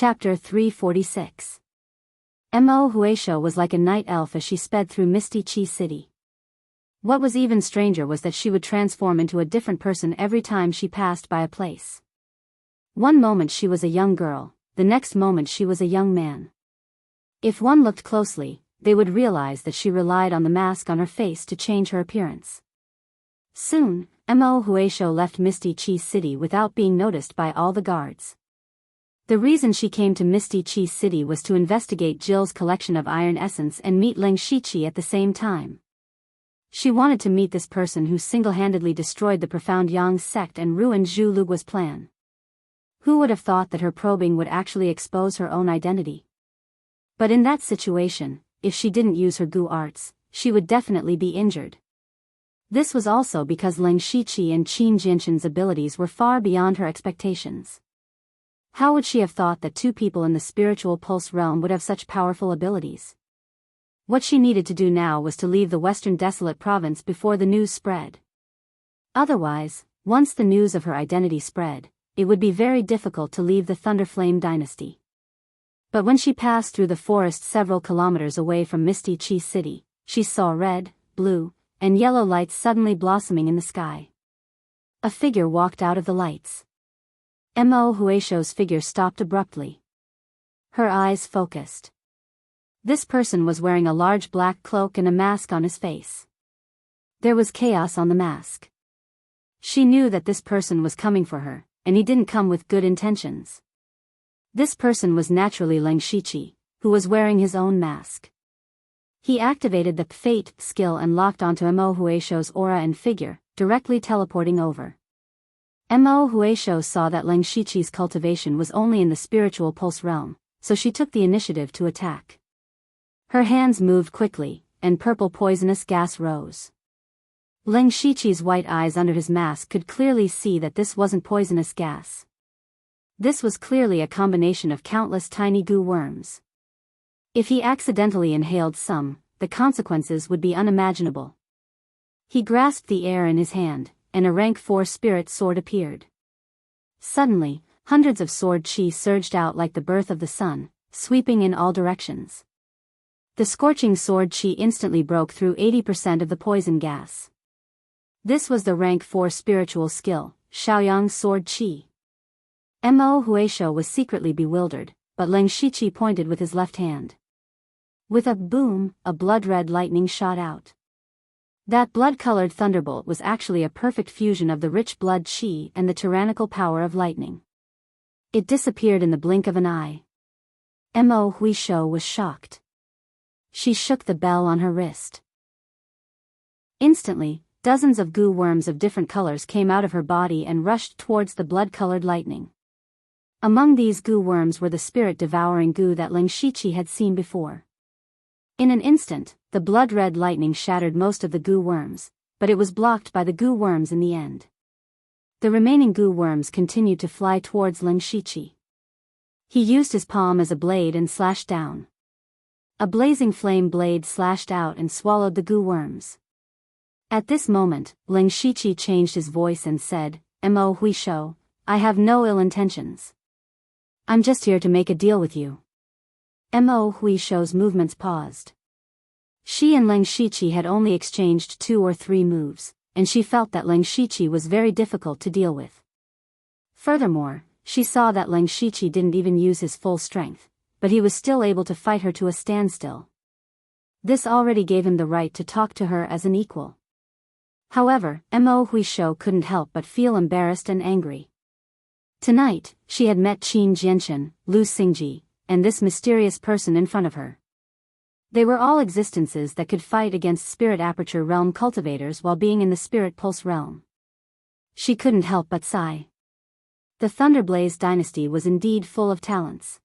Chapter 346. Mo Huaisho was like a night elf as she sped through misty Qi City. What was even stranger was that she would transform into a different person every time she passed by a place. One moment she was a young girl, the next moment she was a young man. If one looked closely, they would realize that she relied on the mask on her face to change her appearance. Soon, Mo Huaisho left misty Qi City without being noticed by all the guards. The reason she came to misty Qi City was to investigate Jill's collection of iron essence and meet Ling Shiqi at the same time. She wanted to meet this person who single-handedly destroyed the Profound Yang sect and ruined Zhu Lugua's plan. Who would have thought that her probing would actually expose her own identity? But in that situation, if she didn't use her gu arts, she would definitely be injured. This was also because Ling Shiqi and Qin Jinshan's abilities were far beyond her expectations. How would she have thought that two people in the spiritual pulse realm would have such powerful abilities? What she needed to do now was to leave the Western Desolate Province before the news spread. Otherwise, once the news of her identity spread, it would be very difficult to leave the Thunderflame dynasty. But when she passed through the forest several kilometers away from misty Qi City, she saw red, blue, and yellow lights suddenly blossoming in the sky. A figure walked out of the lights. Mo Huaisho's figure stopped abruptly. Her eyes focused. This person was wearing a large black cloak and a mask on his face. There was chaos on the mask. She knew that this person was coming for her, and he didn't come with good intentions. This person was naturally Ling Shiqi, who was wearing his own mask. He activated the Fate skill and locked onto Mo Huaisho's aura and figure, directly teleporting over. Mo Huaisho saw that Ling Shiqi's cultivation was only in the spiritual pulse realm, so she took the initiative to attack. Her hands moved quickly, and purple poisonous gas rose. Ling Shiqi's white eyes under his mask could clearly see that this wasn't poisonous gas. This was clearly a combination of countless tiny goo worms. If he accidentally inhaled some, the consequences would be unimaginable. He grasped the air in his hand, and a rank 4 spirit sword appeared. Suddenly, hundreds of sword chi surged out like the birth of the sun, sweeping in all directions. The scorching sword chi instantly broke through 80% of the poison gas. This was the rank 4 spiritual skill, Shaoyang sword chi. Mo Huaisho was secretly bewildered, but Ling Shiqi pointed with his left hand. With a boom, a blood-red lightning shot out. That blood-colored thunderbolt was actually a perfect fusion of the rich blood chi and the tyrannical power of lightning. It disappeared in the blink of an eye. Mo Huaisho was shocked. She shook the bell on her wrist. Instantly, dozens of goo worms of different colors came out of her body and rushed towards the blood-colored lightning. Among these goo worms were the spirit-devouring goo that Ling Shiqi had seen before. In an instant, the blood-red lightning shattered most of the goo worms, but it was blocked by the goo worms in the end. The remaining goo worms continued to fly towards Ling Shiqi. He used his palm as a blade and slashed down. A blazing flame blade slashed out and swallowed the goo worms. At this moment, Ling Shiqi changed his voice and said, Mo Huaisho, I have no ill intentions. I'm just here to make a deal with you. Mo Huaisho's movements paused. She and Ling Shiqi had only exchanged 2 or 3 moves, and she felt that Ling Shiqi was very difficult to deal with. Furthermore, she saw that Ling Shiqi didn't even use his full strength, but he was still able to fight her to a standstill. This already gave him the right to talk to her as an equal. However, Mo Huaisho couldn't help but feel embarrassed and angry. Tonight, she had met Qin Jinshan, Lu Xingji, and this mysterious person in front of her. They were all existences that could fight against Spirit Aperture Realm cultivators while being in the Spirit Pulse Realm. She couldn't help but sigh. The Thunderblaze dynasty was indeed full of talents.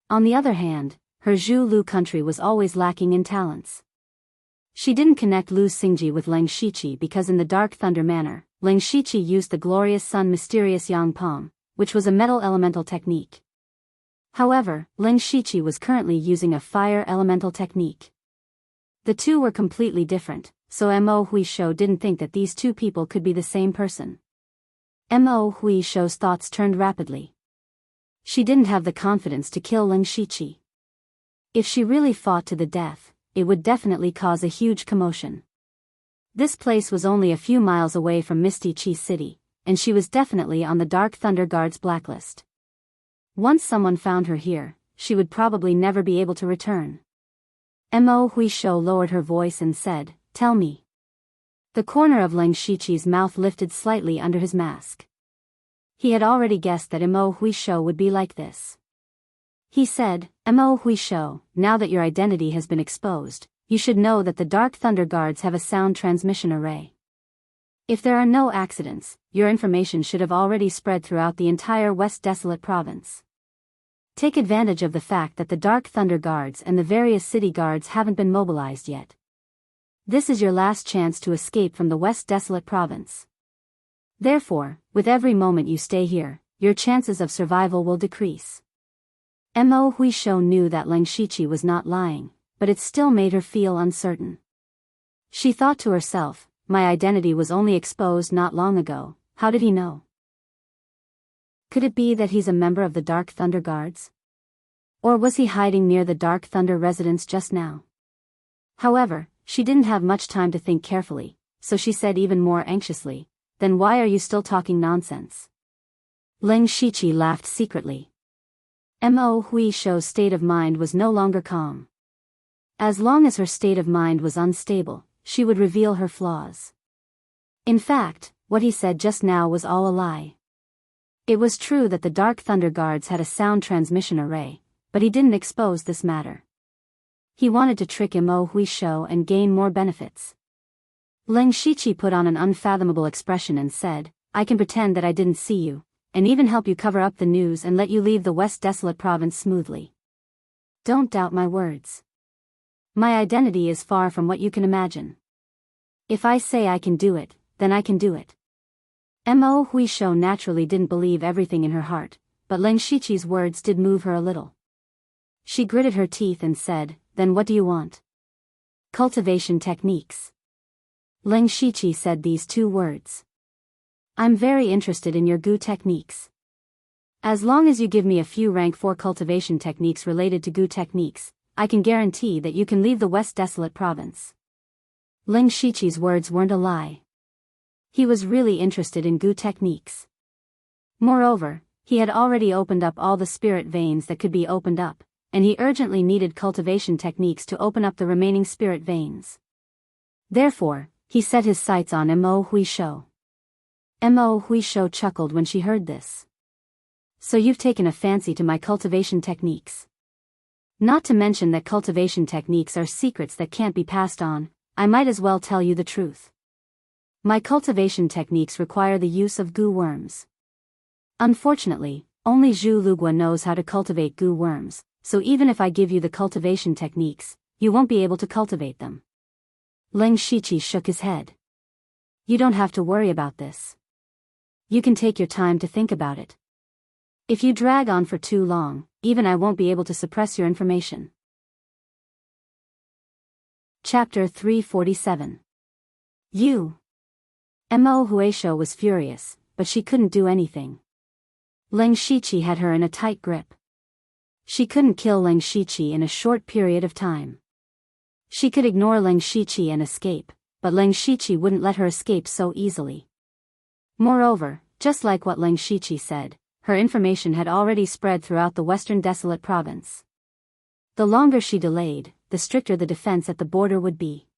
On the other hand, her Zhu Lu country was always lacking in talents. She didn't connect Lu Xingji with Ling Shiqi because in the Dark Thunder manner, Ling Shiqi used the Glorious Sun Mysterious Yang Palm, which was a metal elemental technique. However, Ling Shiqi was currently using a fire elemental technique. The two were completely different, so Mo Huaisho didn't think that these two people could be the same person. Mo Huaisho's thoughts turned rapidly. She didn't have the confidence to kill Ling Shiqi. If she really fought to the death, it would definitely cause a huge commotion. This place was only a few miles away from Misty Chi City, and she was definitely on the Dark Thunder Guard's blacklist. Once someone found her here, she would probably never be able to return. Mo Huishou lowered her voice and said, "Tell me." The corner of Ling Shiqi's mouth lifted slightly under his mask. He had already guessed that Mo Huishou would be like this. He said, "Mo Huishou, now that your identity has been exposed, you should know that the Dark Thunder Guards have a sound transmission array. If there are no accidents, your information should have already spread throughout the entire West Desolate Province. Take advantage of the fact that the Dark Thunder Guards and the various city guards haven't been mobilized yet. This is your last chance to escape from the West Desolate Province. Therefore, with every moment you stay here, your chances of survival will decrease." Mo Huishou knew that Ling Shiqi was not lying, but it still made her feel uncertain. She thought to herself, "My identity was only exposed not long ago, how did he know? Could it be that he's a member of the Dark Thunder Guards? Or was he hiding near the Dark Thunder residence just now?" However, she didn't have much time to think carefully, so she said even more anxiously, "Then why are you still talking nonsense?" Ling Shiqi laughed secretly. Mo Huishou's state of mind was no longer calm. As long as her state of mind was unstable, she would reveal her flaws. In fact, what he said just now was all a lie. It was true that the Dark Thunder Guards had a sound transmission array, but he didn't expose this matter. He wanted to trick Mo Huishou and gain more benefits. Ling Shiqi put on an unfathomable expression and said, "I can pretend that I didn't see you, and even help you cover up the news and let you leave the West Desolate Province smoothly. Don't doubt my words. My identity is far from what you can imagine. If I say I can do it, then I can do it." Mo Huishou naturally didn't believe everything in her heart, but Ling Shiqi's words did move her a little. She gritted her teeth and said, "Then what do you want?" "Cultivation techniques." Ling Shiqi said these two words. "I'm very interested in your Gu techniques. As long as you give me a few rank 4 cultivation techniques related to Gu techniques, I can guarantee that you can leave the West Desolate Province." Ling Shiqi's words weren't a lie. He was really interested in Gu techniques. Moreover, he had already opened up all the spirit veins that could be opened up, and he urgently needed cultivation techniques to open up the remaining spirit veins. Therefore, he set his sights on Mo Huishou. Mo Huishou chuckled when she heard this. "So you've taken a fancy to my cultivation techniques. Not to mention that cultivation techniques are secrets that can't be passed on, I might as well tell you the truth. My cultivation techniques require the use of Gu worms. Unfortunately, only Zhu Lugua knows how to cultivate Gu worms, so even if I give you the cultivation techniques, you won't be able to cultivate them." Ling Shiqi shook his head. "You don't have to worry about this. You can take your time to think about it. If you drag on for too long, even I won't be able to suppress your information." Chapter 347. Mo Huishou was furious, but she couldn't do anything. Ling Shiqi had her in a tight grip. She couldn't kill Ling Shiqi in a short period of time. She could ignore Ling Shiqi and escape, but Ling Shiqi wouldn't let her escape so easily. Moreover, just like what Ling Shiqi said, her information had already spread throughout the Western Desolate Province. The longer she delayed, the stricter the defense at the border would be.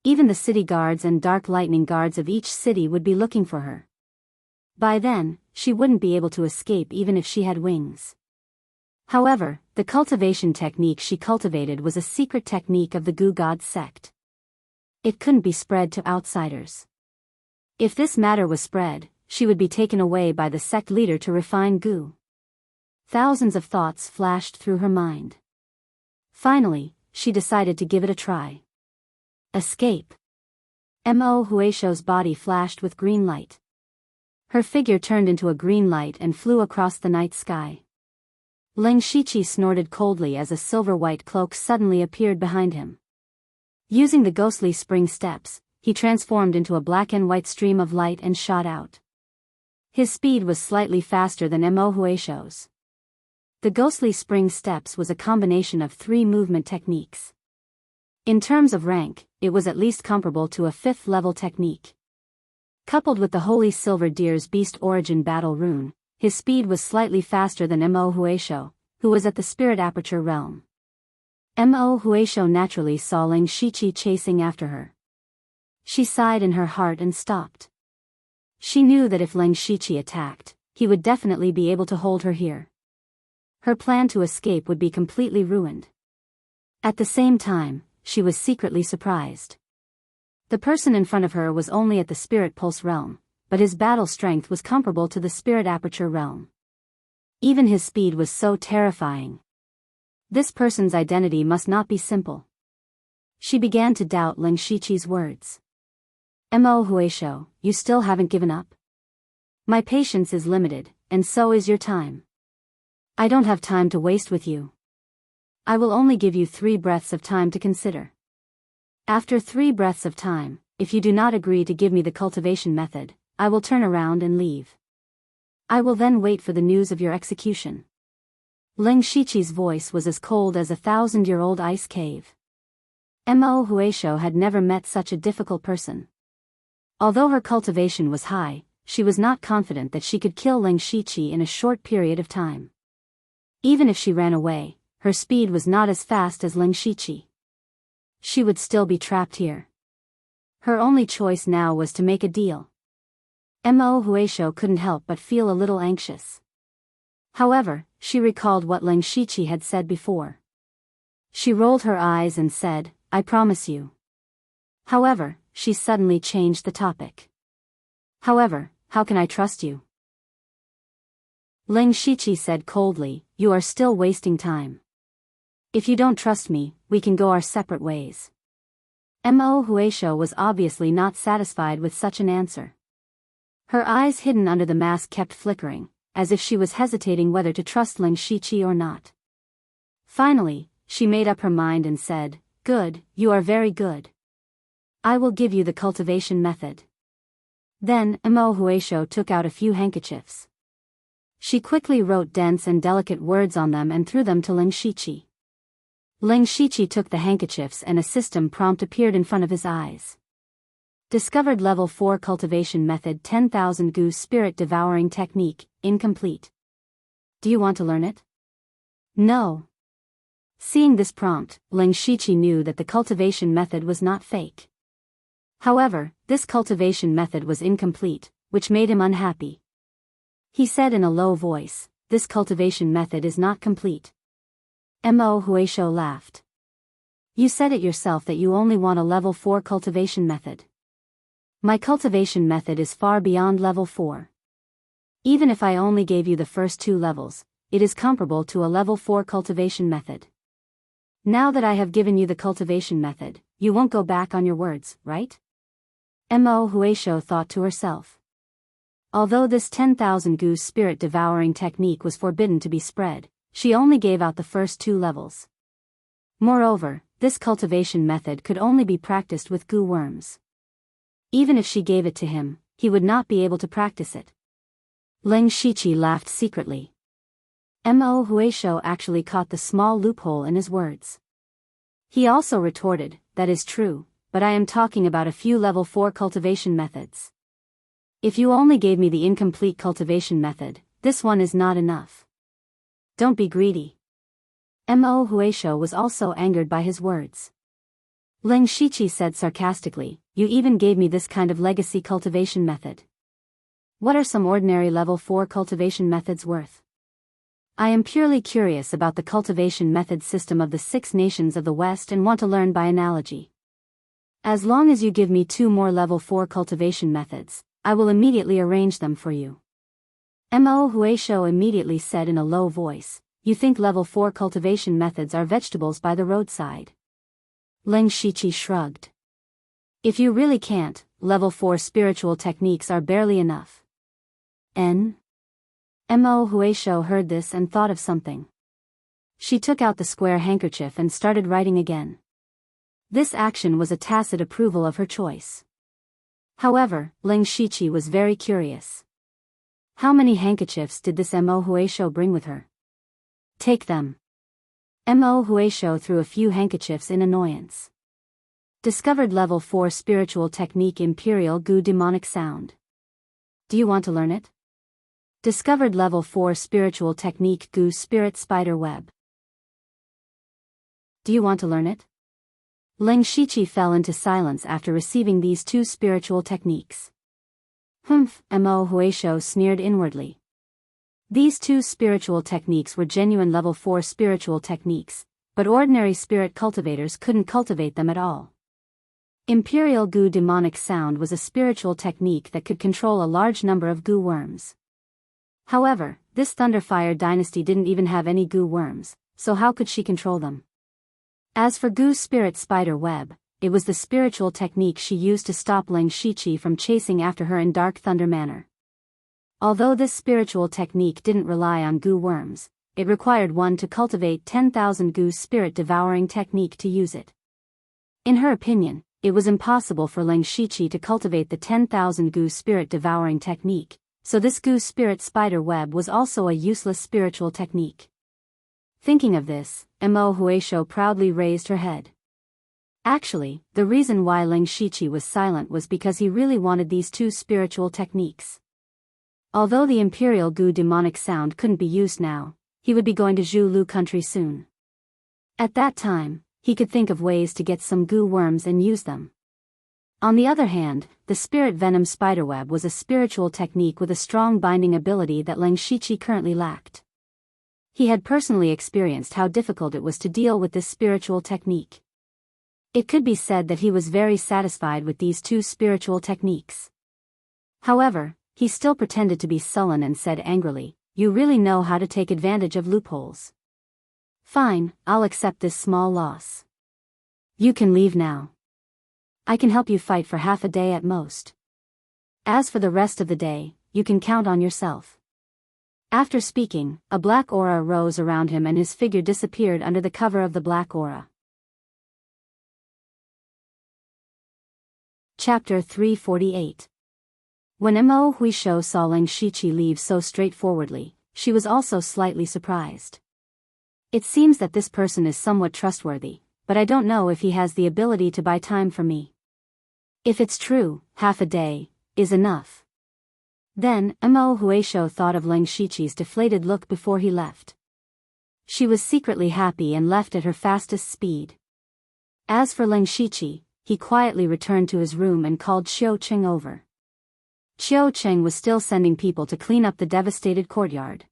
Even the city guards and dark lightning guards of each city would be looking for her. By then, she wouldn't be able to escape even if she had wings. However, the cultivation technique she cultivated was a secret technique of the Gu God sect. It couldn't be spread to outsiders. If this matter was spread, she would be taken away by the sect leader to refine Gu. Thousands of thoughts flashed through her mind. Finally, she decided to give it a try. Escape. Mo Huishou's body flashed with green light. Her figure turned into a green light and flew across the night sky. Ling Shiqi snorted coldly as a silver-white cloak suddenly appeared behind him. Using the ghostly spring steps, he transformed into a black and white stream of light and shot out. His speed was slightly faster than Mo Huishou's. The ghostly spring steps was a combination of 3 movement techniques. In terms of rank, it was at least comparable to a 5th level technique. Coupled with the Holy Silver Deer's Beast Origin Battle Rune, his speed was slightly faster than Mo Huaishou, who was at the Spirit Aperture realm. Mo Huaishou naturally saw Ling Shiqi chasing after her. She sighed in her heart and stopped. She knew that if Ling Shiqi attacked, he would definitely be able to hold her here. Her plan to escape would be completely ruined. At the same time, she was secretly surprised. The person in front of her was only at the Spirit Pulse realm, but his battle strength was comparable to the Spirit Aperture realm. Even his speed was so terrifying. This person's identity must not be simple. She began to doubt Ling Shiqi's words. Mo Huaishou, you still haven't given up? My patience is limited, and so is your time. I don't have time to waste with you. I will only give you 3 breaths of time to consider. After 3 breaths of time, if you do not agree to give me the cultivation method, I will turn around and leave. I will then wait for the news of your execution. Ling Shiqi's voice was as cold as a 1,000-year-old ice cave. Mo Huaishou had never met such a difficult person. Although her cultivation was high, she was not confident that she could kill Ling Shiqi in a short period of time. Even if she ran away, her speed was not as fast as Ling Shiqi. She would still be trapped here. Her only choice now was to make a deal. Mo Huaishou couldn't help but feel a little anxious. However, she recalled what Ling Shiqi had said before. She rolled her eyes and said, I promise you. However, she suddenly changed the topic. However, how can I trust you? Ling Shiqi said coldly, you are still wasting time. If you don't trust me, we can go our separate ways. Mo Huaishou was obviously not satisfied with such an answer. Her eyes hidden under the mask kept flickering, as if she was hesitating whether to trust Ling Shiqi or not. Finally, she made up her mind and said, good, you are very good. I will give you the cultivation method. Then, Mo Huaishou took out a few handkerchiefs. She quickly wrote dense and delicate words on them and threw them to Ling Shiqi. Ling Shiqi took the handkerchiefs and a system prompt appeared in front of his eyes. Discovered Level 4 Cultivation Method 10,000 Goose Spirit Devouring Technique, incomplete. Do you want to learn it? No. Seeing this prompt, Ling Shiqi knew that the cultivation method was not fake. However, this cultivation method was incomplete, which made him unhappy. He said in a low voice, this cultivation method is not complete. Mo Huaishou laughed. You said it yourself that you only want a level 4 cultivation method. My cultivation method is far beyond level 4. Even if I only gave you the first 2 levels, it is comparable to a level 4 cultivation method. Now that I have given you the cultivation method, you won't go back on your words, right? Mo Huaishou thought to herself. Although this 10,000 goose spirit devouring technique was forbidden to be spread, she only gave out the first 2 levels. Moreover, this cultivation method could only be practiced with goo worms. Even if she gave it to him, he would not be able to practice it. Ling Shiqi laughed secretly. Mo Huaishou actually caught the small loophole in his words. He also retorted, that is true, but I am talking about a few level 4 cultivation methods. If you only gave me the incomplete cultivation method, this one is not enough. Don't be greedy. Mo Huaishou was also angered by his words. Ling Shiqi said sarcastically, you even gave me this kind of legacy cultivation method. What are some ordinary level 4 cultivation methods worth? I am purely curious about the cultivation method system of the 6 nations of the West and want to learn by analogy. As long as you give me 2 more level 4 cultivation methods, I will immediately arrange them for you. Mo Huaishou immediately said in a low voice, you think level 4 cultivation methods are vegetables by the roadside. Ling Shiqi shrugged. If you really can't, level 4 spiritual techniques are barely enough. Mo Huaishou heard this and thought of something. She took out the square handkerchief and started writing again. This action was a tacit approval of her choice. However, Ling Shiqi was very curious. How many handkerchiefs did this Mo Huaishou bring with her? Take them. Mo Huisho threw a few handkerchiefs in annoyance. Discovered level 4 spiritual technique Imperial Gu demonic sound. Do you want to learn it? Discovered level 4 spiritual technique Gu spirit spider web. Do you want to learn it? Ling Shiqi fell into silence after receiving these two spiritual techniques. Humph, Mo Huisho sneered inwardly. These two spiritual techniques were genuine level 4 spiritual techniques, but ordinary spirit cultivators couldn't cultivate them at all. Imperial Gu demonic sound was a spiritual technique that could control a large number of Gu worms. However, this Thunderfire dynasty didn't even have any Gu worms, so how could she control them? As for Gu's spirit spider web, it was the spiritual technique she used to stop Ling Shiqi from chasing after her in Dark Thunder manner. Although this spiritual technique didn't rely on Gu worms, it required one to cultivate 10,000 Gu spirit devouring technique to use it. In her opinion, it was impossible for Ling Shiqi to cultivate the 10,000 Gu spirit devouring technique, so this Gu spirit spider web was also a useless spiritual technique. Thinking of this, Mo Huisho proudly raised her head. Actually, the reason why Ling Shiqi was silent was because he really wanted these two spiritual techniques. Although the Imperial Gu demonic sound couldn't be used now, he would be going to Zhu Lu country soon. At that time, he could think of ways to get some Gu worms and use them. On the other hand, the spirit venom spiderweb was a spiritual technique with a strong binding ability that Ling Shiqi currently lacked. He had personally experienced how difficult it was to deal with this spiritual technique. It could be said that he was very satisfied with these two spiritual techniques. However, he still pretended to be sullen and said angrily, "You really know how to take advantage of loopholes. Fine, I'll accept this small loss. You can leave now. I can help you fight for half a day at most. As for the rest of the day, you can count on yourself." After speaking, a black aura rose around him and his figure disappeared under the cover of the black aura. Chapter 348. When Mo Huisho saw Ling Shiqi leave so straightforwardly, she was also slightly surprised. It seems that this person is somewhat trustworthy, but I don't know if he has the ability to buy time for me. If it's true, half a day is enough. Then, Mo Huisho thought of Ling Shiqi's deflated look before he left. She was secretly happy and left at her fastest speed. As for Ling Shiqi, he quietly returned to his room and called Xiao Cheng over. Xiao Cheng was still sending people to clean up the devastated courtyard.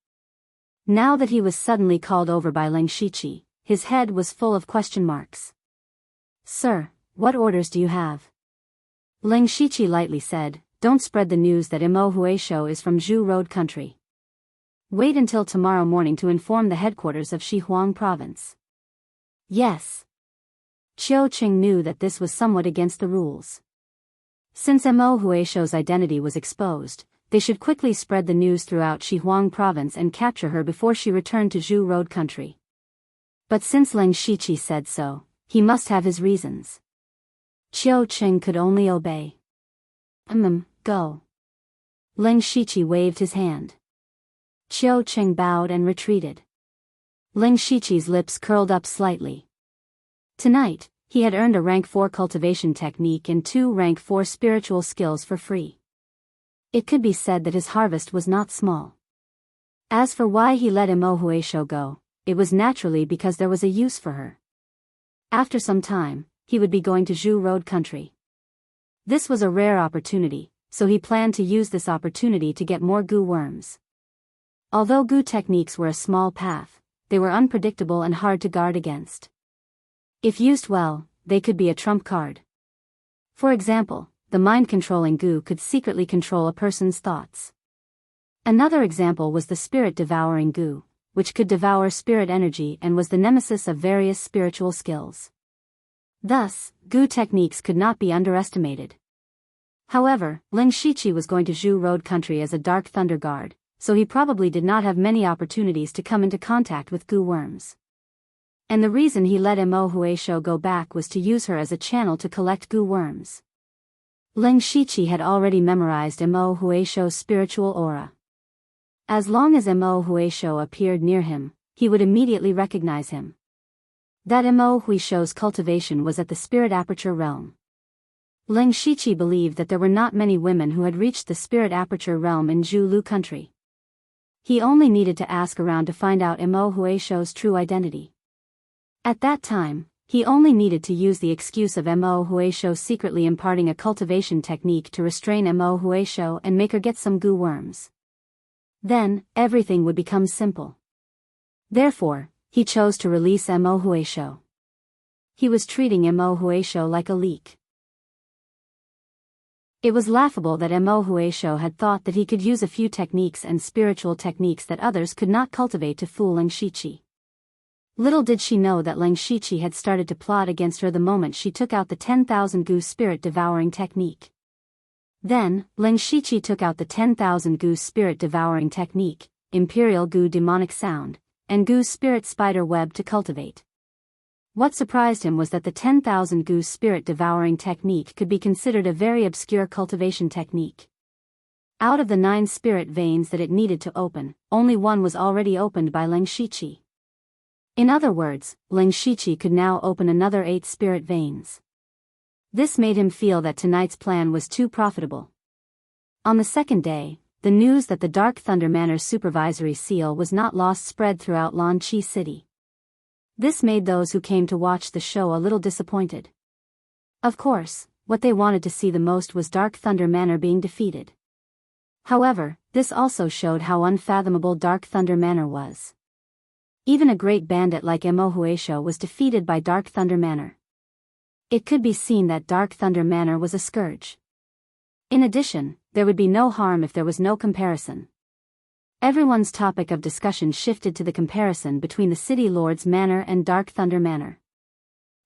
Now that he was suddenly called over by Ling Shiqi, his head was full of question marks. "Sir, what orders do you have?" Ling Shiqi lightly said, "Don't spread the news that Mo Huisho is from Zhu Road country. Wait until tomorrow morning to inform the headquarters of Shihuang province." Yes. Xiao Cheng knew that this was somewhat against the rules. Since Mo Huisho's identity was exposed, they should quickly spread the news throughout Shihuang province and capture her before she returned to Zhu Road country. But since Ling Shiqi said so, he must have his reasons. Xiao Cheng could only obey. Go. Ling Shiqi waved his hand. Xiao Cheng bowed and retreated. Ling Shiqi's lips curled up slightly. Tonight, he had earned a rank 4 cultivation technique and 2 rank 4 spiritual skills for free. It could be said that his harvest was not small. As for why he let Mo Huisho go, it was naturally because there was a use for her. After some time, he would be going to Zhu Road country. This was a rare opportunity, so he planned to use this opportunity to get more Gu worms. Although Gu techniques were a small path, they were unpredictable and hard to guard against. If used well, they could be a trump card. For example, the mind-controlling Gu could secretly control a person's thoughts. Another example was the spirit-devouring Gu, which could devour spirit energy and was the nemesis of various spiritual skills. Thus, Gu techniques could not be underestimated. However, Ling Shiqi was going to Zhu Road country as a Dark Thunder guard, so he probably did not have many opportunities to come into contact with Gu worms. And the reason he let Mo Huisho go back was to use her as a channel to collect Gu worms. Ling Shiqi had already memorized Mo Huisho's spiritual aura. As long as Mo Huisho appeared near him, he would immediately recognize him. That Mo Huisho's cultivation was at the spirit aperture realm. Ling Shiqi believed that there were not many women who had reached the spirit aperture realm in Zhulu country. He only needed to ask around to find out Mo Huisho's true identity. At that time, he only needed to use the excuse of Mo Huisho secretly imparting a cultivation technique to restrain Mo Huisho and make her get some goo worms. Then, everything would become simple. Therefore, he chose to release Mo Huisho. He was treating Mo Huisho like a leak. It was laughable that Mo Huisho had thought that he could use a few techniques and spiritual techniques that others could not cultivate to fool Ling Shiqi. Little did she know that Ling Shiqi had started to plot against her the moment she took out the 10,000 goo spirit devouring technique. Then, Ling Shiqi took out the 10,000 goo spirit devouring technique, imperial goo demonic sound, and goo spirit spider web to cultivate. What surprised him was that the 10,000 goo spirit devouring technique could be considered a very obscure cultivation technique. Out of the 9 spirit veins that it needed to open, only one was already opened by Ling Shiqi. In other words, Ling Shiqi could now open another 8 spirit veins. This made him feel that tonight's plan was too profitable. On the second day, the news that the Dark Thunder Manor's supervisory seal was not lost spread throughout Lan Chi City. This made those who came to watch the show a little disappointed. Of course, what they wanted to see the most was Dark Thunder Manor being defeated. However, this also showed how unfathomable Dark Thunder Manor was. Even a great bandit like Mo Huisho was defeated by Dark Thunder Manor. It could be seen that Dark Thunder Manor was a scourge. In addition, there would be no harm if there was no comparison. Everyone's topic of discussion shifted to the comparison between the City Lord's Manor and Dark Thunder Manor.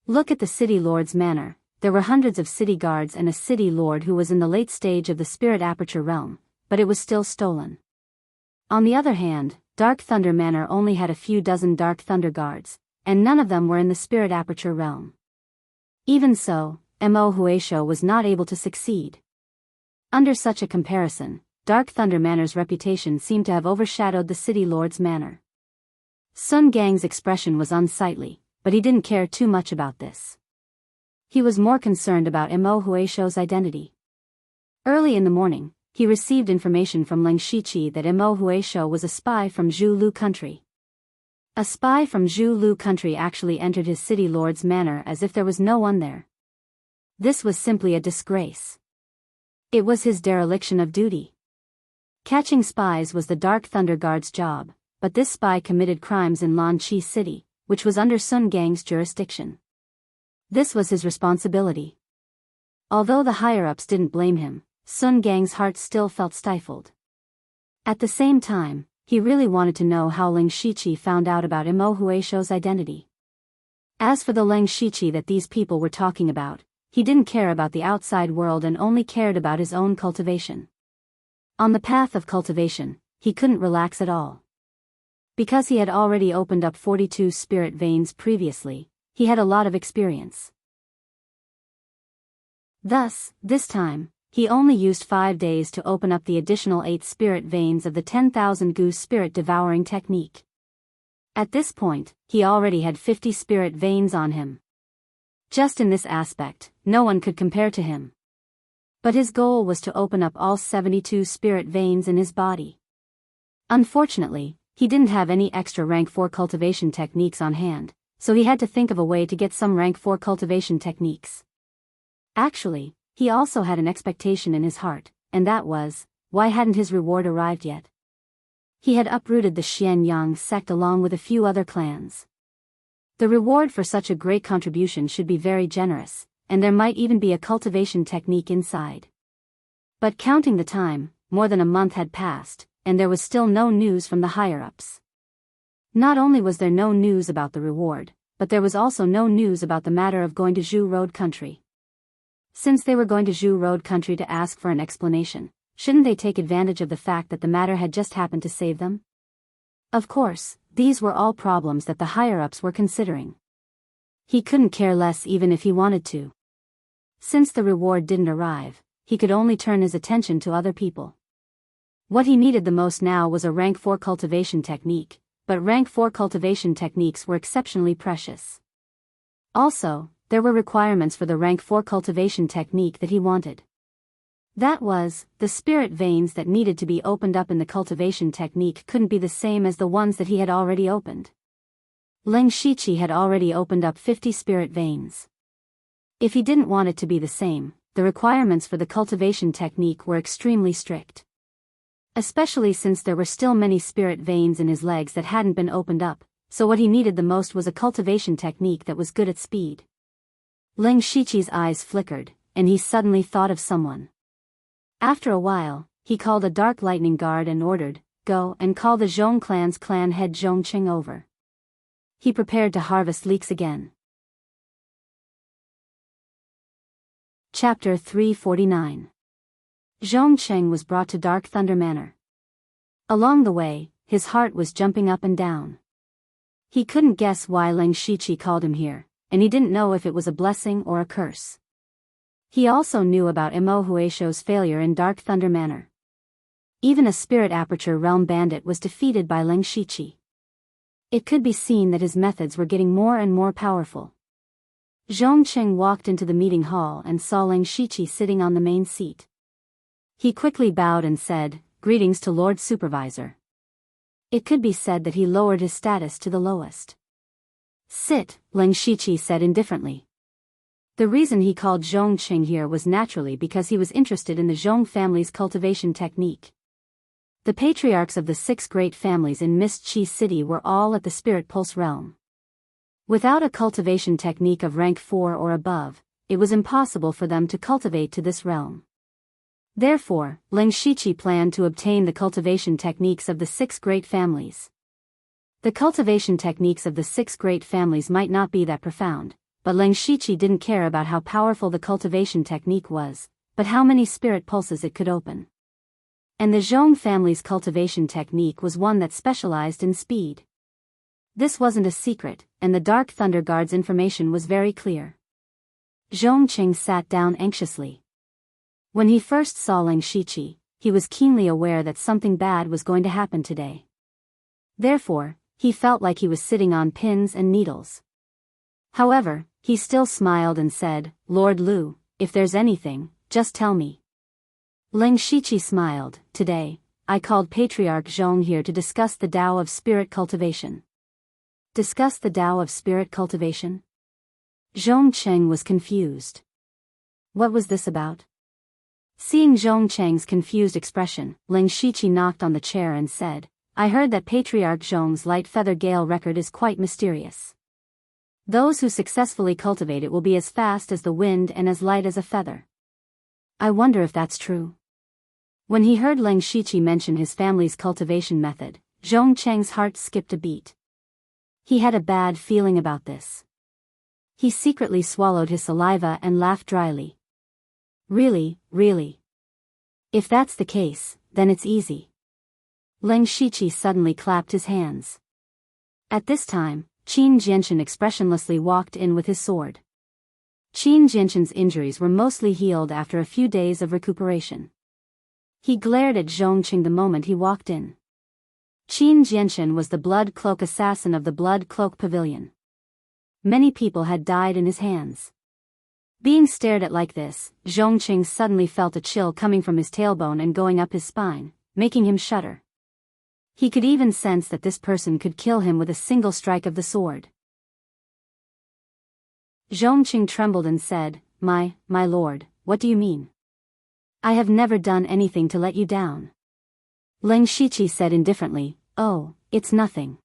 Look at the City Lord's Manor. There were hundreds of city guards and a city lord who was in the late stage of the spirit aperture realm, but it was still stolen. On the other hand, Dark Thunder Manor only had a few dozen Dark Thunder guards, and none of them were in the spirit aperture realm. Even so, Mo Huisho was not able to succeed. Under such a comparison, Dark Thunder Manor's reputation seemed to have overshadowed the City Lord's Manor. Sun Gang's expression was unsightly, but he didn't care too much about this. He was more concerned about Mo Huisho's identity. Early in the morning, he received information from Ling Shiqi that Mo Huisho was a spy from Zhulu country. A spy from Zhulu country actually entered his City Lord's Manor as if there was no one there. This was simply a disgrace. It was his dereliction of duty. Catching spies was the Dark Thunder Guard's job, but this spy committed crimes in Lan Chi City, which was under Sun Gang's jurisdiction. This was his responsibility. Although the higher-ups didn't blame him, Sun Gang's heart still felt stifled. At the same time, he really wanted to know how Ling Shiqi found out about Mo Huisho's identity. As for the Ling Shiqi that these people were talking about, he didn't care about the outside world and only cared about his own cultivation. On the path of cultivation, he couldn't relax at all. Because he had already opened up 42 spirit veins previously, he had a lot of experience. Thus, this time, he only used 5 days to open up the additional 8 spirit veins of the 10,000 goo spirit devouring technique. At this point, he already had 50 spirit veins on him. Just in this aspect, no one could compare to him. But his goal was to open up all 72 spirit veins in his body. Unfortunately, he didn't have any extra rank 4 cultivation techniques on hand, so he had to think of a way to get some rank 4 cultivation techniques. Actually, he also had an expectation in his heart, and that was, why hadn't his reward arrived yet? He had uprooted the Xianyang sect along with a few other clans. The reward for such a great contribution should be very generous, and there might even be a cultivation technique inside. But counting the time, more than a month had passed, and there was still no news from the higher-ups. Not only was there no news about the reward, but there was also no news about the matter of going to Zhu Road country. Since they were going to Zhu Road country to ask for an explanation, shouldn't they take advantage of the fact that the matter had just happened to save them? Of course, these were all problems that the higher-ups were considering. He couldn't care less even if he wanted to. Since the reward didn't arrive, he could only turn his attention to other people. What he needed the most now was a rank 4 cultivation technique, but rank 4 cultivation techniques were exceptionally precious. Also, there were requirements for the rank 4 cultivation technique that he wanted. That was, the spirit veins that needed to be opened up in the cultivation technique couldn't be the same as the ones that he had already opened. Leng Shiqi had already opened up 50 spirit veins. If he didn't want it to be the same, the requirements for the cultivation technique were extremely strict. Especially since there were still many spirit veins in his legs that hadn't been opened up, so what he needed the most was a cultivation technique that was good at speed. Leng Shiqi's eyes flickered, and he suddenly thought of someone. After a while, he called a dark lightning guard and ordered, "Go and call the Zhong clan's clan head Zhong Qing over." He prepared to harvest leeks again. Chapter 349. Zhong Qing was brought to Dark Thunder Manor. Along the way, his heart was jumping up and down. He couldn't guess why Leng Shiqi called him here, and he didn't know if it was a blessing or a curse. He also knew about Mo Huaisho's failure in Dark Thunder Manor. Even a Spirit Aperture Realm bandit was defeated by Leng Shiqi. It could be seen that his methods were getting more and more powerful. Zhong Qing walked into the meeting hall and saw Leng Shiqi sitting on the main seat. He quickly bowed and said, "Greetings to Lord Supervisor." It could be said that he lowered his status to the lowest. "Sit," Leng Shiqi said indifferently. The reason he called Zhong Qing here was naturally because he was interested in the Zhong family's cultivation technique. The patriarchs of the 6 great families in Mist Chi City were all at the Spirit Pulse realm. Without a cultivation technique of rank 4 or above, it was impossible for them to cultivate to this realm. Therefore, Leng Shiqi planned to obtain the cultivation techniques of the 6 great families. The cultivation techniques of the 6 great families might not be that profound, but Leng Shiqi didn't care about how powerful the cultivation technique was, but how many spirit pulses it could open. And the Zhong family's cultivation technique was one that specialized in speed. This wasn't a secret, and the Dark Thunder Guard's information was very clear. Zhong Qing sat down anxiously. When he first saw Leng Shiqi, he was keenly aware that something bad was going to happen today. Therefore, he felt like he was sitting on pins and needles. However, he still smiled and said, "Lord Lu, if there's anything, just tell me." Leng Shiqi smiled. "Today, I called Patriarch Zhong here to discuss the Tao of spirit cultivation." Discuss the Tao of spirit cultivation? Zhong Qing was confused. What was this about? Seeing Zhong Cheng's confused expression, Leng Shiqi knocked on the chair and said, "I heard that Patriarch Zhong's light feather gale record is quite mysterious. Those who successfully cultivate it will be as fast as the wind and as light as a feather. I wonder if that's true." When he heard Leng Shiqi mention his family's cultivation method, Zhong Cheng's heart skipped a beat. He had a bad feeling about this. He secretly swallowed his saliva and laughed dryly. Really? If that's the case, then it's easy." Leng Shiqi suddenly clapped his hands. At this time, Qin Jianshan expressionlessly walked in with his sword. Qin Jianshan's injuries were mostly healed after a few days of recuperation. He glared at Zhong Qing the moment he walked in. Qin Jianshan was the Blood Cloak assassin of the Blood Cloak Pavilion. Many people had died in his hands. Being stared at like this, Zhong Qing suddenly felt a chill coming from his tailbone and going up his spine, making him shudder. He could even sense that this person could kill him with a single strike of the sword. Zhong Qing trembled and said, My lord, what do you mean? I have never done anything to let you down." Leng Shiqi said indifferently, "Oh, it's nothing.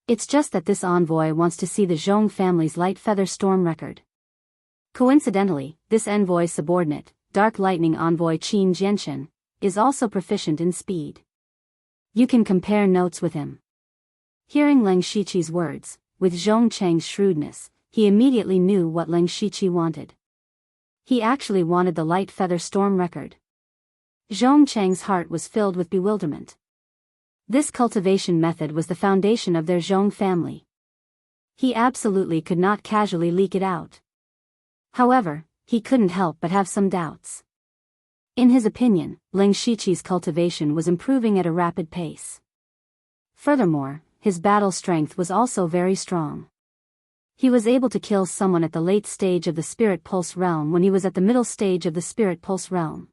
It's just that this envoy wants to see the Zhong family's light feather storm record." Coincidentally, this envoy's subordinate, Dark Lightning Envoy Qin Jianshan, is also proficient in speed. You can compare notes with him. Hearing Leng Shiqi's words, with Zhong Cheng's shrewdness, he immediately knew what Leng Shiqi wanted. He actually wanted the light feather storm record. Zhong Cheng's heart was filled with bewilderment. This cultivation method was the foundation of their Zhong family. He absolutely could not casually leak it out. However, he couldn't help but have some doubts. In his opinion, Leng Shiqi's cultivation was improving at a rapid pace. Furthermore, his battle strength was also very strong. He was able to kill someone at the late stage of the Spirit Pulse realm when he was at the middle stage of the Spirit Pulse realm.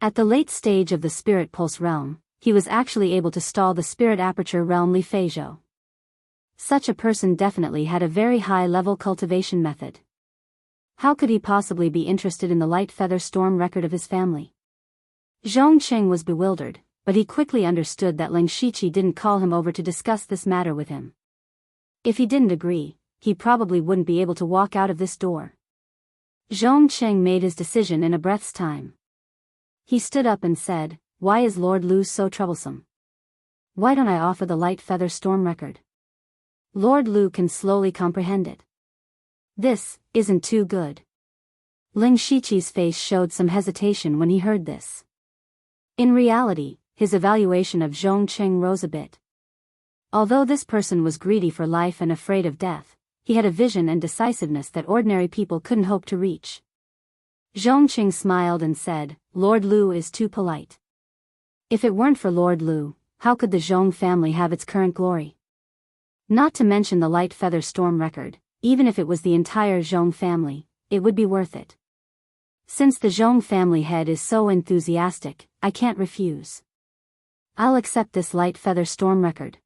At the late stage of the Spirit Pulse realm, he was actually able to stall the Spirit Aperture realm Li Feizhou. Such a person definitely had a very high-level cultivation method. How could he possibly be interested in the light feather storm record of his family? Zhongqing was bewildered, but he quickly understood that Ling Shiqi didn't call him over to discuss this matter with him. If he didn't agree, he probably wouldn't be able to walk out of this door. Zhongqing made his decision in a breath's time. He stood up and said, "Why is Lord Lu so troublesome? Why don't I offer the light feather storm record? Lord Lu can slowly comprehend it. This isn't too good." Ling Shiqi's face showed some hesitation when he heard this. In reality, his evaluation of Zhongqing rose a bit. Although this person was greedy for life and afraid of death, he had a vision and decisiveness that ordinary people couldn't hope to reach. Zhongqing smiled and said, "Lord Lu is too polite. If it weren't for Lord Lu, how could the Zhong family have its current glory? Not to mention the light feather storm record, even if it was the entire Zhong family, it would be worth it. Since the Zhong family head is so enthusiastic, I can't refuse. I'll accept this light feather storm record."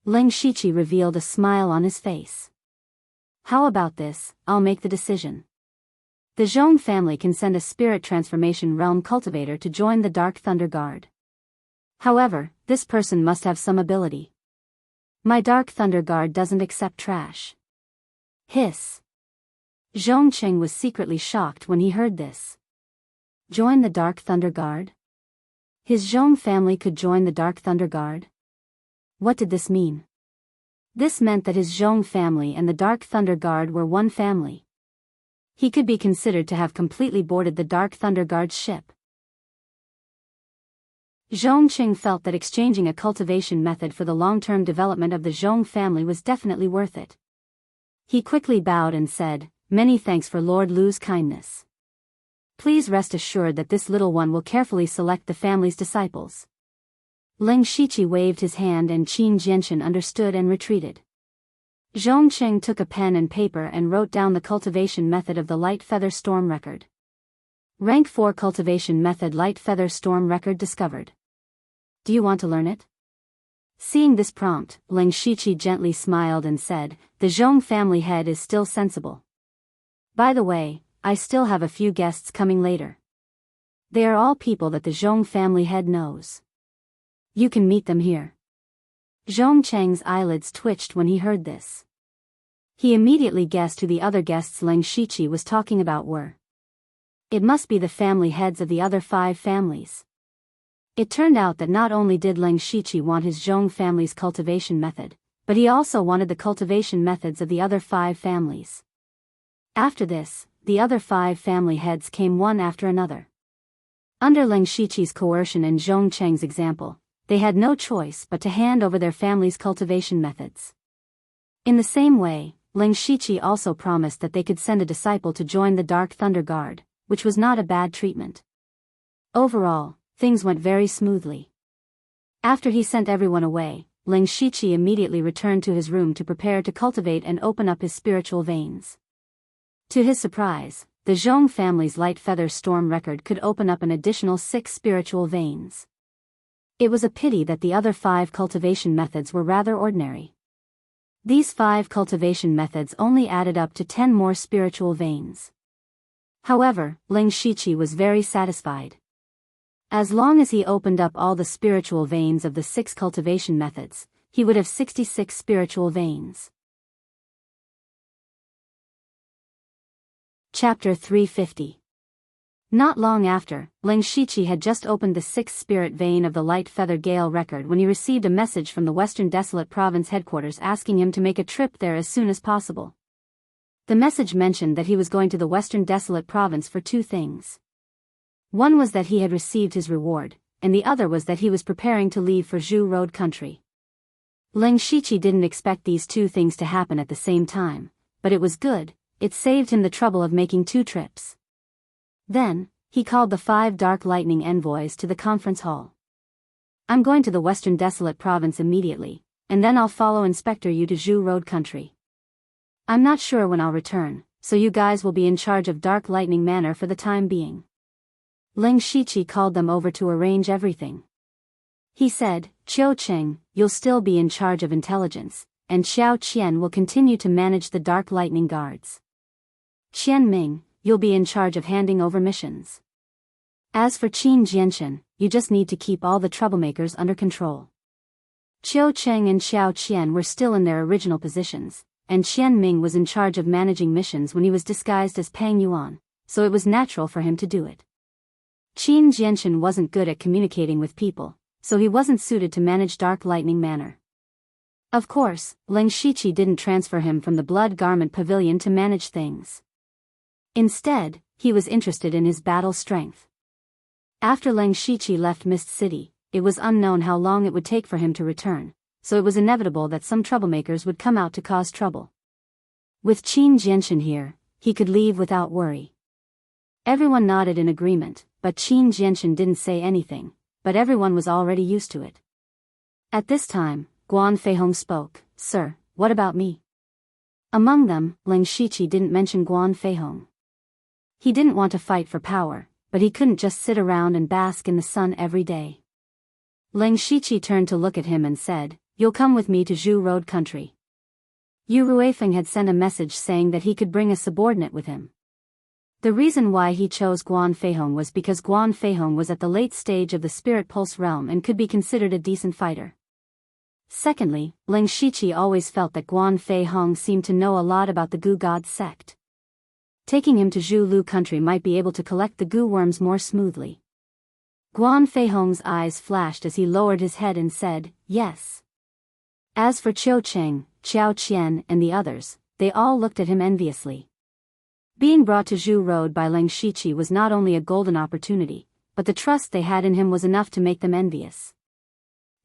Ling Shiqi revealed a smile on his face. "How about this? I'll make the decision. The Zhong family can send a spirit transformation realm cultivator to join the Dark Thunder Guard. However, this person must have some ability. My Dark Thunder Guard doesn't accept trash." Hiss. Zhongqing was secretly shocked when he heard this. Join the Dark Thunder Guard? His Zhong family could join the Dark Thunder Guard? What did this mean? This meant that his Zhong family and the Dark Thunder Guard were one family. He could be considered to have completely boarded the Dark Thunder Guard's ship. Zhongqing felt that exchanging a cultivation method for the long-term development of the Zhong family was definitely worth it. He quickly bowed and said, "Many thanks for Lord Lu's kindness. Please rest assured that this little one will carefully select the family's disciples." Ling Shiqi waved his hand and Qin Jianshan understood and retreated. Zhongqing took a pen and paper and wrote down the cultivation method of the light feather storm record. Rank 4 cultivation method light feather storm record discovered. Do you want to learn it? Seeing this prompt, Ling Shiqi gently smiled and said, "The Zhong family head is still sensible. By the way, I still have a few guests coming later. They are all people that the Zhong family head knows. You can meet them here." Zhongqing's eyelids twitched when he heard this. He immediately guessed who the other guests Ling Shiqi was talking about were. It must be the family heads of the other 5 families. It turned out that not only did Ling Shiqi want his Zhong family's cultivation method, but he also wanted the cultivation methods of the other 5 families. After this, the other 5 family heads came one after another. Under Ling Shiqi's coercion and Zhongqing's example, they had no choice but to hand over their family's cultivation methods. In the same way, Ling Shiqi also promised that they could send a disciple to join the Dark Thunder Guard, which was not a bad treatment. Overall, things went very smoothly. After he sent everyone away, Ling Shiqi immediately returned to his room to prepare to cultivate and open up his spiritual veins. To his surprise, the Zhong family's light feather storm record could open up an additional 6 spiritual veins. It was a pity that the other 5 cultivation methods were rather ordinary. These 5 cultivation methods only added up to 10 more spiritual veins. However, Ling Shiqi was very satisfied. As long as he opened up all the spiritual veins of the 6 cultivation methods, he would have 66 spiritual veins. Chapter 350. Not long after, Ling Shiqi had just opened the 6th spirit vein of the Light Feather Gale record when he received a message from the Western Desolate Province headquarters asking him to make a trip there as soon as possible. The message mentioned that he was going to the Western Desolate Province for 2 things. One was that he had received his reward, and the other was that he was preparing to leave for Zhu Road country. Ling Shiqi didn't expect these 2 things to happen at the same time, but it was good, it saved him the trouble of making 2 trips. Then, he called the 5 Dark Lightning envoys to the conference hall. "I'm going to the Western Desolate Province immediately, and then I'll follow Inspector Yu to Zhu Road country. I'm not sure when I'll return, so you guys will be in charge of Dark Lightning Manor for the time being. Ling Shiqi called them over to arrange everything. He said, Qiu Cheng, you'll still be in charge of intelligence, and Xiao Qian will continue to manage the Dark Lightning Guards. Qian Ming, you'll be in charge of handing over missions. As for Qin Jianshan, you just need to keep all the troublemakers under control. Qiu Cheng and Xiao Qian were still in their original positions, and Qian Ming was in charge of managing missions when he was disguised as Pang Yuan, so it was natural for him to do it. Qin Jianshan wasn't good at communicating with people, so he wasn't suited to manage Dark Lightning Manor. Of course, Ling Shiqi didn't transfer him from the Blood Garment Pavilion to manage things. Instead, he was interested in his battle strength. After Ling Shiqi left Mist City, it was unknown how long it would take for him to return, so it was inevitable that some troublemakers would come out to cause trouble. With Qin Jianshan here, he could leave without worry. Everyone nodded in agreement, but Qin Jianshan didn't say anything, but everyone was already used to it. At this time, Guan Feihong spoke, Sir, what about me? Among them, Ling Shiqi didn't mention Guan Feihong. He didn't want to fight for power, but he couldn't just sit around and bask in the sun every day. Ling Shiqi turned to look at him and said, You'll come with me to Zhu Road country. Yu Ruifeng had sent a message saying that he could bring a subordinate with him. The reason why he chose Guan Feihong was because Guan Feihong was at the late stage of the Spirit Pulse realm and could be considered a decent fighter. Secondly, Ling Shiqi always felt that Guan Feihong seemed to know a lot about the Gu God sect. Taking him to Zhu Lu country might be able to collect the Gu worms more smoothly. Guan Feihong's eyes flashed as he lowered his head and said, Yes. As for Qiu Cheng, Xiao Qian and the others, they all looked at him enviously. Being brought to Zhu Road by Ling Shiqi was not only a golden opportunity, but the trust they had in him was enough to make them envious.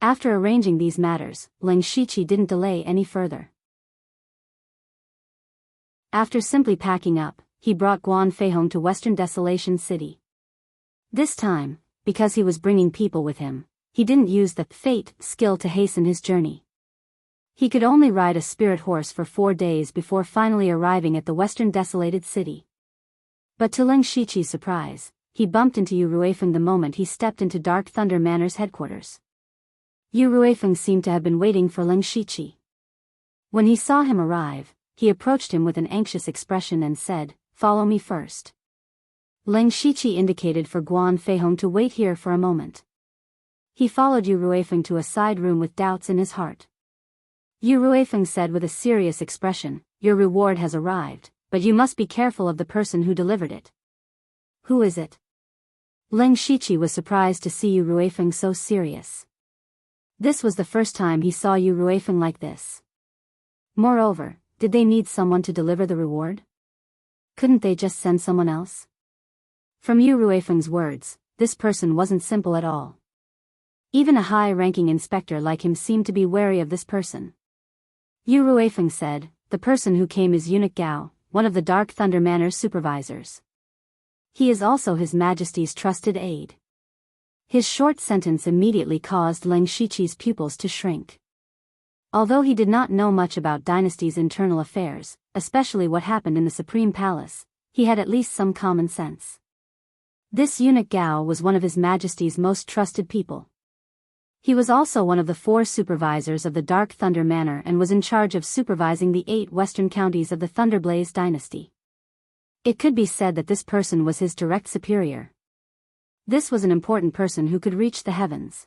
After arranging these matters, Ling Shiqi didn't delay any further. After simply packing up, he brought Guan Feihong to Western Desolation City. This time, because he was bringing people with him, he didn't use the fate skill to hasten his journey. He could only ride a spirit horse for 4 days before finally arriving at the Western Desolated City. But to Ling Shiqi's surprise, he bumped into Yu Ruifeng the moment he stepped into Dark Thunder Manor's headquarters. Yu Ruifeng seemed to have been waiting for Ling Shiqi. When he saw him arrive, he approached him with an anxious expression and said, Follow me first. Ling Shiqi indicated for Guan Feihong to wait here for a moment. He followed Yu Ruifeng to a side room with doubts in his heart. Yu Ruifeng said with a serious expression, Your reward has arrived, but you must be careful of the person who delivered it. Who is it? Ling Shiqi was surprised to see Yu Ruifeng so serious. This was the first time he saw Yu Ruifeng like this. Moreover, did they need someone to deliver the reward? Couldn't they just send someone else? From Yu Ruifeng's words, this person wasn't simple at all. Even a high-ranking inspector like him seemed to be wary of this person. Yu Ruifeng said, The person who came is Eunuch Gao, one of the Dark Thunder Manor's supervisors. He is also His Majesty's trusted aide. His short sentence immediately caused Ling Shiqi's pupils to shrink. Although he did not know much about Dynasty's internal affairs, especially what happened in the Supreme Palace, he had at least some common sense. This Eunuch Gao was one of His Majesty's most trusted people. He was also one of the 4 supervisors of the Dark Thunder Manor and was in charge of supervising the 8 western counties of the Thunderblaze dynasty. It could be said that this person was his direct superior. This was an important person who could reach the heavens.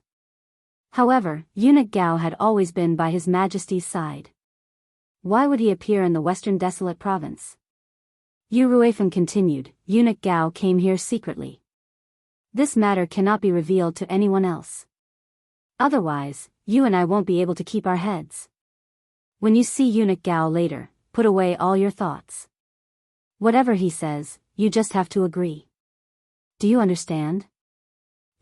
However, Eunuch Gao had always been by His Majesty's side. Why would he appear in the Western Desolate Province? Yu Ruifeng continued, Eunuch Gao came here secretly. This matter cannot be revealed to anyone else. Otherwise, you and I won't be able to keep our heads. When you see Eunuch Gao later, put away all your thoughts. Whatever he says, you just have to agree. Do you understand?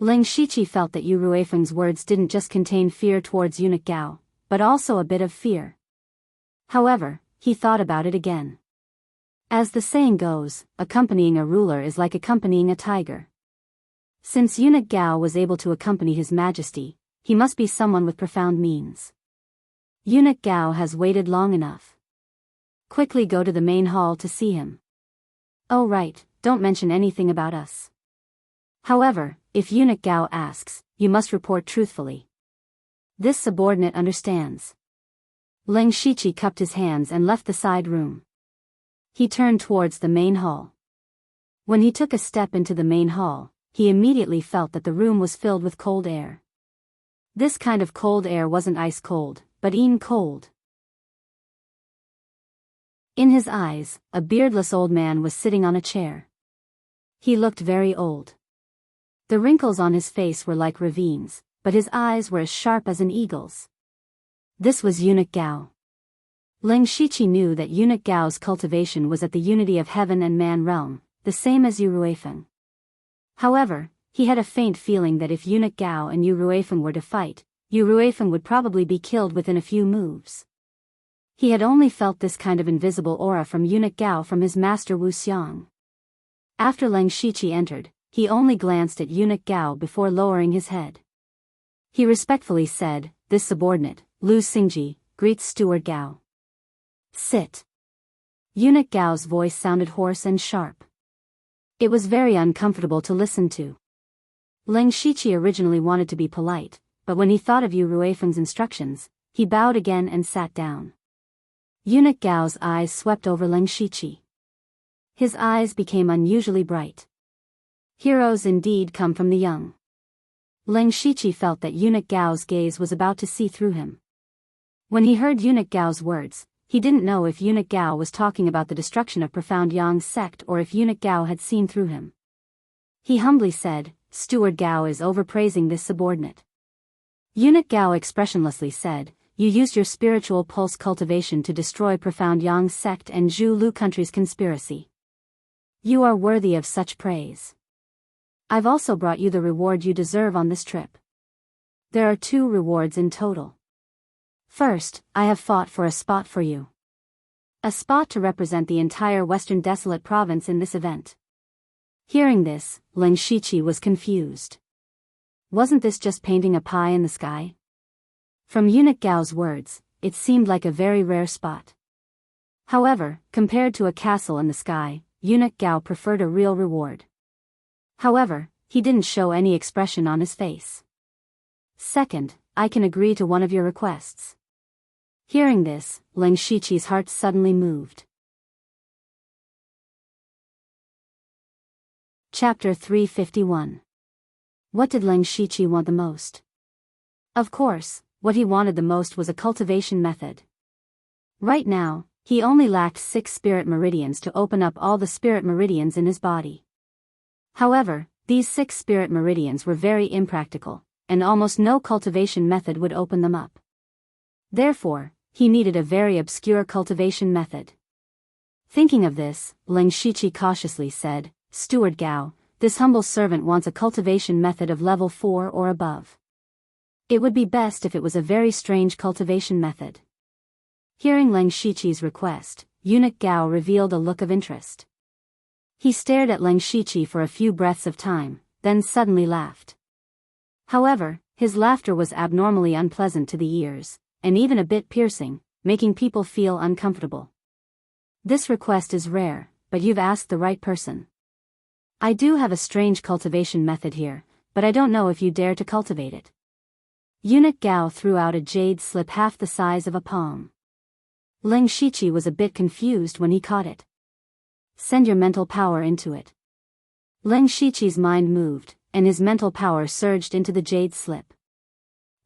Ling Shiqi felt that Yu Ruifeng's words didn't just contain fear towards Eunuch Gao, but also a bit of fear. However, he thought about it again. As the saying goes, accompanying a ruler is like accompanying a tiger. Since Eunuch Gao was able to accompany His Majesty, he must be someone with profound means. Eunuch Gao has waited long enough. Quickly go to the main hall to see him. Oh right, don't mention anything about us. However, if Eunuch Gao asks, you must report truthfully. This subordinate understands. Leng Shiqi cupped his hands and left the side room. He turned towards the main hall. When he took a step into the main hall, he immediately felt that the room was filled with cold air. This kind of cold air wasn't ice cold, but cold. In his eyes, a beardless old man was sitting on a chair. He looked very old. The wrinkles on his face were like ravines, but his eyes were as sharp as an eagle's. This was Eunuch Gao. Leng Shiqi knew that Eunuch Gao's cultivation was at the unity of heaven and man realm, the same as Yu Ruifeng. However, he had a faint feeling that if Eunuch Gao and Yu Ruifeng were to fight, Yu Ruifeng would probably be killed within a few moves. He had only felt this kind of invisible aura from Eunuch Gao from his master Wu Xiang. After Leng Shiqi entered, he only glanced at Eunuch Gao before lowering his head. He respectfully said, "This subordinate, Lu Xingji, greets Steward Gao." "Sit." Eunuch Gao's voice sounded hoarse and sharp. It was very uncomfortable to listen to. Leng Shiqi originally wanted to be polite, but when he thought of Yu Ruifeng's instructions, he bowed again and sat down. Eunuch Gao's eyes swept over Leng Shiqi. His eyes became unusually bright. Heroes indeed come from the young. Leng Shiqi felt that Eunuch Gao's gaze was about to see through him. When he heard Eunuch Gao's words, he didn't know if Eunuch Gao was talking about the destruction of Profound Yang's sect or if Eunuch Gao had seen through him. He humbly said, "Steward Gao is overpraising this subordinate." Eunuch Gao expressionlessly said, "You used your spiritual pulse cultivation to destroy Profound Yang's sect and Zhu Lu country's conspiracy. You are worthy of such praise. I've also brought you the reward you deserve on this trip. There are 2 rewards in total. First, I have fought for a spot for you. A spot to represent the entire Western Desolate Province in this event." Hearing this, Leng Shiqi was confused. Wasn't this just painting a pie in the sky? From Eunuch Gao's words, it seemed like a very rare spot. However, compared to a castle in the sky, Eunuch Gao preferred a real reward. However, he didn't show any expression on his face. "Second, I can agree to one of your requests." Hearing this, Leng Shiqi's heart suddenly moved. Chapter 351. What did Leng Shiqi want the most? Of course, what he wanted the most was a cultivation method. Right now, he only lacked 6 spirit meridians to open up all the spirit meridians in his body. However, these 6 spirit meridians were very impractical, and almost no cultivation method would open them up. Therefore, he needed a very obscure cultivation method. Thinking of this, Leng Shiqi cautiously said, "Steward Gao, this humble servant wants a cultivation method of level 4 or above. It would be best if it was a very strange cultivation method." Hearing Leng Shiqi's request, Eunuch Gao revealed a look of interest. He stared at Leng Shiqi for a few breaths of time, then suddenly laughed. However, his laughter was abnormally unpleasant to the ears, and even a bit piercing, making people feel uncomfortable. "This request is rare, but you've asked the right person. I do have a strange cultivation method here, but I don't know if you dare to cultivate it." Eunuch Gao threw out a jade slip half the size of a palm. Leng Shiqi was a bit confused when he caught it. "Send your mental power into it." Leng Shiqi's mind moved, and his mental power surged into the jade slip.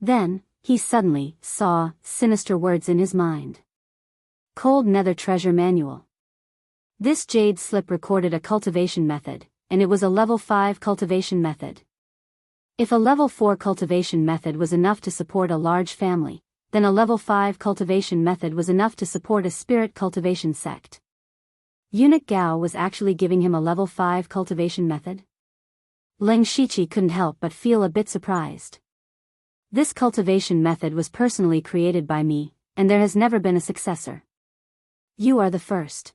Then, he suddenly saw sinister words in his mind. Cold Nether Treasure Manual. This jade slip recorded a cultivation method, and it was a level 5 cultivation method. If a level 4 cultivation method was enough to support a large family, then a level 5 cultivation method was enough to support a spirit cultivation sect. Eunuch Gao was actually giving him a level 5 cultivation method? Leng Shiqi couldn't help but feel a bit surprised. This cultivation method was personally created by me, and there has never been a successor. You are the first.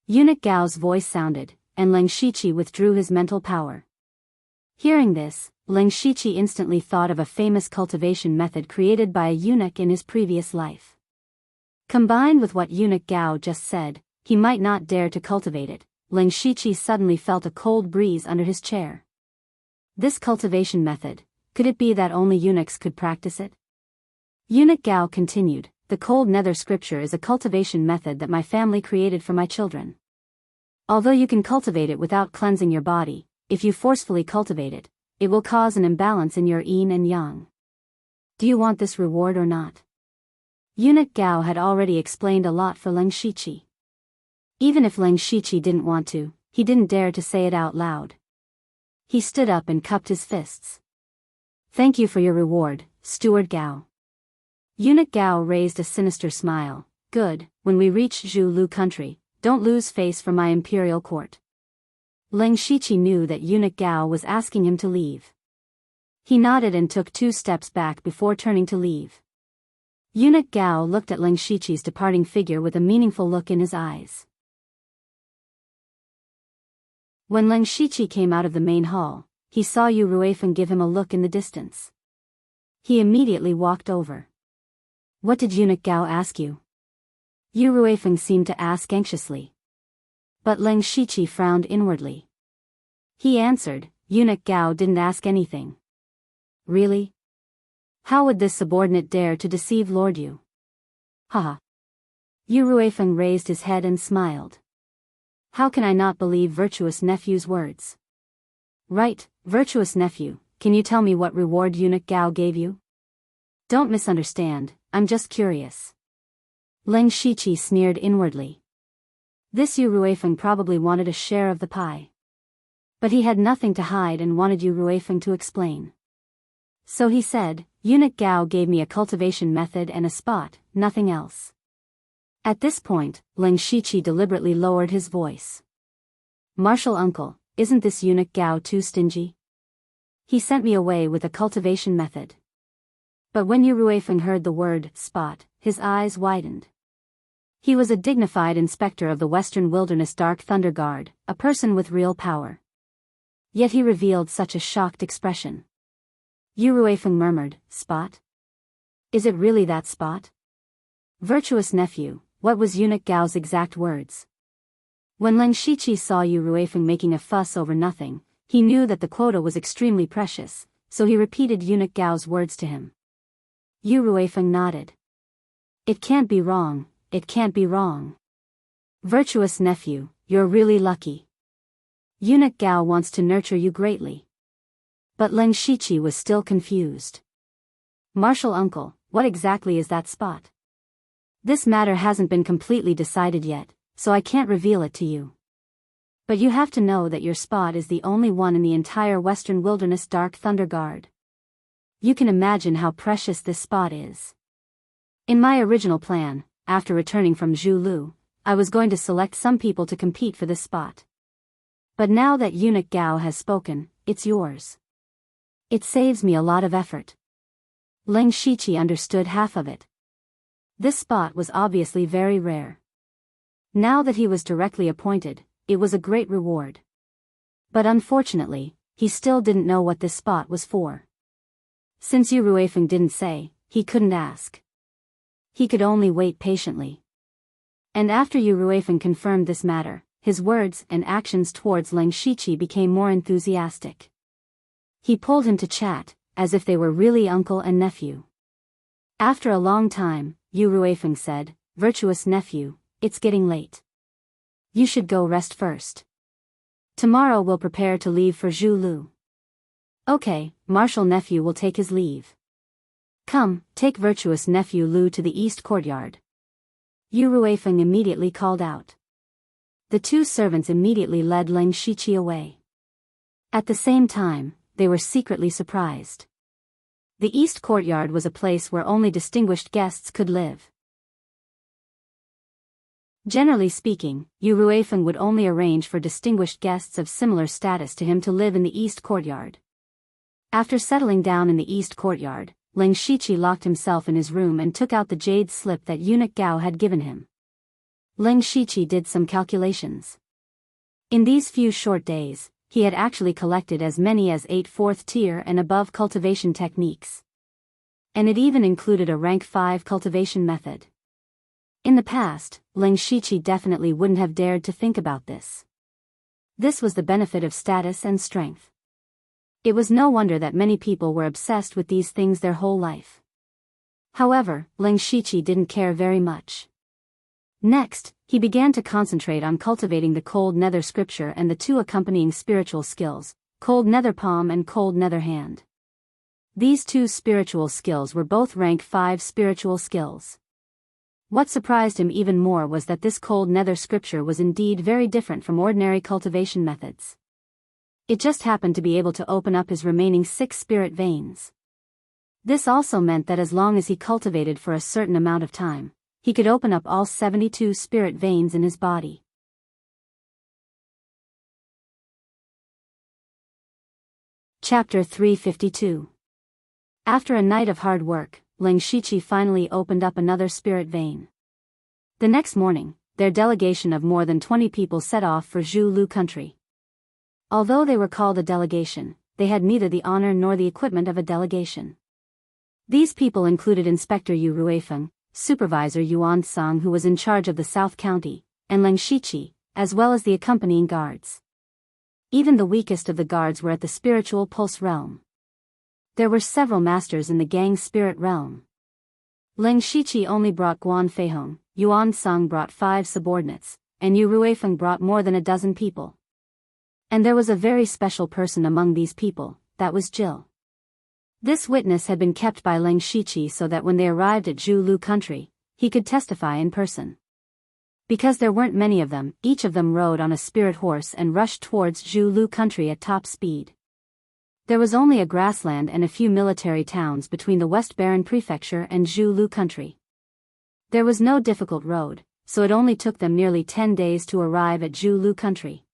Eunuch Gao's voice sounded, and Leng Shiqi withdrew his mental power. Hearing this, Ling Shiqi instantly thought of a famous cultivation method created by a eunuch in his previous life. Combined with what eunuch Gao just said, he might not dare to cultivate it. Ling Shiqi suddenly felt a cold breeze under his chair. This cultivation method, could it be that only eunuchs could practice it? Eunuch Gao continued, the cold nether scripture is a cultivation method that my family created for my children. Although you can cultivate it without cleansing your body, if you forcefully cultivate it, it will cause an imbalance in your yin and yang. Do you want this reward or not? Eunuch Gao had already explained a lot for Ling Shiqi. Even if Ling Shiqi didn't want to, he didn't dare to say it out loud. He stood up and cupped his fists. Thank you for your reward, Steward Gao. Eunuch Gao raised a sinister smile. Good, when we reach Zhu country, don't lose face from my imperial court. Ling Shiqi knew that Eunuch Gao was asking him to leave. He nodded and took 2 steps back before turning to leave. Eunuch Gao looked at Ling Shiqi's departing figure with a meaningful look in his eyes. When Ling Shiqi came out of the main hall, he saw Yu Ruifeng give him a look in the distance. He immediately walked over. What did Eunuch Gao ask you? Yu Ruifeng seemed to ask anxiously. But Ling Shiqi frowned inwardly. He answered, Eunuch Gao didn't ask anything. Really? How would this subordinate dare to deceive Lord Yu? Haha. Yu Ruifeng raised his head and smiled. How can I not believe virtuous nephew's words? Right, virtuous nephew, can you tell me what reward Eunuch Gao gave you? Don't misunderstand, I'm just curious. Ling Shiqi sneered inwardly. This Yu Ruifeng probably wanted a share of the pie. But he had nothing to hide and wanted Yu Ruifeng to explain. So he said, Eunuch Gao gave me a cultivation method and a spot, nothing else. At this point, Ling Shiqi deliberately lowered his voice. Martial uncle, isn't this Eunuch Gao too stingy? He sent me away with a cultivation method. But when Yu Ruifeng heard the word spot, his eyes widened. He was a dignified inspector of the Western Wilderness Dark Thunder Guard, a person with real power. Yet he revealed such a shocked expression. Yu Ruifeng murmured, Spot? Is it really that spot? Virtuous nephew, what was Eunuch Gao's exact words? When Ling Shiqi saw Yu Ruifeng making a fuss over nothing, he knew that the quota was extremely precious, so he repeated Eunuch Gao's words to him. Yu Ruifeng nodded. It can't be wrong, it can't be wrong. Virtuous nephew, you're really lucky. Eunuch Gao wants to nurture you greatly. But Ling Shiqi was still confused. Martial uncle, what exactly is that spot? This matter hasn't been completely decided yet, so I can't reveal it to you. But you have to know that your spot is the only one in the entire Western Wilderness Dark Thunder Guard. You can imagine how precious this spot is. In my original plan, after returning from Zhu, I was going to select some people to compete for this spot. But now that Eunuch Gao has spoken, it's yours. It saves me a lot of effort. Ling Shiqi understood half of it. This spot was obviously very rare. Now that he was directly appointed, it was a great reward. But unfortunately, he still didn't know what this spot was for. Since Yu Ruifeng didn't say, he couldn't ask. He could only wait patiently. And after Yu Ruifeng confirmed this matter, his words and actions towards Ling Shiqi became more enthusiastic. He pulled him to chat, as if they were really uncle and nephew. After a long time, Yu Ruifeng said, Virtuous nephew, it's getting late. You should go rest first. Tomorrow we'll prepare to leave for Zhu. Okay, martial nephew will take his leave. Come, take virtuous nephew Lu to the east courtyard. Yu Ruifeng immediately called out. The 2 servants immediately led Ling Shiqi away. At the same time, they were secretly surprised. The east courtyard was a place where only distinguished guests could live. Generally speaking, Yu Ruifeng would only arrange for distinguished guests of similar status to him to live in the east courtyard. After settling down in the east courtyard, Ling Shiqi locked himself in his room and took out the jade slip that Eunuch Gao had given him. Ling Shiqi did some calculations. In these few short days, he had actually collected as many as 8 4th-tier and above cultivation techniques. And it even included a rank 5 cultivation method. In the past, Ling Shiqi definitely wouldn't have dared to think about this. This was the benefit of status and strength. It was no wonder that many people were obsessed with these things their whole life. However, Ling Shiqi didn't care very much. Next, he began to concentrate on cultivating the Cold Nether Scripture and the 2 accompanying spiritual skills, Cold Nether Palm and Cold Nether Hand. These 2 spiritual skills were both rank 5 spiritual skills. What surprised him even more was that this Cold Nether Scripture was indeed very different from ordinary cultivation methods. It just happened to be able to open up his remaining 6 spirit veins. This also meant that as long as he cultivated for a certain amount of time, he could open up all 72 spirit veins in his body. Chapter 352. After a night of hard work, Ling Shiqi finally opened up another spirit vein. The next morning, their delegation of more than 20 people set off for Zhu Lu country. Although they were called a delegation, they had neither the honor nor the equipment of a delegation. These people included Inspector Yu Ruifeng, Supervisor Yuan Song who was in charge of the South County, and Ling Shiqi, as well as the accompanying guards. Even the weakest of the guards were at the spiritual pulse realm. There were several masters in the gang's spirit realm. Ling Shiqi only brought Guan Feihong, Yuan Song brought 5 subordinates, and Yu Ruifeng brought more than a dozen people. And there was a very special person among these people, that was Jill. This witness had been kept by Ling Shiqi so that when they arrived at Zhu Lu country, he could testify in person. Because there weren't many of them, each of them rode on a spirit horse and rushed towards Zhu Lu country at top speed. There was only a grassland and a few military towns between the West Baron Prefecture and Zhu Lu country. There was no difficult road, so it only took them nearly 10 days to arrive at Zhu Lu country.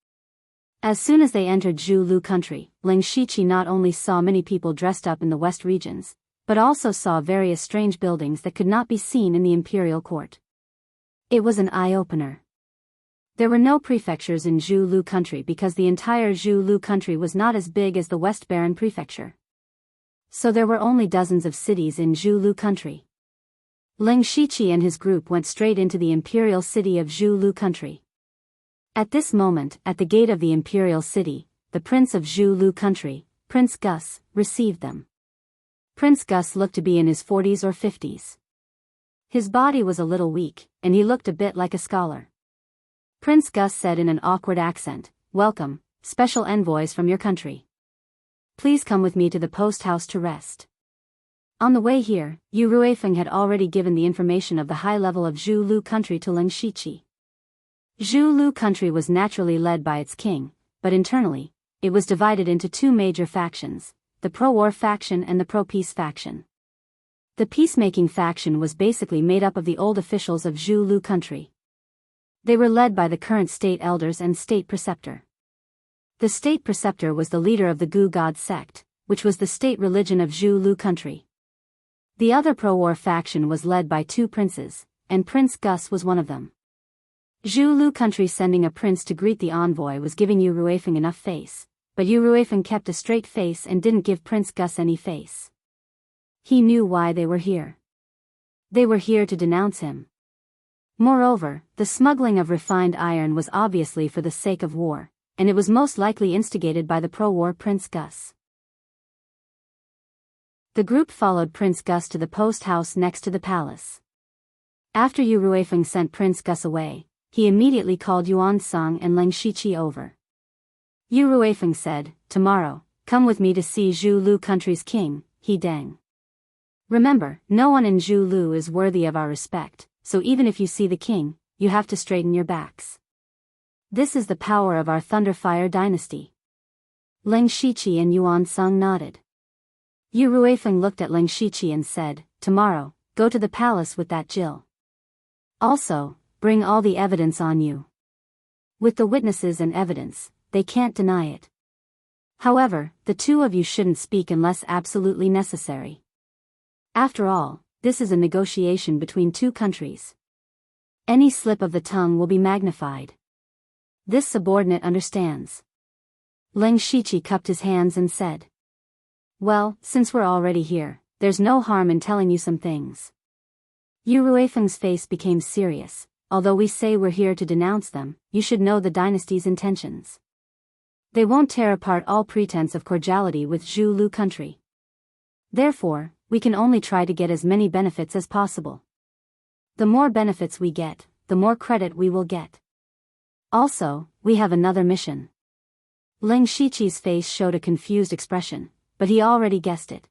As soon as they entered Zhu Lu country, Ling Shiqi not only saw many people dressed up in the west regions, but also saw various strange buildings that could not be seen in the imperial court. It was an eye-opener. There were no prefectures in Zhu Lu country because the entire Zhu Lu country was not as big as the West Baron Prefecture. So there were only dozens of cities in Zhu Lu country. Ling Shiqi and his group went straight into the imperial city of Zhu Lu country. At this moment, at the gate of the imperial city, the prince of Zhu Lu country, Prince Gus, received them. Prince Gus looked to be in his 40s or 50s. His body was a little weak, and he looked a bit like a scholar. Prince Gus said in an awkward accent, "Welcome, special envoys from your country. Please come with me to the post house to rest." On the way here, Yu Ruifeng had already given the information of the high level of Zhu Lu country to Ling Shiqi. Zhu Lu country was naturally led by its king, but internally, it was divided into 2 major factions, the pro-war faction and the pro-peace faction. The peacemaking faction was basically made up of the old officials of Zhu Lu country. They were led by the current state elders and state preceptor. The state preceptor was the leader of the Gu God sect, which was the state religion of Zhu Lu country. The other pro-war faction was led by 2 princes, and Prince Gus was one of them. Zhu Lu country sending a prince to greet the envoy was giving Yu Ruifeng enough face, but Yu Ruifeng kept a straight face and didn't give Prince Gus any face. He knew why they were here. They were here to denounce him. Moreover, the smuggling of refined iron was obviously for the sake of war, and it was most likely instigated by the pro-war Prince Gus. The group followed Prince Gus to the post house next to the palace. After Yu Ruifeng sent Prince Gus away, he immediately called Yuan Song and Ling Shiqi over. Yu Ruifeng said, "Tomorrow, come with me to see Zhu Lu country's king, He Deng. Remember, no one in Zhu Lu is worthy of our respect, so even if you see the king, you have to straighten your backs. This is the power of our Thunderfire dynasty." Ling Shiqi and Yuan Song nodded. Yu Ruifeng looked at Ling Shiqi and said, "Tomorrow, go to the palace with that Jill. Also, bring all the evidence on you. With the witnesses and evidence, they can't deny it. However, the 2 of you shouldn't speak unless absolutely necessary. After all, this is a negotiation between 2 countries. Any slip of the tongue will be magnified. This subordinate understands." Ling Shiqi cupped his hands and said. Well, since we're already here, there's no harm in telling you some things. Yu Ruifeng's face became serious. Although we say we're here to denounce them, you should know the dynasty's intentions. They won't tear apart all pretense of cordiality with Zhu Lu country. Therefore, we can only try to get as many benefits as possible. The more benefits we get, the more credit we will get. Also, we have another mission. Ling Shiqi's face showed a confused expression, but he already guessed it.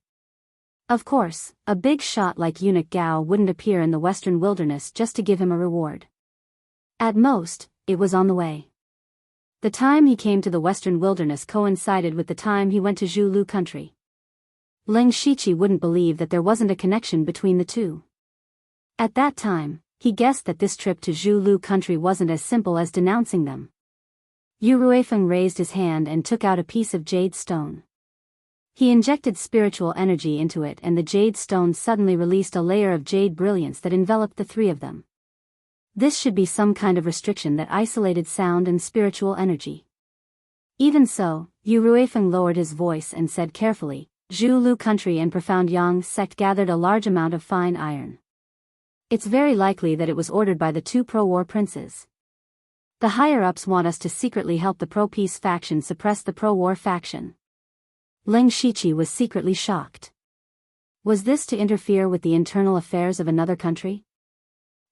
Of course, a big shot like Eunuch Gao wouldn't appear in the western wilderness just to give him a reward. At most, it was on the way. The time he came to the western wilderness coincided with the time he went to Zhu Lu country. Ling Shiqi wouldn't believe that there wasn't a connection between the two. At that time, he guessed that this trip to Zhu Lu country wasn't as simple as denouncing them. Yu Ruifeng raised his hand and took out a piece of jade stone. He injected spiritual energy into it, and the jade stone suddenly released a layer of jade brilliance that enveloped the three of them. This should be some kind of restriction that isolated sound and spiritual energy. Even so, Yu Ruifeng lowered his voice and said carefully, Zhu Lu country and Profound Yang sect gathered a large amount of fine iron. It's very likely that it was ordered by the two pro-war princes. The higher-ups want us to secretly help the pro-peace faction suppress the pro-war faction. Ling Shiqi was secretly shocked. Was this to interfere with the internal affairs of another country?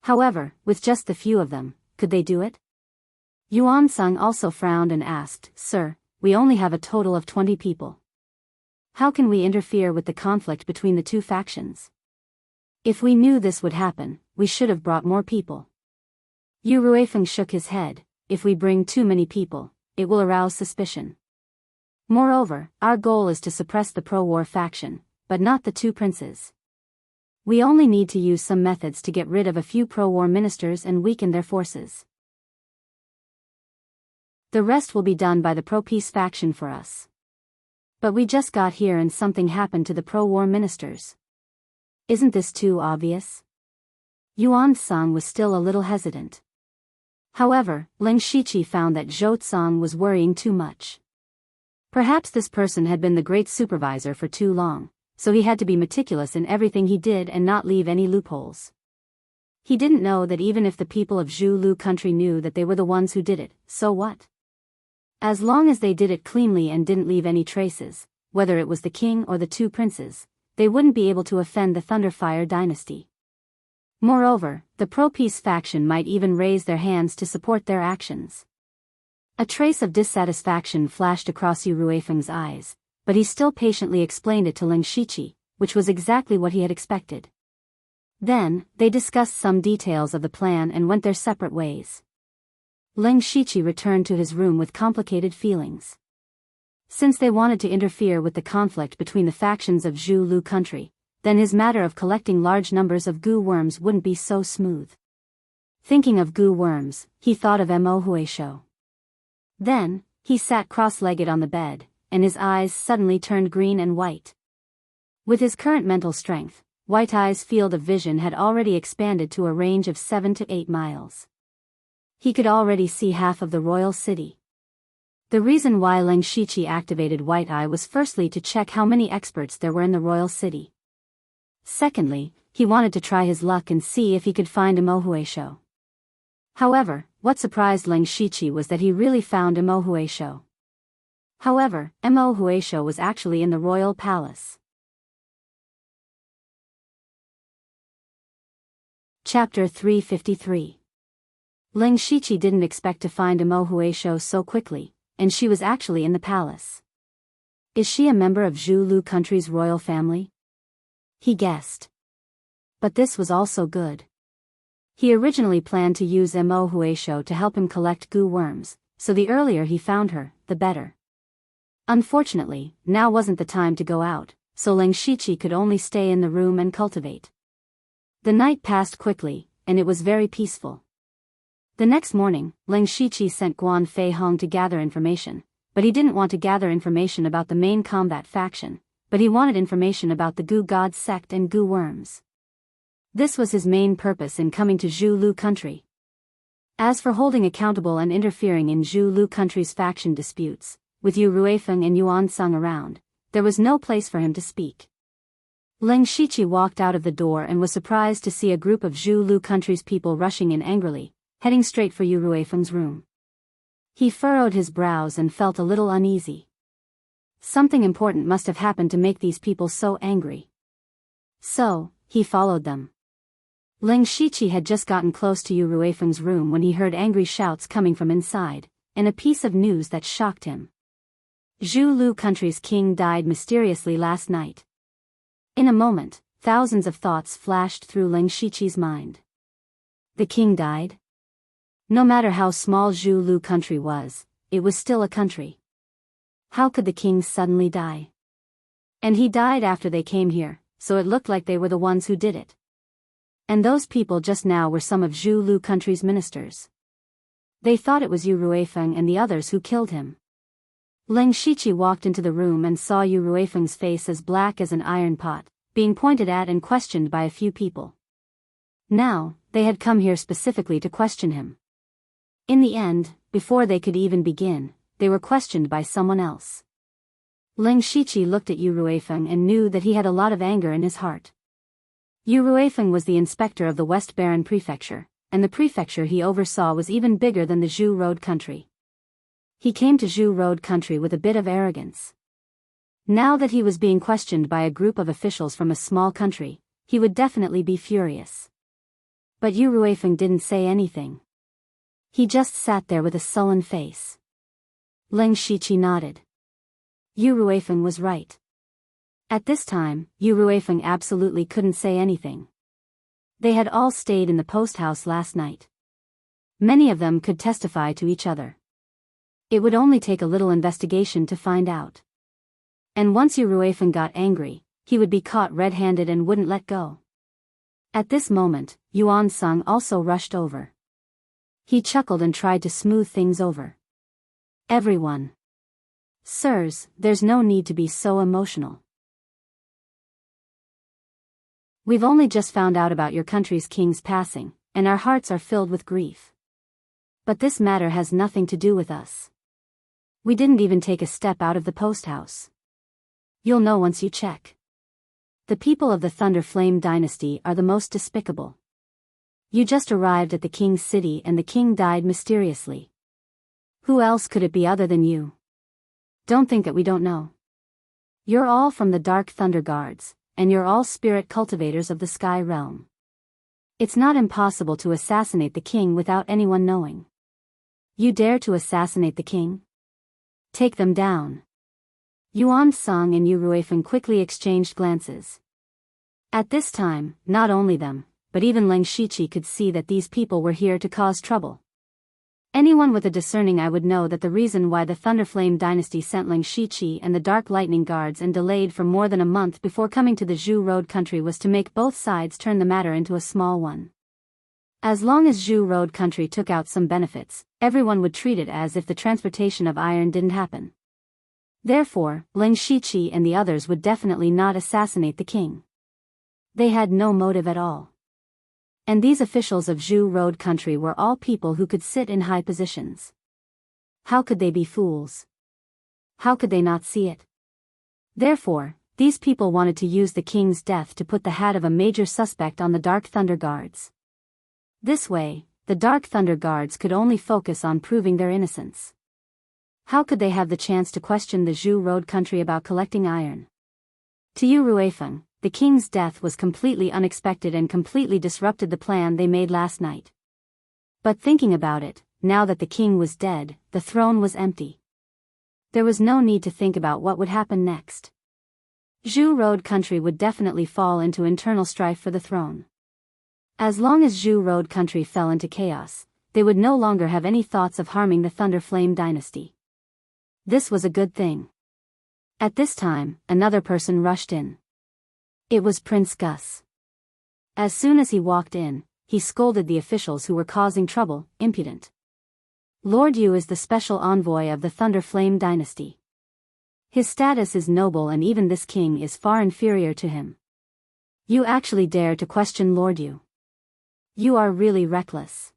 However, with just the few of them, could they do it? Yuan Sung also frowned and asked, Sir, we only have a total of 20 people. How can we interfere with the conflict between the two factions? If we knew this would happen, we should have brought more people. Yu Ruifeng shook his head. If we bring too many people, it will arouse suspicion. Moreover, our goal is to suppress the pro-war faction, but not the two princes. We only need to use some methods to get rid of a few pro-war ministers and weaken their forces. The rest will be done by the pro-peace faction for us. But we just got here and something happened to the pro-war ministers. Isn't this too obvious? Yuan Song was still a little hesitant. However, Ling Shiqi found that Zhou Tsang was worrying too much. Perhaps this person had been the great supervisor for too long, so he had to be meticulous in everything he did and not leave any loopholes. He didn't know that even if the people of Zhu Lu country knew that they were the ones who did it, so what? As long as they did it cleanly and didn't leave any traces, whether it was the king or the two princes, they wouldn't be able to offend the Thunderfire dynasty. Moreover, the pro-peace faction might even raise their hands to support their actions. A trace of dissatisfaction flashed across Yu Ruifeng's eyes, but he still patiently explained it to Ling Shiqi, which was exactly what he had expected. Then, they discussed some details of the plan and went their separate ways. Ling Shiqi returned to his room with complicated feelings. Since they wanted to interfere with the conflict between the factions of Zhu Lu country, then his matter of collecting large numbers of goo worms wouldn't be so smooth. Thinking of goo worms, he thought of Mo Huisho. Then, he sat cross-legged on the bed, and his eyes suddenly turned green and white. With his current mental strength, White Eye's field of vision had already expanded to a range of 7 to 8 miles. He could already see half of the royal city. The reason why Ling Shiqi activated White Eye was firstly to check how many experts there were in the royal city. Secondly, he wanted to try his luck and see if he could find Mo Huisho. However, what surprised Ling Shiqi was that he really found Mo Huisho. However, Mo Huisho was actually in the royal palace. Chapter 353. Ling Shiqi didn't expect to find Mo Huisho so quickly, and she was actually in the palace. Is she a member of Zhu Lu country's royal family? He guessed. But this was also good. He originally planned to use Mo Huisho to help him collect goo worms, so the earlier he found her, the better. Unfortunately, now wasn't the time to go out, so Ling Shiqi could only stay in the room and cultivate. The night passed quickly, and it was very peaceful. The next morning, Ling Shiqi sent Guan Fei Hong to gather information, but he didn't want to gather information about the main combat faction, but he wanted information about the Goo God sect and goo worms. This was his main purpose in coming to Zhu Lu country. As for holding accountable and interfering in Zhu Lu country's faction disputes, with Yu Ruifeng and Yuan Sung around, there was no place for him to speak. Ling Shiqi walked out of the door and was surprised to see a group of Zhu Lu country's people rushing in angrily, heading straight for Yu Ruifeng's room. He furrowed his brows and felt a little uneasy. Something important must have happened to make these people so angry. So, he followed them. Ling Shiqi had just gotten close to Yu Ruifeng's room when he heard angry shouts coming from inside, and a piece of news that shocked him. Zhu Lu country's king died mysteriously last night. In a moment, thousands of thoughts flashed through Ling Shiqi's mind. The king died? No matter how small Zhu Lu country was, it was still a country. How could the king suddenly die? And he died after they came here, so it looked like they were the ones who did it. And those people just now were some of Zhu Lu country's ministers. They thought it was Yu Ruifeng and the others who killed him. Ling Shiqi walked into the room and saw Yu Ruifeng's face as black as an iron pot, being pointed at and questioned by a few people. Now, they had come here specifically to question him. In the end, before they could even begin, they were questioned by someone else. Ling Shiqi looked at Yu Ruifeng and knew that he had a lot of anger in his heart. Yu Ruifeng was the inspector of the West Baron Prefecture, and the prefecture he oversaw was even bigger than the Zhu Road country. He came to Zhu Road country with a bit of arrogance. Now that he was being questioned by a group of officials from a small country, he would definitely be furious. But Yu Ruifeng didn't say anything. He just sat there with a sullen face. Ling Shiqi nodded. Yu Ruifeng was right. At this time, Yu Ruifeng absolutely couldn't say anything. They had all stayed in the post house last night. Many of them could testify to each other. It would only take a little investigation to find out. And once Yu Ruifeng got angry, he would be caught red-handed and wouldn't let go. At this moment, Yuan Sung also rushed over. He chuckled and tried to smooth things over. Everyone. Sirs, there's no need to be so emotional. We've only just found out about your country's king's passing, and our hearts are filled with grief. But this matter has nothing to do with us. We didn't even take a step out of the post house. You'll know once you check. The people of the Thunder Flame dynasty are the most despicable. You just arrived at the king's city and the king died mysteriously. Who else could it be other than you? Don't think that we don't know. You're all from the Dark Thunder Guards, and you're all spirit cultivators of the Sky Realm. It's not impossible to assassinate the king without anyone knowing. You dare to assassinate the king? Take them down. Yuan Sung and Yu Ruifeng quickly exchanged glances. At this time, not only them, but even Ling Shiqi could see that these people were here to cause trouble. Anyone with a discerning eye would know that the reason why the Thunderflame dynasty sent Ling Shiqi and the Dark Lightning Guards and delayed for more than a month before coming to the Zhu Road country was to make both sides turn the matter into a small one. As long as Zhu Road country took out some benefits, everyone would treat it as if the transportation of iron didn't happen. Therefore, Ling Shiqi and the others would definitely not assassinate the king. They had no motive at all. And these officials of Zhu Road country were all people who could sit in high positions. How could they be fools? How could they not see it? Therefore, these people wanted to use the king's death to put the hat of a major suspect on the Dark Thunder Guards. This way, the Dark Thunder Guards could only focus on proving their innocence. How could they have the chance to question the Zhu Road country about collecting iron? To Yu Ruifeng, the king's death was completely unexpected and completely disrupted the plan they made last night. But thinking about it, now that the king was dead, the throne was empty. There was no need to think about what would happen next. Zhu Road country would definitely fall into internal strife for the throne. As long as Zhu Road country fell into chaos, they would no longer have any thoughts of harming the Thunder Flame dynasty. This was a good thing. At this time, another person rushed in. It was Prince Gus. As soon as he walked in, he scolded the officials who were causing trouble, impudent. Lord Yu is the special envoy of the Thunder Flame dynasty. His status is noble and even this king is far inferior to him. You actually dare to question Lord Yu. You are really reckless.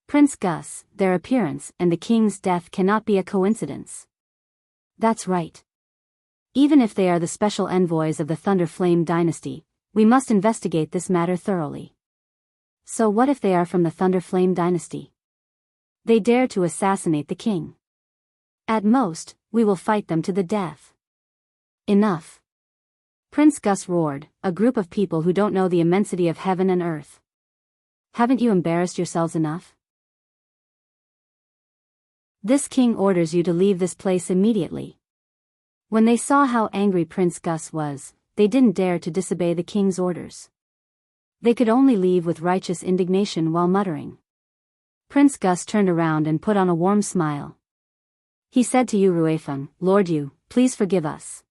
Prince Gus, their appearance and the king's death cannot be a coincidence. That's right. Even if they are the special envoys of the Thunder Flame dynasty, we must investigate this matter thoroughly. So what if they are from the Thunder Flame dynasty? They dare to assassinate the king. At most, we will fight them to the death. Enough. Prince Gus roared, a group of people who don't know the immensity of heaven and earth. Haven't you embarrassed yourselves enough? This king orders you to leave this place immediately. When they saw how angry Prince Gus was, they didn't dare to disobey the king's orders. They could only leave with righteous indignation while muttering. Prince Gus turned around and put on a warm smile. He said to Yu Ruifeng, "Lord Yu, please forgive us."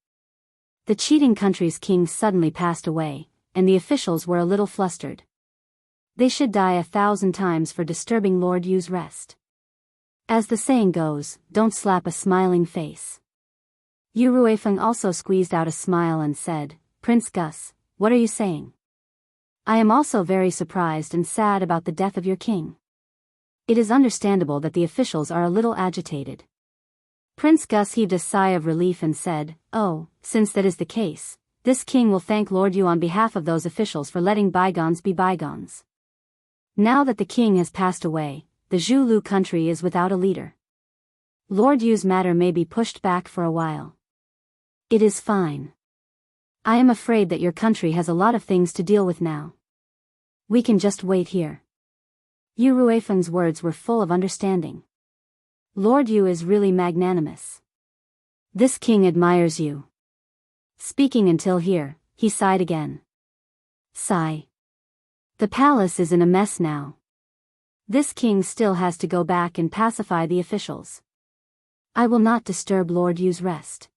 The cheating country's king suddenly passed away, and the officials were a little flustered. They should die 1,000 times for disturbing Lord Yu's rest. As the saying goes, don't slap a smiling face. Yu Ruifeng also squeezed out a smile and said, "Prince Gus, what are you saying? I am also very surprised and sad about the death of your king. It is understandable that the officials are a little agitated." Prince Gus heaved a sigh of relief and said, "Oh, since that is the case, this king will thank Lord Yu on behalf of those officials for letting bygones be bygones. Now that the king has passed away, the Zhulu country is without a leader. Lord Yu's matter may be pushed back for a while. It is fine. I am afraid that your country has a lot of things to deal with now. We can just wait here." Yu Ruifeng's words were full of understanding. Lord Yu is really magnanimous. This king admires you. Speaking until here, he sighed again. Sigh. The palace is in a mess now. This king still has to go back and pacify the officials. I will not disturb Lord Yu's rest.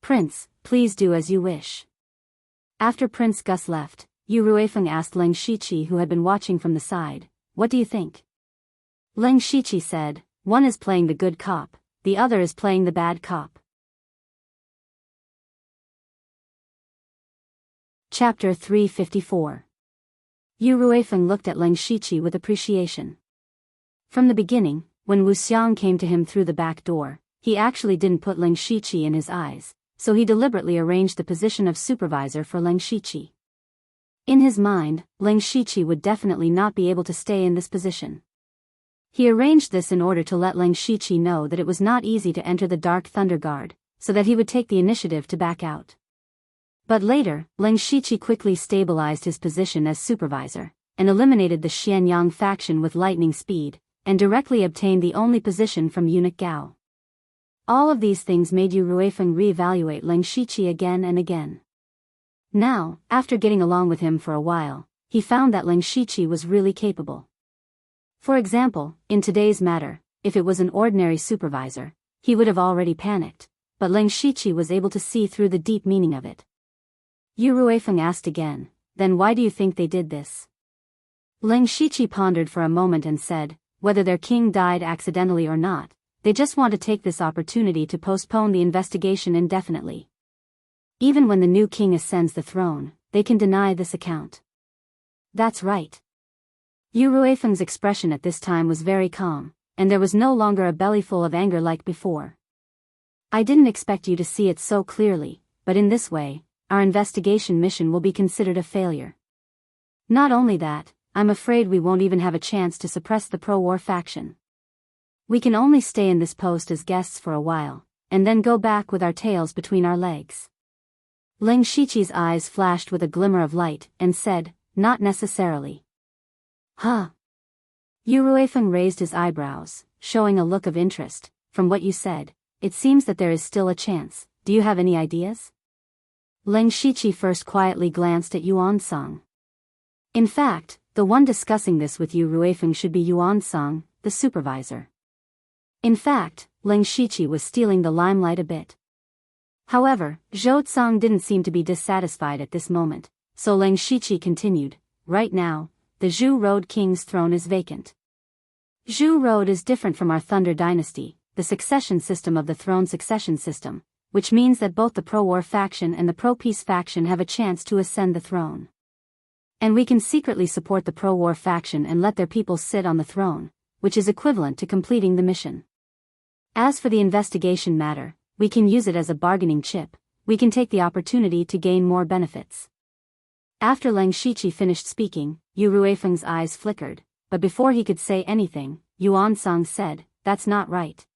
Prince, please do as you wish. After Prince Gus left, Yu Ruifeng asked Leng Shiqi, who had been watching from the side, "What do you think?" Leng Shiqi said, "One is playing the good cop, the other is playing the bad cop." Chapter 354. Yu Ruifeng looked at Leng Shiqi with appreciation. From the beginning, when Wu Xiang came to him through the back door, he actually didn't put Leng Shiqi in his eyes, so he deliberately arranged the position of supervisor for Leng Shiqi. In his mind, Leng Shiqi would definitely not be able to stay in this position. He arranged this in order to let Leng Shiqi know that it was not easy to enter the Dark Thunder Guard, so that he would take the initiative to back out. But later, Leng Shiqi quickly stabilized his position as supervisor, and eliminated the Xianyang faction with lightning speed, and directly obtained the only position from eunuch Gao. All of these things made Yu Ruifeng re-evaluate Leng Shiqi again and again. Now, after getting along with him for a while, he found that Leng Shiqi was really capable. For example, in today's matter, if it was an ordinary supervisor, he would have already panicked, but Leng Shiqi was able to see through the deep meaning of it. Yu Ruifeng asked again, "Then why do you think they did this?" Leng Shiqi pondered for a moment and said, "Whether their king died accidentally or not, they just want to take this opportunity to postpone the investigation indefinitely. Even when the new king ascends the throne, they can deny this account." That's right. Yu Ruifeng's expression at this time was very calm, and there was no longer a bellyful of anger like before. "I didn't expect you to see it so clearly, but in this way, our investigation mission will be considered a failure. Not only that, I'm afraid we won't even have a chance to suppress the pro-war faction. We can only stay in this post as guests for a while, and then go back with our tails between our legs." Leng Shiqi's eyes flashed with a glimmer of light, and said, "Not necessarily." Huh? Yu Ruifeng raised his eyebrows, showing a look of interest. "From what you said, it seems that there is still a chance. Do you have any ideas?" Leng Shiqi first quietly glanced at Yuan Song. In fact, the one discussing this with Yu Ruifeng should be Yuan Song, the supervisor. In fact, Leng Shiqi was stealing the limelight a bit. However, Zhou Tsang didn't seem to be dissatisfied at this moment, so Leng Shiqi continued, "Right now, the Zhu Road King's throne is vacant. Zhu Road is different from our Thunder Dynasty, the succession system of the throne succession system, which means that both the pro-war faction and the pro-peace faction have a chance to ascend the throne. And we can secretly support the pro-war faction and let their people sit on the throne, which is equivalent to completing the mission. As for the investigation matter, we can use it as a bargaining chip, we can take the opportunity to gain more benefits. After Leng Shiqi finished speaking, Yu Ruifeng's eyes flickered, but before he could say anything, Yuan Song said, "That's not right.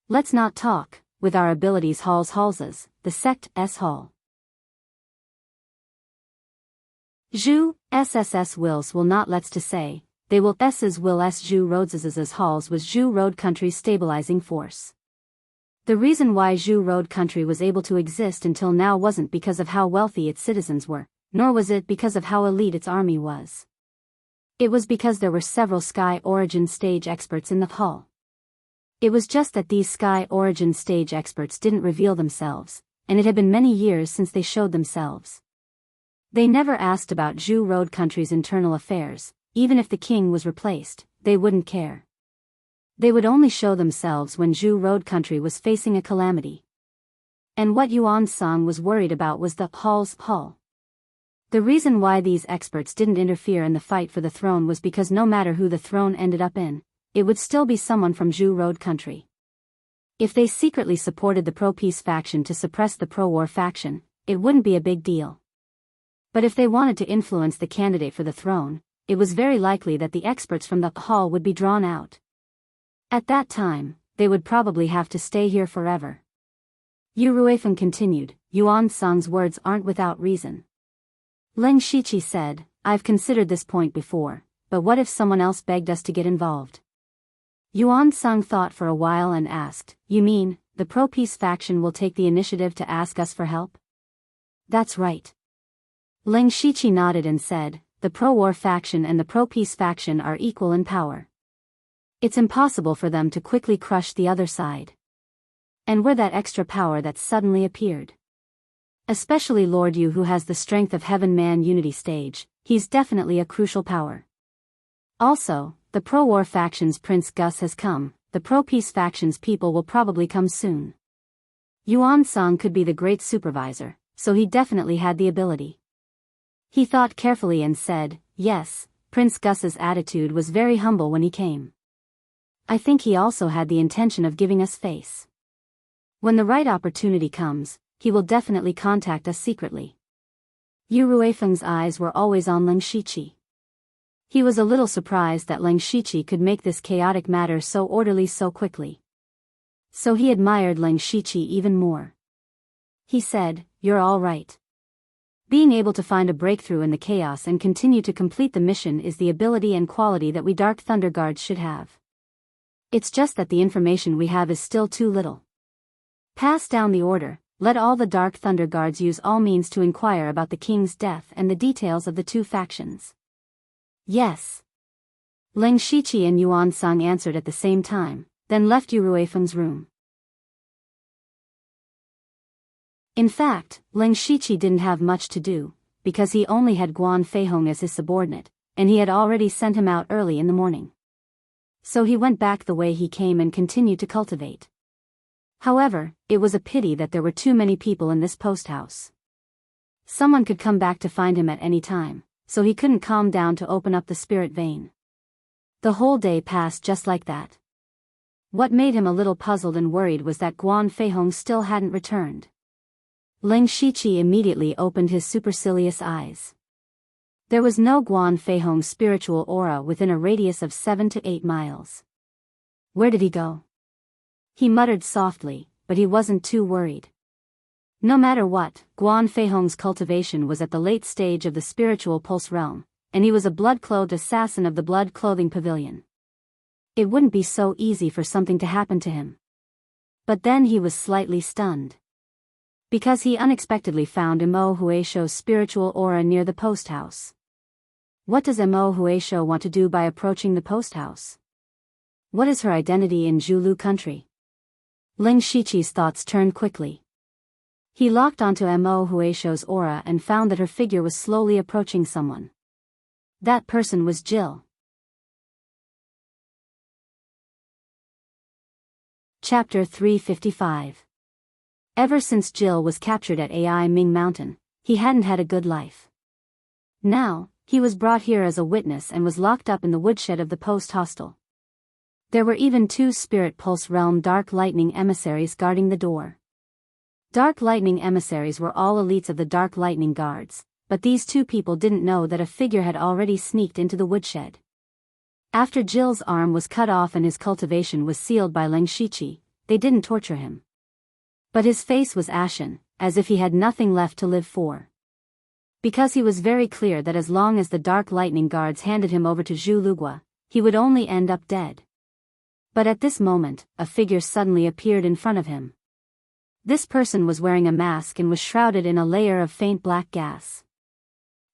Let's not talk, with our abilities halses, the sect's hall. Zhu, SSS wills will not let's to say, they will s's will s Zhu roads's halls was Zhu road country's stabilizing force. The reason why Zhu road country was able to exist until now wasn't because of how wealthy its citizens were, nor was it because of how elite its army was. It was because there were several Sky Origin stage experts in the hall. It was just that these Sky Origin stage experts didn't reveal themselves, and it had been many years since they showed themselves. They never asked about Zhu road country's internal affairs, even if the king was replaced, they wouldn't care. They would only show themselves when Zhu road country was facing a calamity. And what Yuan Song was worried about was the hall's hall. The reason why these experts didn't interfere in the fight for the throne was because no matter who the throne ended up in, it would still be someone from Zhu road country. If they secretly supported the pro-peace faction to suppress the pro-war faction, it wouldn't be a big deal. But if they wanted to influence the candidate for the throne, it was very likely that the experts from the hall would be drawn out. At that time, they would probably have to stay here forever. Yu Ruifeng continued, Yuan Song's words aren't without reason. Leng Shiqi said, I've considered this point before, but what if someone else begged us to get involved? Yuan Song thought for a while and asked, you mean, the pro-peace faction will take the initiative to ask us for help? That's right. Leng Shiqi nodded and said, the pro-war faction and the pro-peace faction are equal in power. It's impossible for them to quickly crush the other side. And we're that extra power that suddenly appeared. Especially Lord Yu, who has the strength of Heaven Man Unity Stage, he's definitely a crucial power. Also, the pro-war faction's Prince Gus has come, the pro-peace faction's people will probably come soon. Yuan Song could be the great supervisor, so he definitely had the ability. He thought carefully and said, yes, Prince Gus's attitude was very humble when he came. I think he also had the intention of giving us face. When the right opportunity comes, he will definitely contact us secretly. Yu Ruifeng's eyes were always on Leng Shiqi. He was a little surprised that Leng Shiqi could make this chaotic matter so orderly so quickly. So he admired Leng Shiqi even more. He said, you're all right. Being able to find a breakthrough in the chaos and continue to complete the mission is the ability and quality that we Dark Thunder Guards should have. It's just that the information we have is still too little. Pass down the order, let all the Dark Thunder Guards use all means to inquire about the king's death and the details of the two factions. Yes. Leng Shiqi and Yuan Song answered at the same time, then left Yu Ruifeng's room. In fact, Leng Shiqi didn't have much to do, because he only had Guan Feihong as his subordinate, and he had already sent him out early in the morning. So he went back the way he came and continued to cultivate. However, it was a pity that there were too many people in this post house. Someone could come back to find him at any time, so he couldn't calm down to open up the spirit vein. The whole day passed just like that. What made him a little puzzled and worried was that Guan Feihong still hadn't returned. Leng Shiqi immediately opened his supercilious eyes. There was no Guan Feihong's spiritual aura within a radius of 7 to 8 miles. Where did he go? He muttered softly, but he wasn't too worried. No matter what, Guan Feihong's cultivation was at the late stage of the spiritual pulse realm, and he was a blood-clothed assassin of the blood-clothing pavilion. It wouldn't be so easy for something to happen to him. But then he was slightly stunned. Because he unexpectedly found Mo Huisho's spiritual aura near the post house. What does Mo Huisho want to do by approaching the post house? What is her identity in Zhulu country? Leng Shiqi's thoughts turned quickly. He locked onto Mo Huisho's aura and found that her figure was slowly approaching someone. That person was Jill. Chapter 355. Ever since Jill was captured at Ai Ming Mountain, he hadn't had a good life. Now, he was brought here as a witness and was locked up in the woodshed of the post hostel. There were even 2 Spirit Pulse Realm Dark Lightning emissaries guarding the door. Dark Lightning emissaries were all elites of the Dark Lightning Guards, but these two people didn't know that a figure had already sneaked into the woodshed. After Jill's arm was cut off and his cultivation was sealed by Ling Shiqi, they didn't torture him. But his face was ashen, as if he had nothing left to live for. Because he was very clear that as long as the Dark Lightning Guards handed him over to Zhu Lugua, he would only end up dead. But at this moment, a figure suddenly appeared in front of him. This person was wearing a mask and was shrouded in a layer of faint black gas.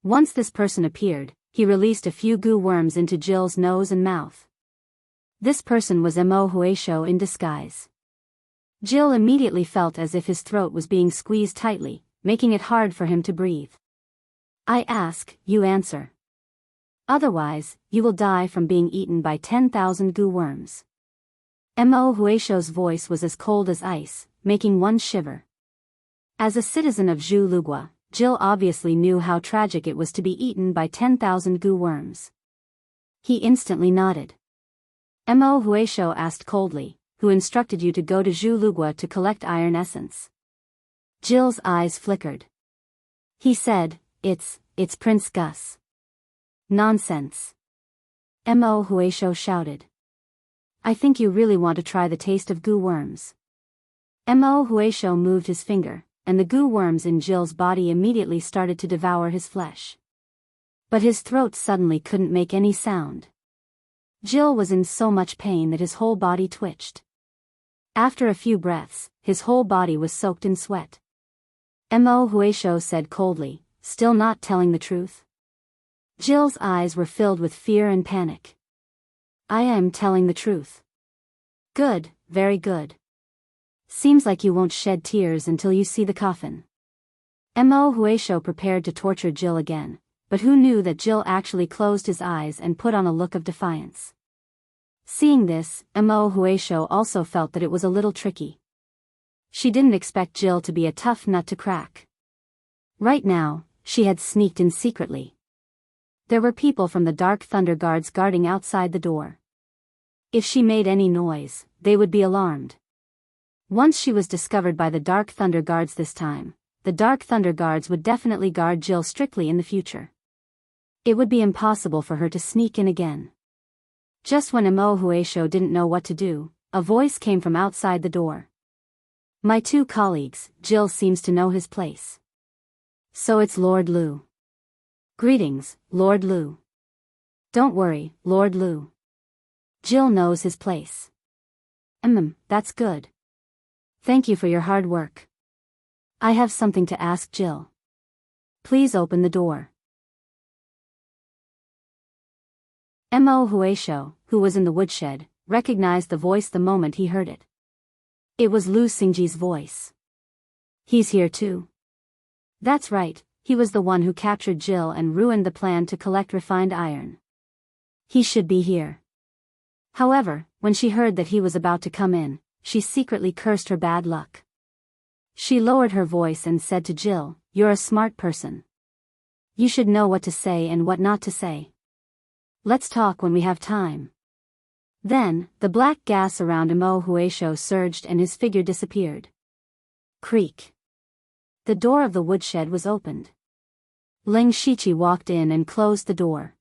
Once this person appeared, he released a few goo worms into Jill's nose and mouth. This person was Mo Huisho in disguise. Jill immediately felt as if his throat was being squeezed tightly, making it hard for him to breathe. I ask, you answer. Otherwise, you will die from being eaten by 10,000 goo worms. Mo Huisho's voice was as cold as ice, making one shiver. As a citizen of Zhu Lugua, Jill obviously knew how tragic it was to be eaten by 10,000 goo worms. He instantly nodded. Mo Huisho asked coldly, who instructed you to go to Zhu Lugua to collect iron essence? Jill's eyes flickered. He said, It's Prince Gus. Nonsense. Mo Huisho shouted. I think you really want to try the taste of goo worms. Mo Huisho moved his finger, and the goo worms in Jill's body immediately started to devour his flesh. But his throat suddenly couldn't make any sound. Jill was in so much pain that his whole body twitched. After a few breaths, his whole body was soaked in sweat. Mo Huisho said coldly, still not telling the truth? Jill's eyes were filled with fear and panic. I am telling the truth. Good, very good. Seems like you won't shed tears until you see the coffin. Mo Huisho prepared to torture Jill again, but who knew that Jill actually closed his eyes and put on a look of defiance. Seeing this, Mo Huisho also felt that it was a little tricky. She didn't expect Jill to be a tough nut to crack. Right now, she had sneaked in secretly. There were people from the Dark Thunder Guards guarding outside the door. If she made any noise, they would be alarmed. Once she was discovered by the Dark Thunder Guards this time, the Dark Thunder Guards would definitely guard Jill strictly in the future. It would be impossible for her to sneak in again. Just when Mo Huisho didn't know what to do, a voice came from outside the door. My two colleagues, Jill seems to know his place. So it's Lord Lu. Greetings, Lord Lu. Don't worry, Lord Lu. Jill knows his place. That's good. Thank you for your hard work. I have something to ask Jill. Please open the door. Mo Huisho, who was in the woodshed, recognized the voice the moment he heard it. It was Lu Xingji's voice. He's here too. That's right, he was the one who captured Jill and ruined the plan to collect refined iron. He should be here. However, when she heard that he was about to come in, she secretly cursed her bad luck. She lowered her voice and said to Jill, You're a smart person. You should know what to say and what not to say. Let's talk when we have time. Then, the black gas around Mo Huisho surged and his figure disappeared. Creak. The door of the woodshed was opened. Ling Shiqi walked in and closed the door.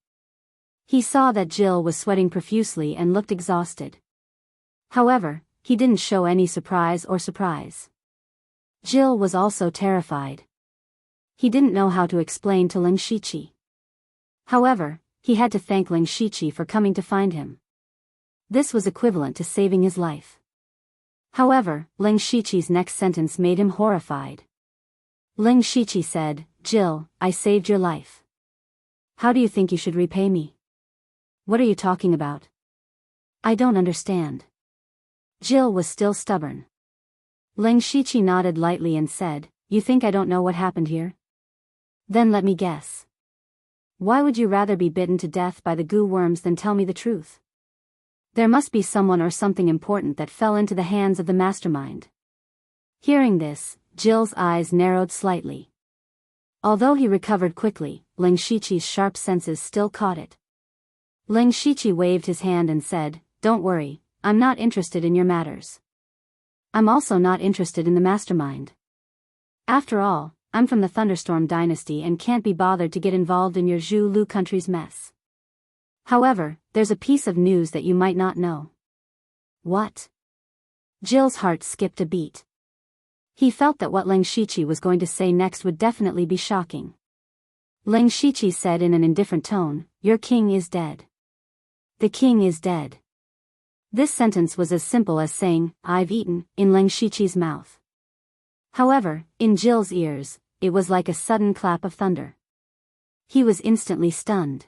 He saw that Jill was sweating profusely and looked exhausted. However, he didn't show any surprise. Jill was also terrified. He didn't know how to explain to Ling Shiqi. However, he had to thank Ling Shiqi for coming to find him. This was equivalent to saving his life. However, Ling Shiqi's next sentence made him horrified. Ling Shiqi said, Jill, I saved your life. How do you think you should repay me? What are you talking about? I don't understand. Jill was still stubborn. Ling Shiqi nodded lightly and said, You think I don't know what happened here? Then let me guess. Why would you rather be bitten to death by the goo worms than tell me the truth? There must be someone or something important that fell into the hands of the mastermind. Hearing this, Jill's eyes narrowed slightly. Although he recovered quickly, Ling Shiqi's sharp senses still caught it. Ling Shiqi waved his hand and said, Don't worry, I'm not interested in your matters. I'm also not interested in the mastermind. After all, I'm from the Thunderstorm dynasty and can't be bothered to get involved in your Zhu Lu country's mess. However, there's a piece of news that you might not know. What? Jill's heart skipped a beat. He felt that what Leng Shiqi was going to say next would definitely be shocking. Leng Shiqi said in an indifferent tone, "Your king is dead." The king is dead. This sentence was as simple as saying, "I've eaten," in Leng Shiqi's mouth. However, in Jill's ears, it was like a sudden clap of thunder. He was instantly stunned.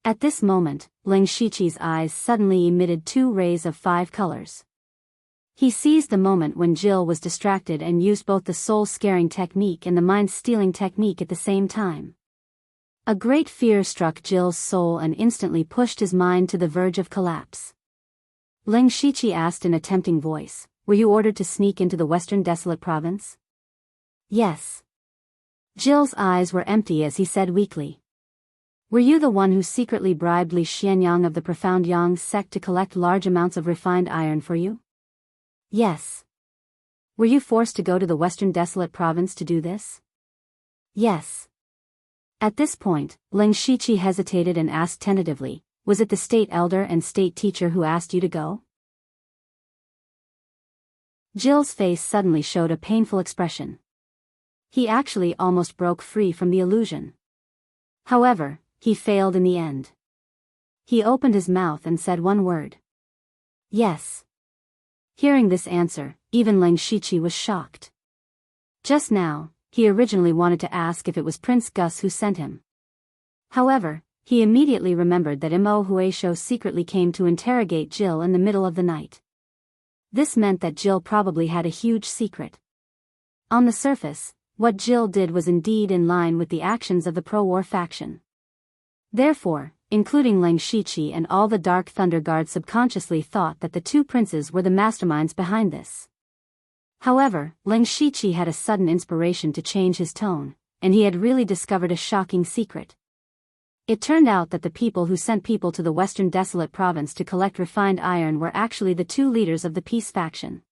At this moment, Leng Shiqi's eyes suddenly emitted 2 rays of 5 colors. He seized the moment when Jill was distracted and used both the soul-scaring technique and the mind-stealing technique at the same time. A great fear struck Jill's soul and instantly pushed his mind to the verge of collapse. Leng Shiqi asked in a tempting voice, "Were you ordered to sneak into the Western Desolate Province?" "Yes." Jill's eyes were empty as he said weakly. "Were you the one who secretly bribed Li Xianyang of the Profound Yang sect to collect large amounts of refined iron for you?" "Yes." "Were you forced to go to the Western Desolate Province to do this?" "Yes." At this point, Leng Shiqi hesitated and asked tentatively, "Was it the state elder and state teacher who asked you to go?" Jill's face suddenly showed a painful expression. He actually almost broke free from the illusion. However, he failed in the end. He opened his mouth and said one word. "Yes." Hearing this answer, even Leng Shiqi was shocked. Just now, he originally wanted to ask if it was Prince Gus who sent him. However, he immediately remembered that Mo Huaisho secretly came to interrogate Jill in the middle of the night. This meant that Jill probably had a huge secret. On the surface, what Jill did was indeed in line with the actions of the pro-war faction. Therefore, including Leng Shiqi and all the Dark Thunder Guards subconsciously thought that the 2 princes were the masterminds behind this. However, Leng Shiqi had a sudden inspiration to change his tone, and he had really discovered a shocking secret. It turned out that the people who sent people to the Western Desolate Province to collect refined iron were actually the 2 leaders of the peace faction.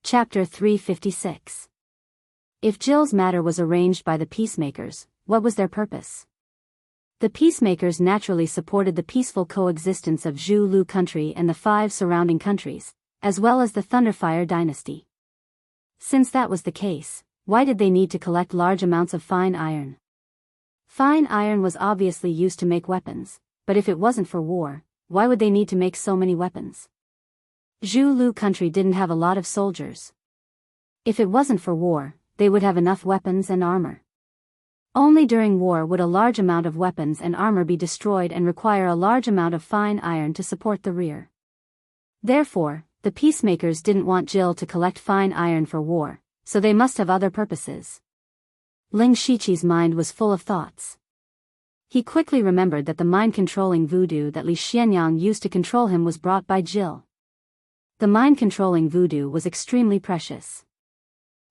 Chapter 356. If Jill's matter was arranged by the peacemakers, what was their purpose? The peacemakers naturally supported the peaceful coexistence of Zhu Lu country and the 5 surrounding countries, as well as the Thunderfire dynasty. Since that was the case, why did they need to collect large amounts of fine iron? Fine iron was obviously used to make weapons, but if it wasn't for war, why would they need to make so many weapons? Zhu Lu country didn't have a lot of soldiers. If it wasn't for war, they would have enough weapons and armor. Only during war would a large amount of weapons and armor be destroyed and require a large amount of fine iron to support the rear. Therefore, the peacemakers didn't want Jill to collect fine iron for war, so they must have other purposes. Leng Shiqi's mind was full of thoughts. He quickly remembered that the mind-controlling voodoo that Li Xianyang used to control him was brought by Jill. The mind-controlling voodoo was extremely precious.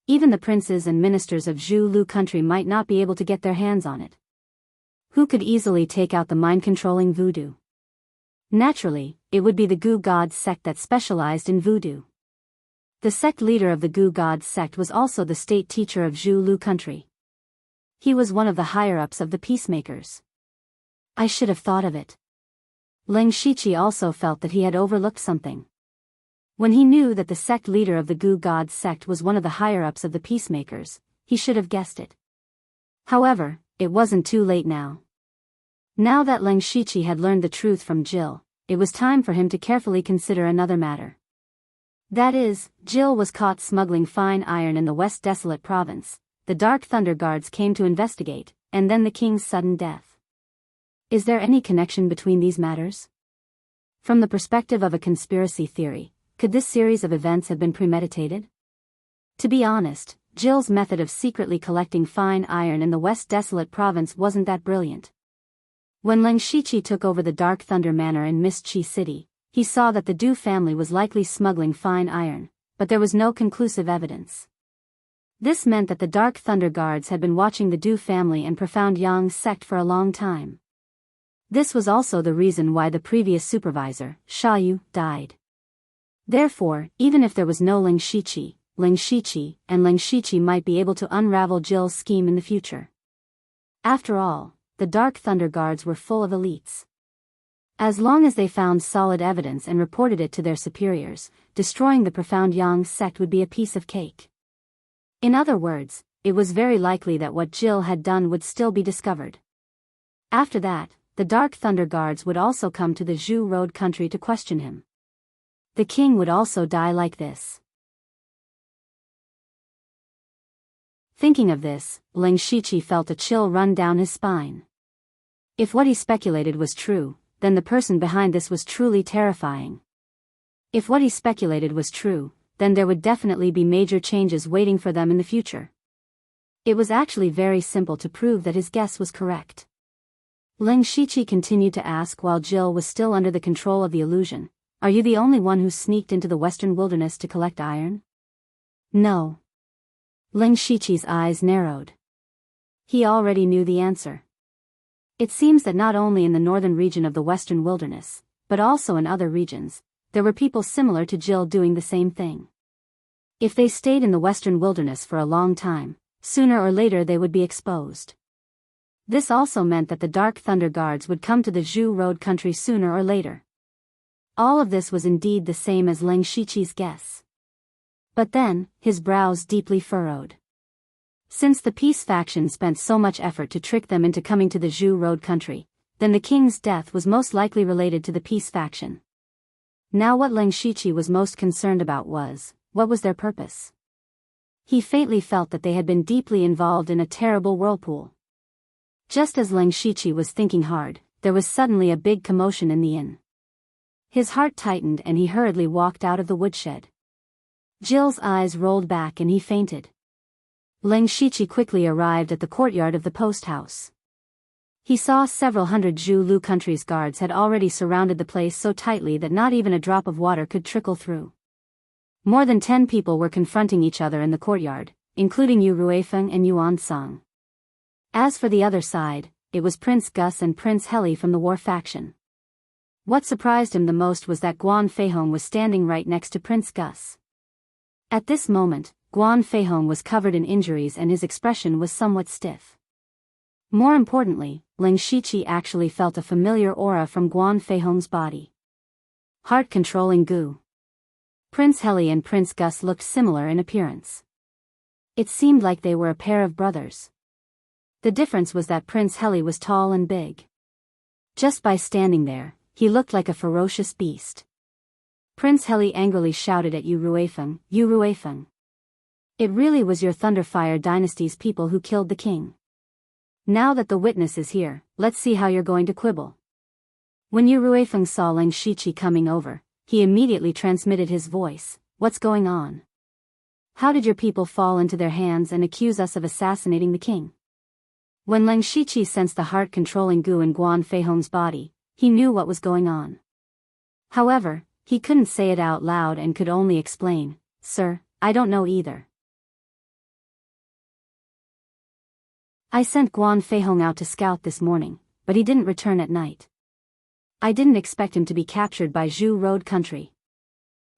Even the princes and ministers of Zhu Lu country might not be able to get their hands on it. Who could easily take out the mind-controlling voodoo? Naturally, it would be the Gu God sect that specialized in voodoo. The sect leader of the Gu God sect was also the state teacher of Zhu Lu country. He was one of the higher-ups of the peacemakers. I should have thought of it. Leng Shiqi also felt that he had overlooked something. When he knew that the sect leader of the Gu God sect was one of the higher-ups of the peacemakers, he should have guessed it. However, it wasn't too late now. Now that Leng Shiqi had learned the truth from Jill, it was time for him to carefully consider another matter. That is, Jill was caught smuggling fine iron in the West Desolate Province, the Dark Thunder Guards came to investigate, and then the king's sudden death. Is there any connection between these matters? From the perspective of a conspiracy theory, could this series of events have been premeditated? To be honest, Jill's method of secretly collecting fine iron in the West Desolate Province wasn't that brilliant. When Leng Shiqi took over the Dark Thunder Manor in Mist Chi City, he saw that the Du family was likely smuggling fine iron, but there was no conclusive evidence. This meant that the Dark Thunder Guards had been watching the Du family and Profound Yang sect for a long time. This was also the reason why the previous supervisor, Xiaoyu, died. Therefore, even if there was no Ling Shiqi and Ling Shiqi might be able to unravel Jill's scheme in the future. After all, the Dark Thunder Guards were full of elites. As long as they found solid evidence and reported it to their superiors, destroying the Profound Yang sect would be a piece of cake. In other words, it was very likely that what Jill had done would still be discovered. After that, the Dark Thunder Guards would also come to the Zhu Road country to question him. The king would also die like this. Thinking of this, Ling Shiqi felt a chill run down his spine. If what he speculated was true, then the person behind this was truly terrifying. If what he speculated was true, then there would definitely be major changes waiting for them in the future. It was actually very simple to prove that his guess was correct. Ling Shiqi continued to ask while Jill was still under the control of the illusion, "Are you the only one who sneaked into the western wilderness to collect iron?" "No." Ling Shiqi's eyes narrowed. He already knew the answer. It seems that not only in the northern region of the western wilderness, but also in other regions, there were people similar to Jill doing the same thing. If they stayed in the western wilderness for a long time, sooner or later they would be exposed. This also meant that the Dark Thunder Guards would come to the Zhu Road country sooner or later. All of this was indeed the same as Ling Shiqi's guess. But then, his brows deeply furrowed. Since the peace faction spent so much effort to trick them into coming to the Zhu Road country, then the king's death was most likely related to the peace faction. Now what Ling Shiqi was most concerned about was, what was their purpose? He faintly felt that they had been deeply involved in a terrible whirlpool. Just as Ling Shiqi was thinking hard, there was suddenly a big commotion in the inn. His heart tightened and he hurriedly walked out of the woodshed. Jill's eyes rolled back and he fainted. Ling Shiqi quickly arrived at the courtyard of the post house. He saw several hundred Zhu Lu country's guards had already surrounded the place so tightly that not even a drop of water could trickle through. More than 10 people were confronting each other in the courtyard, including Yu Ruifeng and Yuan Song. As for the other side, it was Prince Gus and Prince Heli from the war faction. What surprised him the most was that Guan Feihong was standing right next to Prince Gus. At this moment, Guan Feihong was covered in injuries and his expression was somewhat stiff. More importantly, Ling Shiqi actually felt a familiar aura from Guan Feihong's body. Heart-controlling goo. Prince Heli and Prince Gus looked similar in appearance. It seemed like they were a pair of brothers. The difference was that Prince Heli was tall and big. Just by standing there, he looked like a ferocious beast. Prince Heli angrily shouted at Yu Ruifeng, "Yu Ruifeng! It really was your Thunderfire dynasty's people who killed the king. Now that the witness is here, let's see how you're going to quibble." When Yu Ruifeng saw Ling Shiqi coming over, he immediately transmitted his voice, "What's going on? How did your people fall into their hands and accuse us of assassinating the king?" When Ling Shiqi sensed the heart-controlling goo in Guan Feihong's body, he knew what was going on. However, he couldn't say it out loud and could only explain, "Sir, I don't know either. I sent Guan Feihong out to scout this morning, but he didn't return at night. I didn't expect him to be captured by Zhu Road country.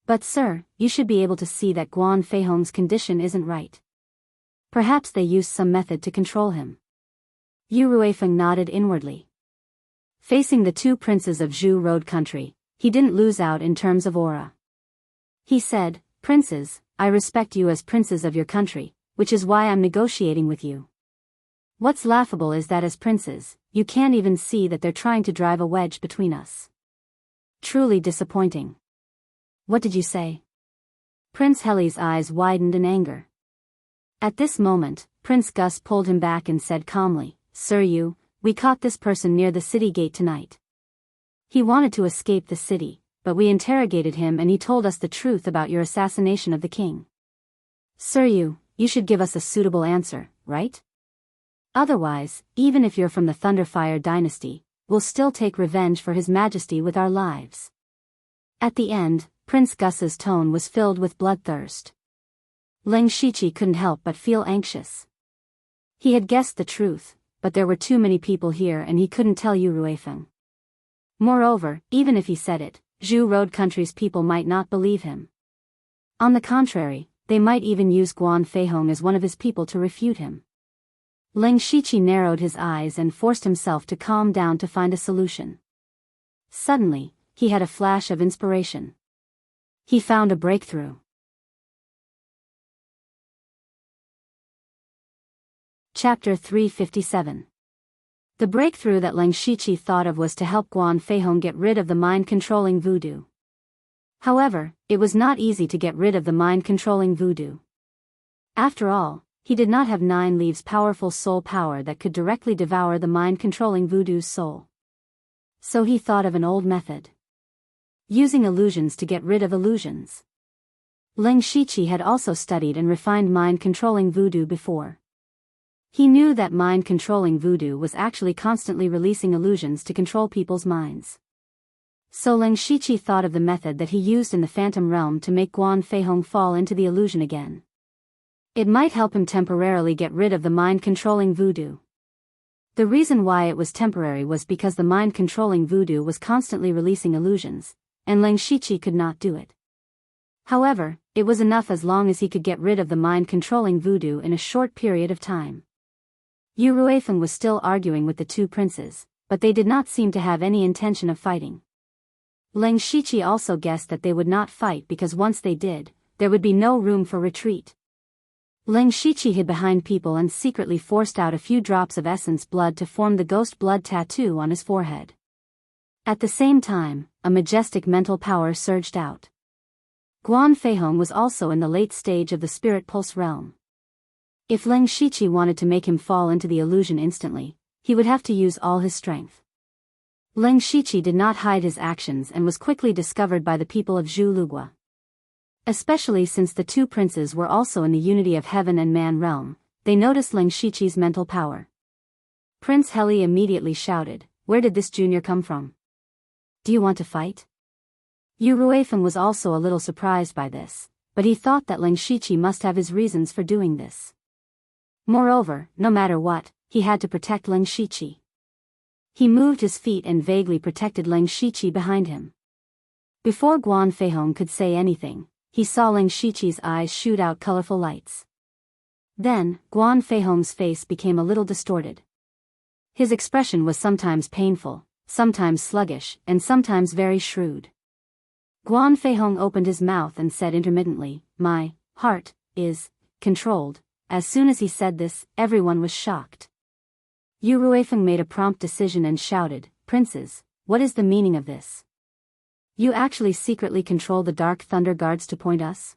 But sir, you should be able to see that Guan Feihong's condition isn't right. Perhaps they used some method to control him." Yu Ruifeng nodded inwardly. Facing the two princes of Zhu Road country, he didn't lose out in terms of aura. He said, "Princes, I respect you as princes of your country, which is why I'm negotiating with you. What's laughable is that as princes, you can't even see that they're trying to drive a wedge between us. Truly disappointing." "What did you say?" Prince Heli's eyes widened in anger. At this moment, Prince Gus pulled him back and said calmly, "Sir Yu, we caught this person near the city gate tonight. He wanted to escape the city, but we interrogated him and he told us the truth about your assassination of the king. Sir Yu, you should give us a suitable answer, right? Otherwise, even if you're from the Thunderfire dynasty, we'll still take revenge for His Majesty with our lives." At the end, Prince Gus's tone was filled with bloodthirst. Ling Shiqi couldn't help but feel anxious. He had guessed the truth, but there were too many people here and he couldn't tell Yu Ruifeng. Moreover, even if he said it, Zhu Road country's people might not believe him. On the contrary, they might even use Guan Feihong as one of his people to refute him. Ling Shiqi narrowed his eyes and forced himself to calm down to find a solution. Suddenly, he had a flash of inspiration. He found a breakthrough. Chapter 357. The breakthrough that Ling Shiqi thought of was to help Guan Feihong get rid of the mind-controlling voodoo. However, it was not easy to get rid of the mind-controlling voodoo. After all, he did not have 9 leaves powerful soul power that could directly devour the mind-controlling voodoo's soul. So he thought of an old method. Using illusions to get rid of illusions. Ling Shiqi had also studied and refined mind-controlling voodoo before. He knew that mind-controlling voodoo was actually constantly releasing illusions to control people's minds. So Ling Shiqi thought of the method that he used in the Phantom Realm to make Guan Feihong fall into the illusion again. It might help him temporarily get rid of the mind-controlling voodoo. The reason why it was temporary was because the mind-controlling voodoo was constantly releasing illusions, and Ling Shiqi could not do it. However, it was enough as long as he could get rid of the mind-controlling voodoo in a short period of time. Yu Ruifeng was still arguing with the 2 princes, but they did not seem to have any intention of fighting. Ling Shiqi also guessed that they would not fight because once they did, there would be no room for retreat. Ling Shiqi hid behind people and secretly forced out a few drops of essence blood to form the ghost blood tattoo on his forehead. At the same time, a majestic mental power surged out. Guan Feihong was also in the late stage of the spirit pulse realm. If Ling Shiqi wanted to make him fall into the illusion instantly, he would have to use all his strength. Ling Shiqi did not hide his actions and was quickly discovered by the people of Zhu Lugua. Especially since the 2 princes were also in the unity of heaven and man realm, they noticed Ling Shiqi's mental power. Prince Heli immediately shouted, "Where did this junior come from? Do you want to fight?" Yu Ruifeng was also a little surprised by this, but he thought that Ling Shiqi must have his reasons for doing this. Moreover, no matter what, he had to protect Ling Shiqi. He moved his feet and vaguely protected Ling Shiqi behind him. Before Guan Feihong could say anything, he saw Ling Shiqi's eyes shoot out colorful lights. Then, Guan Feihong's face became a little distorted. His expression was sometimes painful, sometimes sluggish, and sometimes very shrewd. Guan Feihong opened his mouth and said intermittently, "My heart is controlled." As soon as he said this, everyone was shocked. Yu Ruifeng made a prompt decision and shouted, "Princes, what is the meaning of this? You actually secretly control the Dark Thunder Guards to point us?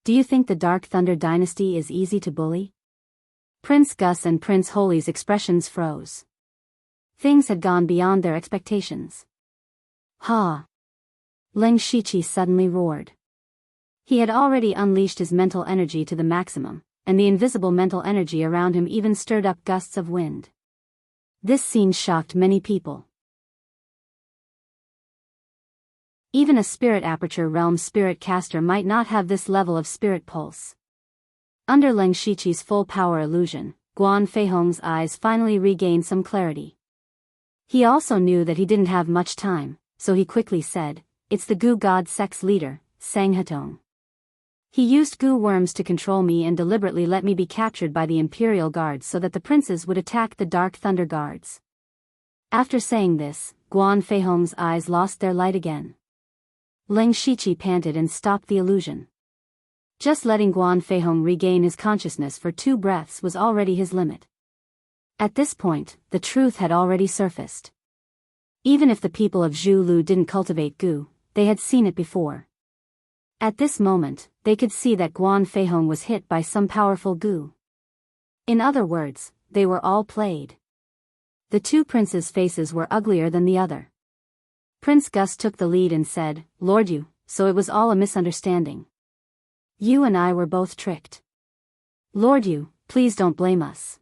Do you think the Dark Thunder dynasty is easy to bully?" Prince Gus and Prince Holy's expressions froze. Things had gone beyond their expectations. "Ha!" Ling Shiqi suddenly roared. He had already unleashed his mental energy to the maximum, and the invisible mental energy around him even stirred up gusts of wind. This scene shocked many people. Even a spirit aperture realm spirit caster might not have this level of spirit pulse. Under Ling Shiqi's full power illusion, Guan Feihong's eyes finally regained some clarity. He also knew that he didn't have much time, so he quickly said, "It's the Gu God Sect's leader, Sang Hetong. He used goo worms to control me and deliberately let me be captured by the Imperial Guards so that the princes would attack the Dark Thunder Guards." After saying this, Guan Feihong's eyes lost their light again. Ling Shiqi panted and stopped the illusion. Just letting Guan Feihong regain his consciousness for 2 breaths was already his limit. At this point, the truth had already surfaced. Even if the people of Zhu Lu didn't cultivate goo, they had seen it before. At this moment, they could see that Guan Feihong was hit by some powerful goo. In other words, they were all played. The 2 princes' faces were uglier than the other. Prince Gus took the lead and said, "Lord Yu, so it was all a misunderstanding. You and I were both tricked. Lord Yu, please don't blame us."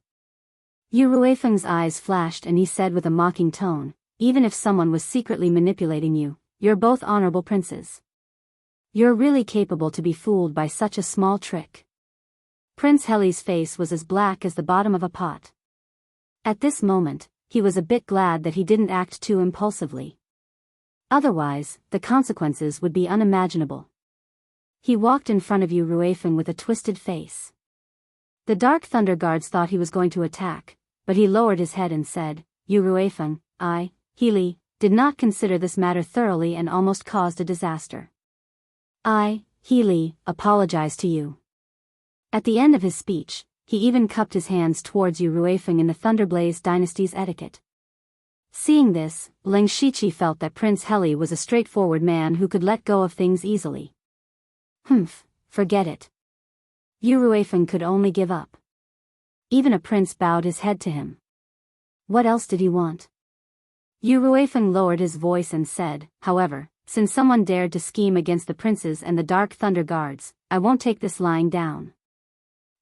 Yu Ruifeng's eyes flashed and he said with a mocking tone, "Even if someone was secretly manipulating you, you're both honorable princes. You're really capable to be fooled by such a small trick." Prince Heli's face was as black as the bottom of a pot. At this moment, he was a bit glad that he didn't act too impulsively. Otherwise, the consequences would be unimaginable. He walked in front of Yu Ruifeng with a twisted face. The Dark Thunder Guards thought he was going to attack, but he lowered his head and said, Yu Ruifeng, Healy, did not consider this matter thoroughly and almost caused a disaster. Healy, apologize to you. At the end of his speech, he even cupped his hands towards Yu Ruifeng in the Thunderblaze dynasty's etiquette. Seeing this, Ling Shiqi felt that Prince Heli was a straightforward man who could let go of things easily. Forget it. Yu Ruifeng could only give up. Even a prince bowed his head to him. What else did he want? Yu Ruifeng lowered his voice and said, however, since someone dared to scheme against the princes and the Dark Thunder Guards, I won't take this lying down.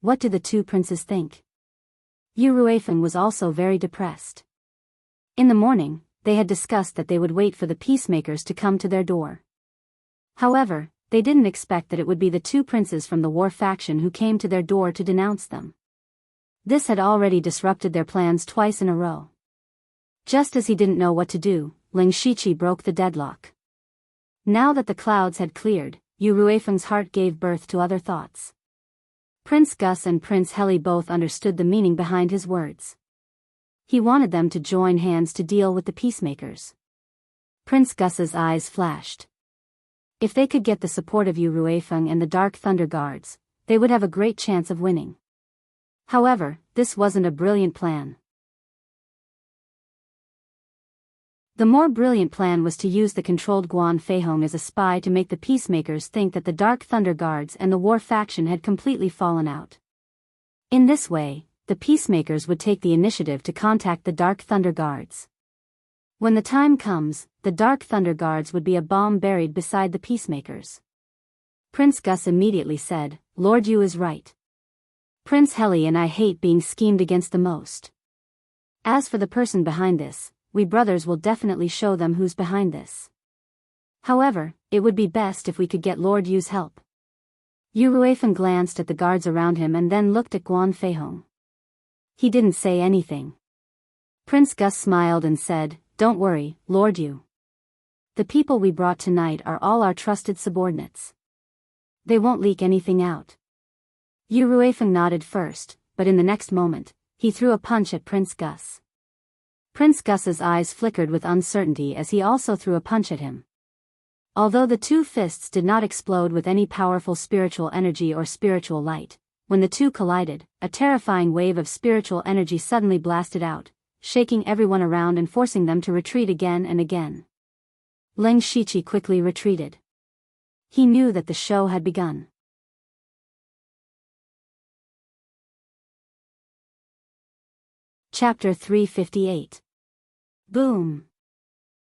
What do the two princes think? Yu Ruifeng was also very depressed. In the morning, they had discussed that they would wait for the peacemakers to come to their door. However, they didn't expect that it would be the two princes from the war faction who came to their door to denounce them. This had already disrupted their plans twice in a row. Just as he didn't know what to do, Ling Shiqi broke the deadlock. Now that the clouds had cleared, Yu Ruifeng's heart gave birth to other thoughts. Prince Gus and Prince Heli both understood the meaning behind his words. He wanted them to join hands to deal with the peacemakers. Prince Gus's eyes flashed. If they could get the support of Yu Ruifeng and the Dark Thunder Guards, they would have a great chance of winning. However, this wasn't a brilliant plan. The more brilliant plan was to use the controlled Guan Feihong as a spy to make the peacemakers think that the Dark Thunder Guards and the war faction had completely fallen out. In this way, the peacemakers would take the initiative to contact the Dark Thunder Guards. When the time comes, the Dark Thunder Guards would be a bomb buried beside the peacemakers. Prince Gus immediately said, Lord Yu is right. Prince Heli and I hate being schemed against the most. As for the person behind this, we brothers will definitely show them who's behind this. However, it would be best if we could get Lord Yu's help. Yu Ruifeng glanced at the guards around him and then looked at Guan Feihong. He didn't say anything. Prince Gus smiled and said, Don't worry, Lord Yu. The people we brought tonight are all our trusted subordinates. They won't leak anything out. Yu Ruifeng nodded first, but in the next moment, he threw a punch at Prince Gus. Prince Gus's eyes flickered with uncertainty as he also threw a punch at him. Although the two fists did not explode with any powerful spiritual energy or spiritual light, when the two collided, a terrifying wave of spiritual energy suddenly blasted out, shaking everyone around and forcing them to retreat again and again. Ling Shiqi quickly retreated. He knew that the show had begun. Chapter 358. Boom!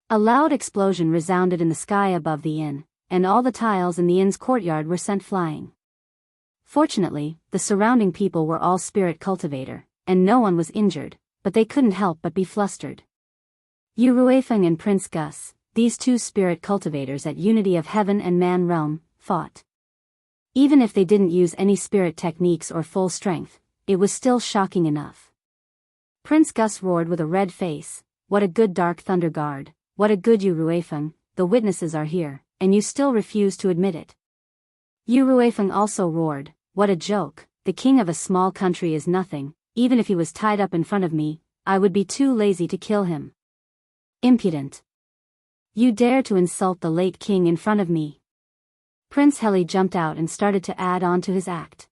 A loud explosion resounded in the sky above the inn, and all the tiles in the inn's courtyard were sent flying. Fortunately, the surrounding people were all spirit cultivator, and no one was injured, but they couldn't help but be flustered. Yu Ruifeng and Prince Gus, these two spirit cultivators at Unity of Heaven and Man realm, fought. Even if they didn't use any spirit techniques or full strength, it was still shocking enough. Prince Gus roared with a red face, What a good Dark Thunder Guard, what a good Yu Ruifeng, the witnesses are here, and you still refuse to admit it. Yu Ruifeng also roared, What a joke, the king of a small country is nothing, even if he was tied up in front of me, I would be too lazy to kill him. Impudent. You dare to insult the late king in front of me. Prince Heli jumped out and started to add on to his act.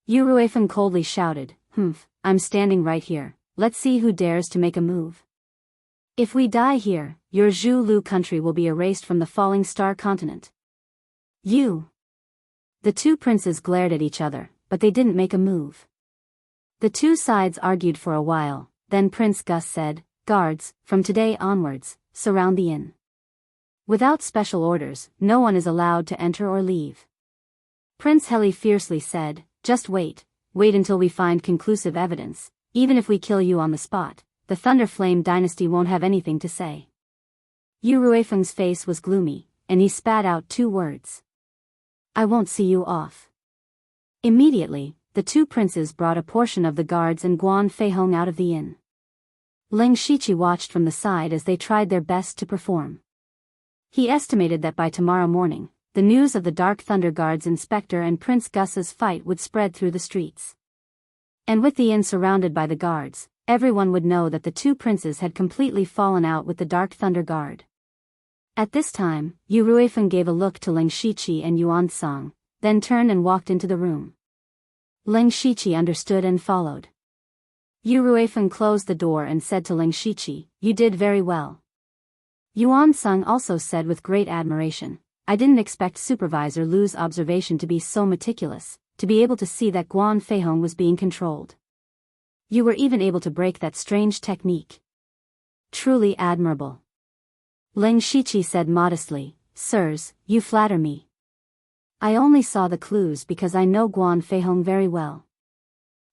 Yu Ruifeng coldly shouted, I'm standing right here, let's see who dares to make a move. If we die here, your Zhu Lu country will be erased from the falling star continent. You. The two princes glared at each other, but they didn't make a move. The two sides argued for a while, then Prince Gus said, Guards, from today onwards, surround the inn. Without special orders, no one is allowed to enter or leave. Prince Heli fiercely said, Just wait until we find conclusive evidence, even if we kill you on the spot, the Thunder Flame dynasty won't have anything to say. Yu Ruifeng's face was gloomy, and he spat out two words. I won't see you off. Immediately, the two princes brought a portion of the guards and Guan Feihong out of the inn. Ling Shiqi watched from the side as they tried their best to perform. He estimated that by tomorrow morning, the news of the Dark Thunder Guard's inspector and Prince Gus's fight would spread through the streets. And with the inn surrounded by the guards, everyone would know that the two princes had completely fallen out with the Dark Thunder Guard. At this time, Yu Ruifeng gave a look to Ling Shiqi and Yuan Song, then turned and walked into the room. Ling Shiqi understood and followed. Yu Ruifeng closed the door and said to Ling Shiqi, "You did very well." Yuan Song also said with great admiration, "I didn't expect Supervisor Lu's observation to be so meticulous, to be able to see that Guan Feihong was being controlled. You were even able to break that strange technique. Truly admirable." Ling Shiqi said modestly, "Sirs, you flatter me. I only saw the clues because I know Guan Feihong very well."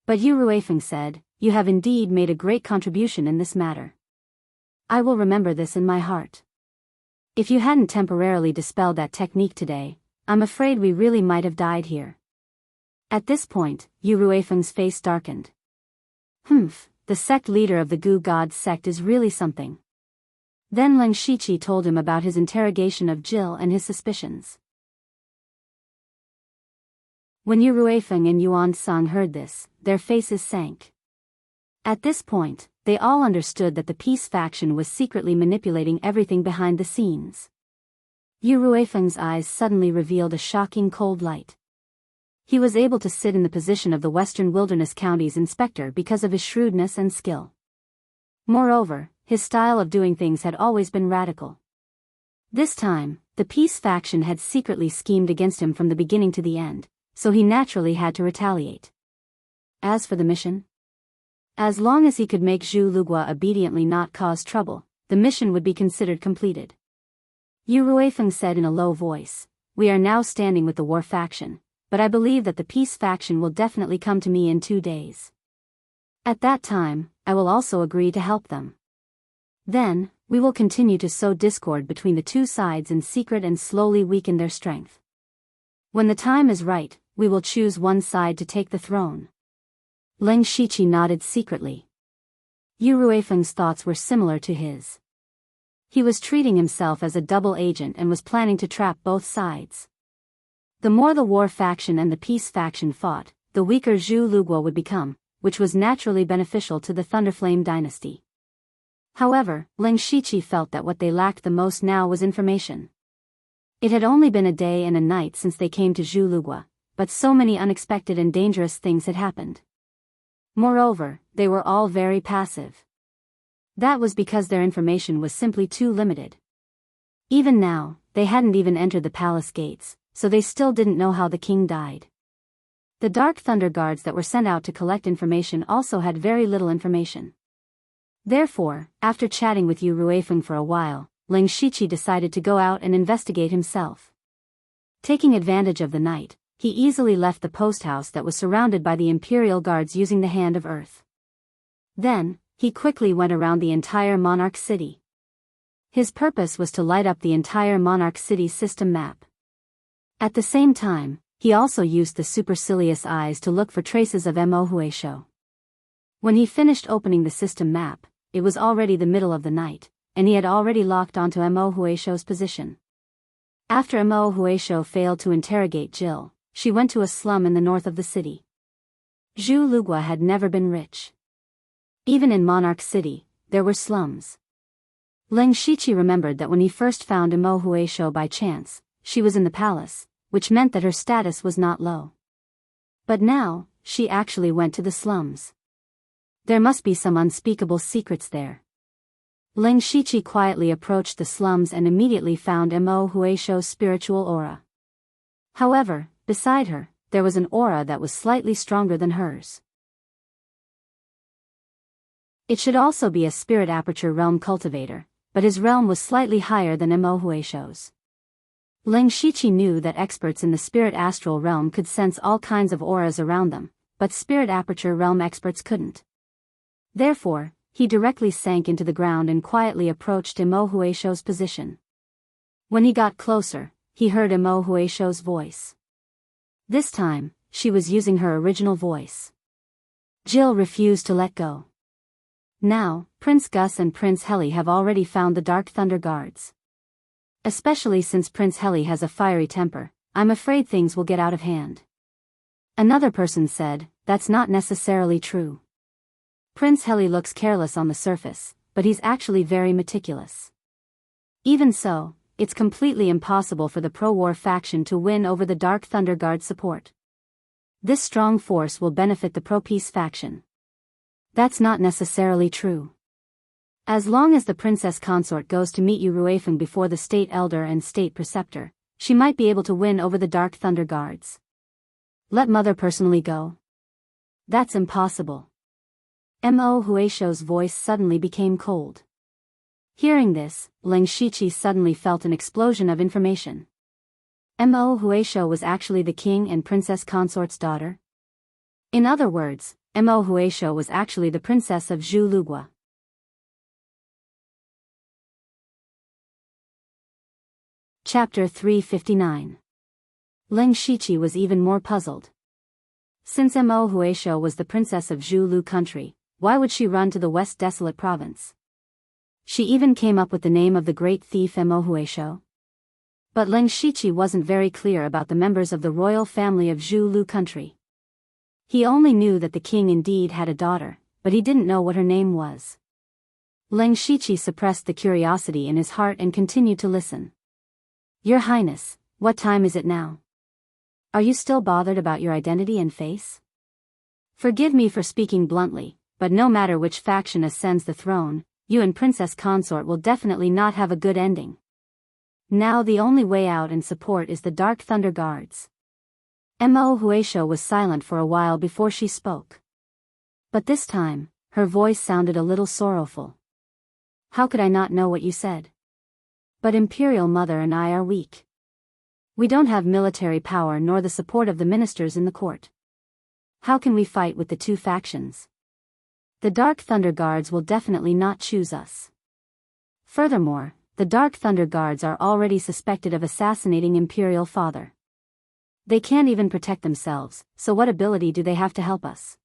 But Yu Ruifeng said, "You have indeed made a great contribution in this matter. I will remember this in my heart. If you hadn't temporarily dispelled that technique today, I'm afraid we really might have died here." At this point, Yu Ruifeng's face darkened. The sect leader of the Gu God sect is really something. Then Ling Shiqi told him about his interrogation of Jill and his suspicions. When Yu Ruifeng and Yuan Song heard this, their faces sank. At this point, they all understood that the peace faction was secretly manipulating everything behind the scenes. Yu Ruifeng's eyes suddenly revealed a shocking cold light. He was able to sit in the position of the Western Wilderness County's inspector because of his shrewdness and skill. Moreover, his style of doing things had always been radical. This time, the peace faction had secretly schemed against him from the beginning to the end, so he naturally had to retaliate. As for the mission, as long as he could make Zhu Lugua obediently not cause trouble, the mission would be considered completed. Yu Ruifeng said in a low voice, "We are now standing with the war faction, but I believe that the peace faction will definitely come to me in 2 days. At that time, I will also agree to help them. Then, we will continue to sow discord between the two sides in secret and slowly weaken their strength. When the time is right, we will choose one side to take the throne." Ling Shiqi nodded secretly. Yu Ruifeng's thoughts were similar to his. He was treating himself as a double agent and was planning to trap both sides. The more the war faction and the peace faction fought, the weaker Zhu Lugua would become, which was naturally beneficial to the Thunderflame dynasty. However, Ling Shiqi felt that what they lacked the most now was information. It had only been a day and a night since they came to Zhu Lugua, but so many unexpected and dangerous things had happened. Moreover, they were all very passive. That was because their information was simply too limited. Even now, they hadn't even entered the palace gates, so they still didn't know how the king died. The Dark Thunder Guards that were sent out to collect information also had very little information. Therefore, after chatting with Yu Ruifeng for a while, Ling Shiqi decided to go out and investigate himself. Taking advantage of the night, he easily left the post house that was surrounded by the Imperial Guards using the Hand of Earth. Then, he quickly went around the entire Monarch City. His purpose was to light up the entire Monarch City system map. At the same time, he also used the supercilious eyes to look for traces of Mo Huisho. When he finished opening the system map, it was already the middle of the night, and he had already locked onto Mo Huisho's position. After Mo Huisho failed to interrogate Jill, she went to a slum in the north of the city. Zhu Lugua had never been rich. Even in Monarch City, there were slums. Ling Shiqi remembered that when he first found Mo Huisho by chance, she was in the palace, which meant that her status was not low. But now, she actually went to the slums. There must be some unspeakable secrets there. Ling Shiqi quietly approached the slums and immediately found Mo Huisho's spiritual aura. However, beside her, there was an aura that was slightly stronger than hers. It should also be a spirit aperture realm cultivator, but his realm was slightly higher than Mo Huisho's. Ling Shiqi knew that experts in the spirit astral realm could sense all kinds of auras around them, but spirit aperture realm experts couldn't. Therefore, he directly sank into the ground and quietly approached Mo Huisho's position. When he got closer, he heard Mo Huisho's voice. This time, she was using her original voice. Jill refused to let go. Now, Prince Gus and Prince Heli have already found the Dark Thunder Guards. Especially since Prince Heli has a fiery temper, I'm afraid things will get out of hand. Another person said, that's not necessarily true. Prince Heli looks careless on the surface, but he's actually very meticulous. Even so, it's completely impossible for the pro-war faction to win over the Dark Thunder Guard support. This strong force will benefit the pro-peace faction. That's not necessarily true. As long as the princess consort goes to meet Ruefeng before the state elder and state preceptor, she might be able to win over the Dark Thunder Guards. Let mother personally go? That's impossible. Mo Huisho's voice suddenly became cold. Hearing this, Ling Shiqi suddenly felt an explosion of information. Mo Huisho was actually the king and princess consort's daughter? In other words, Mo Huisho was actually the princess of Zhu Lugua. Chapter 359. Ling Shiqi was even more puzzled. Since Mo Huisho was the princess of Zhu Lu country, why would she run to the West Desolate province? She even came up with the name of the great thief Mo Huisho. But Ling Shiqi wasn't very clear about the members of the royal family of Zhu Lu country. He only knew that the king indeed had a daughter, but he didn't know what her name was. Ling Shiqi suppressed the curiosity in his heart and continued to listen. Your Highness, what time is it now? Are you still bothered about your identity and face? Forgive me for speaking bluntly, but no matter which faction ascends the throne, you and Princess Consort will definitely not have a good ending. Now the only way out and support is the Dark Thunder Guards. Mo Huisho was silent for a while before she spoke. But this time, her voice sounded a little sorrowful. How could I not know what you said? But Imperial Mother and I are weak. We don't have military power nor the support of the ministers in the court. How can we fight with the two factions? The Dark Thunder Guards will definitely not choose us. Furthermore, the Dark Thunder Guards are already suspected of assassinating Imperial Father. They can't even protect themselves, so what ability do they have to help us?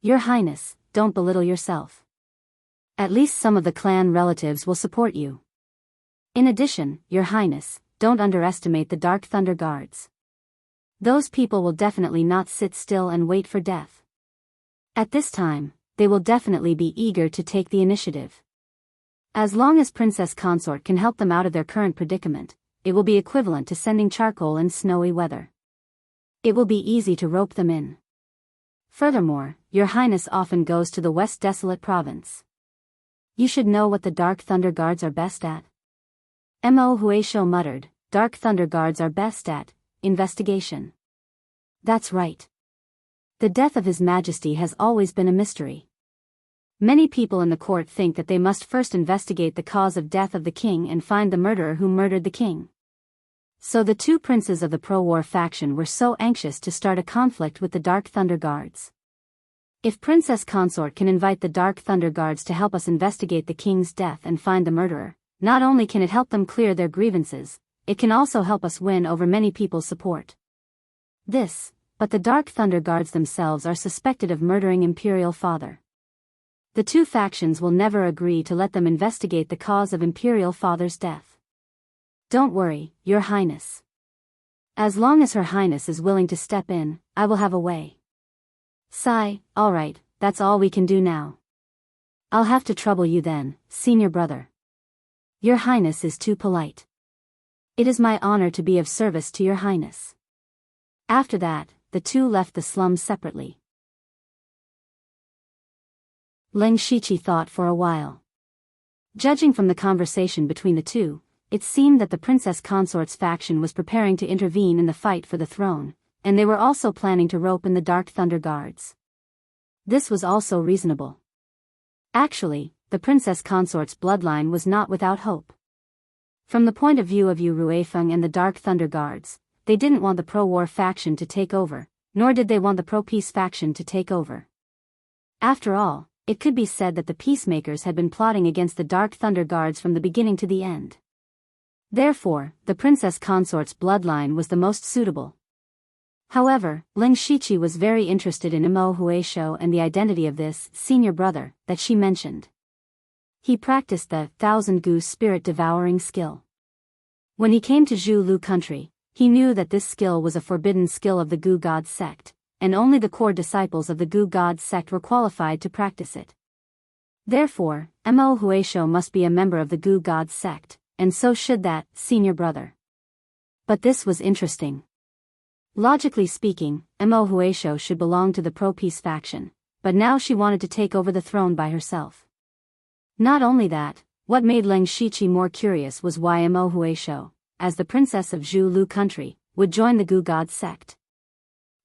Your Highness, don't belittle yourself. At least some of the clan relatives will support you. In addition, Your Highness, don't underestimate the Dark Thunder Guards. Those people will definitely not sit still and wait for death. At this time, they will definitely be eager to take the initiative. As long as Princess Consort can help them out of their current predicament, it will be equivalent to sending charcoal in snowy weather. It will be easy to rope them in. Furthermore, Your Highness often goes to the West Desolate province. You should know what the Dark Thunder Guards are best at. Mo Huisho muttered, Dark Thunder Guards are best at investigation. That's right. The death of His Majesty has always been a mystery. Many people in the court think that they must first investigate the cause of death of the king and find the murderer who murdered the king. So the two princes of the pro-war faction were so anxious to start a conflict with the Dark Thunder Guards. If Princess Consort can invite the Dark Thunder Guards to help us investigate the king's death and find the murderer, not only can it help them clear their grievances, it can also help us win over many people's support. But the Dark Thunder Guards themselves are suspected of murdering Imperial Father. The two factions will never agree to let them investigate the cause of Imperial Father's death. Don't worry, Your Highness. As long as Her Highness is willing to step in, I will have a way. Sigh, alright, that's all we can do now. I'll have to trouble you then, senior brother. Your Highness is too polite. It is my honor to be of service to Your Highness. After that, the two left the slums separately. Ling Shiqi thought for a while. Judging from the conversation between the two, it seemed that the Princess Consort's faction was preparing to intervene in the fight for the throne, and they were also planning to rope in the Dark Thunder Guards. This was also reasonable. Actually, the Princess Consort's bloodline was not without hope. From the point of view of Yu Ruefeng and the Dark Thunder Guards, they didn't want the pro-war faction to take over, nor did they want the pro-peace faction to take over. After all, it could be said that the peacemakers had been plotting against the Dark Thunder Guards from the beginning to the end. Therefore, the Princess Consort's bloodline was the most suitable. However, Ling Shiqi was very interested in Mo Huisho and the identity of this senior brother that she mentioned. He practiced the Thousand Goose spirit devouring skill. When he came to Zhu Lu country, he knew that this skill was a forbidden skill of the Gu God sect, and only the core disciples of the Gu God sect were qualified to practice it. Therefore, Mo Huisho must be a member of the Gu God sect, and so should that senior brother. But this was interesting. Logically speaking, Mo Huisho should belong to the pro-peace faction, but now she wanted to take over the throne by herself. Not only that, what made Leng Shiqi more curious was why Mo Huisho, as the princess of Zhu Lu country, would join the Gu God sect.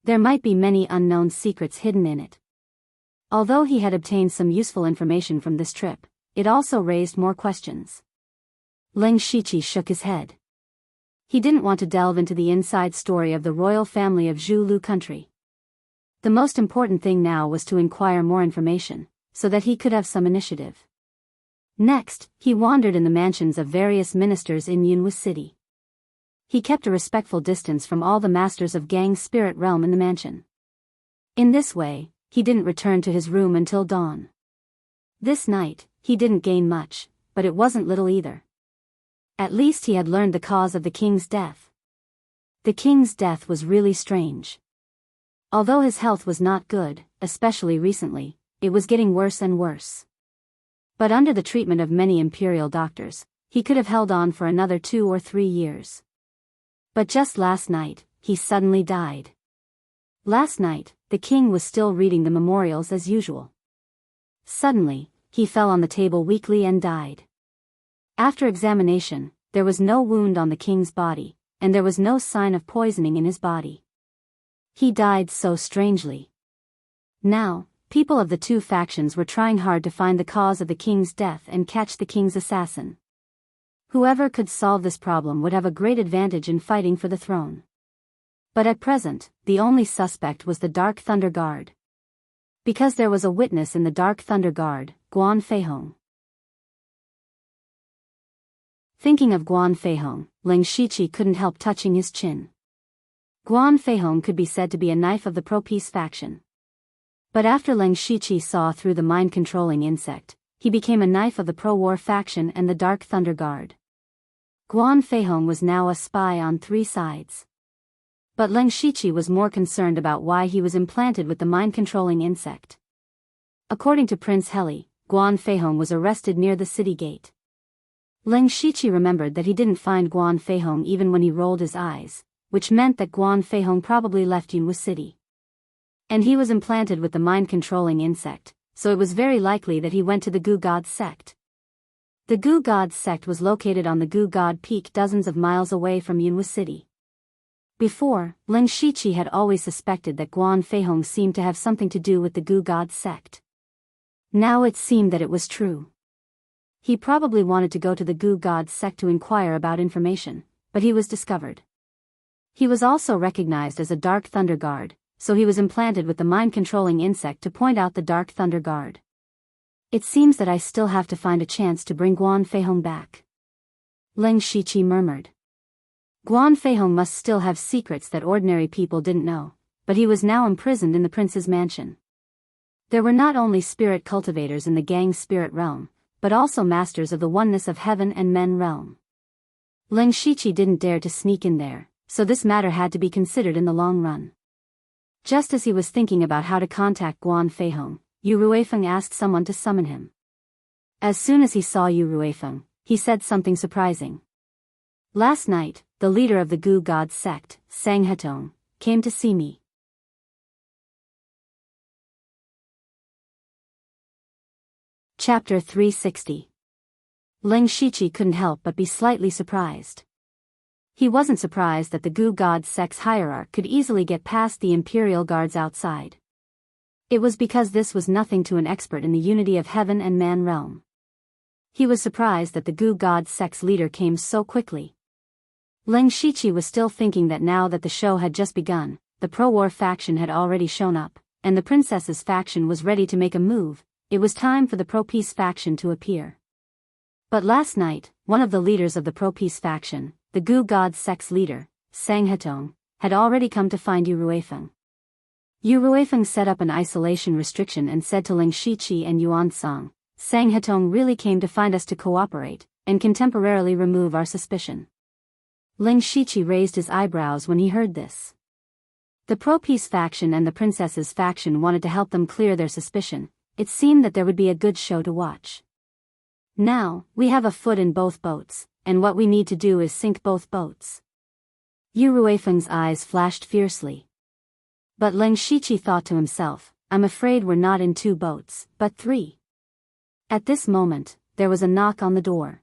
There might be many unknown secrets hidden in it. Although he had obtained some useful information from this trip, it also raised more questions. Leng Shiqi shook his head. He didn't want to delve into the inside story of the royal family of Zhu Lu country. The most important thing now was to inquire more information, so that he could have some initiative. Next, he wandered in the mansions of various ministers in Yunwu City. He kept a respectful distance from all the masters of Gang's spirit realm in the mansion. In this way, he didn't return to his room until dawn. This night, he didn't gain much, but it wasn't little either. At least he had learned the cause of the king's death. The king's death was really strange. Although his health was not good, especially recently, it was getting worse and worse. But under the treatment of many imperial doctors, he could have held on for another 2 or 3 years. But just last night, he suddenly died. Last night, the king was still reading the memorials as usual. Suddenly, he fell on the table weakly and died. After examination, there was no wound on the king's body, and there was no sign of poisoning in his body. He died so strangely. Now, people of the two factions were trying hard to find the cause of the king's death and catch the king's assassin. Whoever could solve this problem would have a great advantage in fighting for the throne. But at present, the only suspect was the Dark Thunder Guard. Because there was a witness in the Dark Thunder Guard, Guan Feihong. Thinking of Guan Feihong, Leng Shiqi couldn't help touching his chin. Guan Feihong could be said to be a knife of the pro-peace faction. But after Leng Shiqi saw through the mind-controlling insect, he became a knife of the pro-war faction and the Dark Thunder Guard. Guan Feihong was now a spy on 3 sides. But Leng Shiqi was more concerned about why he was implanted with the mind-controlling insect. According to Prince Heli, Guan Feihong was arrested near the city gate. Leng Shiqi remembered that he didn't find Guan Feihong even when he rolled his eyes, which meant that Guan Feihong probably left Yunwu City. And he was implanted with the mind-controlling insect, so it was very likely that he went to the Gu God sect. The Gu God sect was located on the Gu God Peak dozens of miles away from Yunwu City. Before, Leng Shiqi had always suspected that Guan Feihong seemed to have something to do with the Gu God sect. Now it seemed that it was true. He probably wanted to go to the Gu God sect to inquire about information, but he was discovered. He was also recognized as a Dark Thunder Guard, so he was implanted with the mind-controlling insect to point out the Dark Thunder Guard. It seems that I still have to find a chance to bring Guan Feihong back. Leng Shiqi murmured. Guan Feihong must still have secrets that ordinary people didn't know, but he was now imprisoned in the prince's mansion. There were not only spirit cultivators in the Gang's spirit realm, but also masters of the oneness of heaven and men realm. Leng Shiqi didn't dare to sneak in there, so this matter had to be considered in the long run. Just as he was thinking about how to contact Guan Feihong, Yu Ruifeng asked someone to summon him. As soon as he saw Yu Ruifeng, he said something surprising. Last night, the leader of the Gu God sect, Sang Hetong, came to see me. Chapter 360. Leng Shiqi couldn't help but be slightly surprised. He wasn't surprised that the Gu God sect's hierarch could easily get past the imperial guards outside. It was because this was nothing to an expert in the unity of heaven and man realm. He was surprised that the Gu God sect's leader came so quickly. Leng Shiqi was still thinking that now that the show had just begun, the pro-war faction had already shown up, and the princess's faction was ready to make a move. It was time for the pro-peace faction to appear. But last night, one of the leaders of the pro-peace faction, the Gu God sect's leader, Sang Hetong, had already come to find Yu Ruifeng. Yu Ruifeng set up an isolation restriction and said to Leng Shiqi and Yuan Song, Sang Hetong really came to find us to cooperate, and can temporarily remove our suspicion. Ling Shiqi raised his eyebrows when he heard this. The pro-peace faction and the princess's faction wanted to help them clear their suspicion. It seemed that there would be a good show to watch. Now, we have a foot in both boats, and what we need to do is sink both boats. Yu Ruifeng's eyes flashed fiercely. But Ling Shiqi thought to himself, I'm afraid we're not in 2 boats, but 3. At this moment, there was a knock on the door.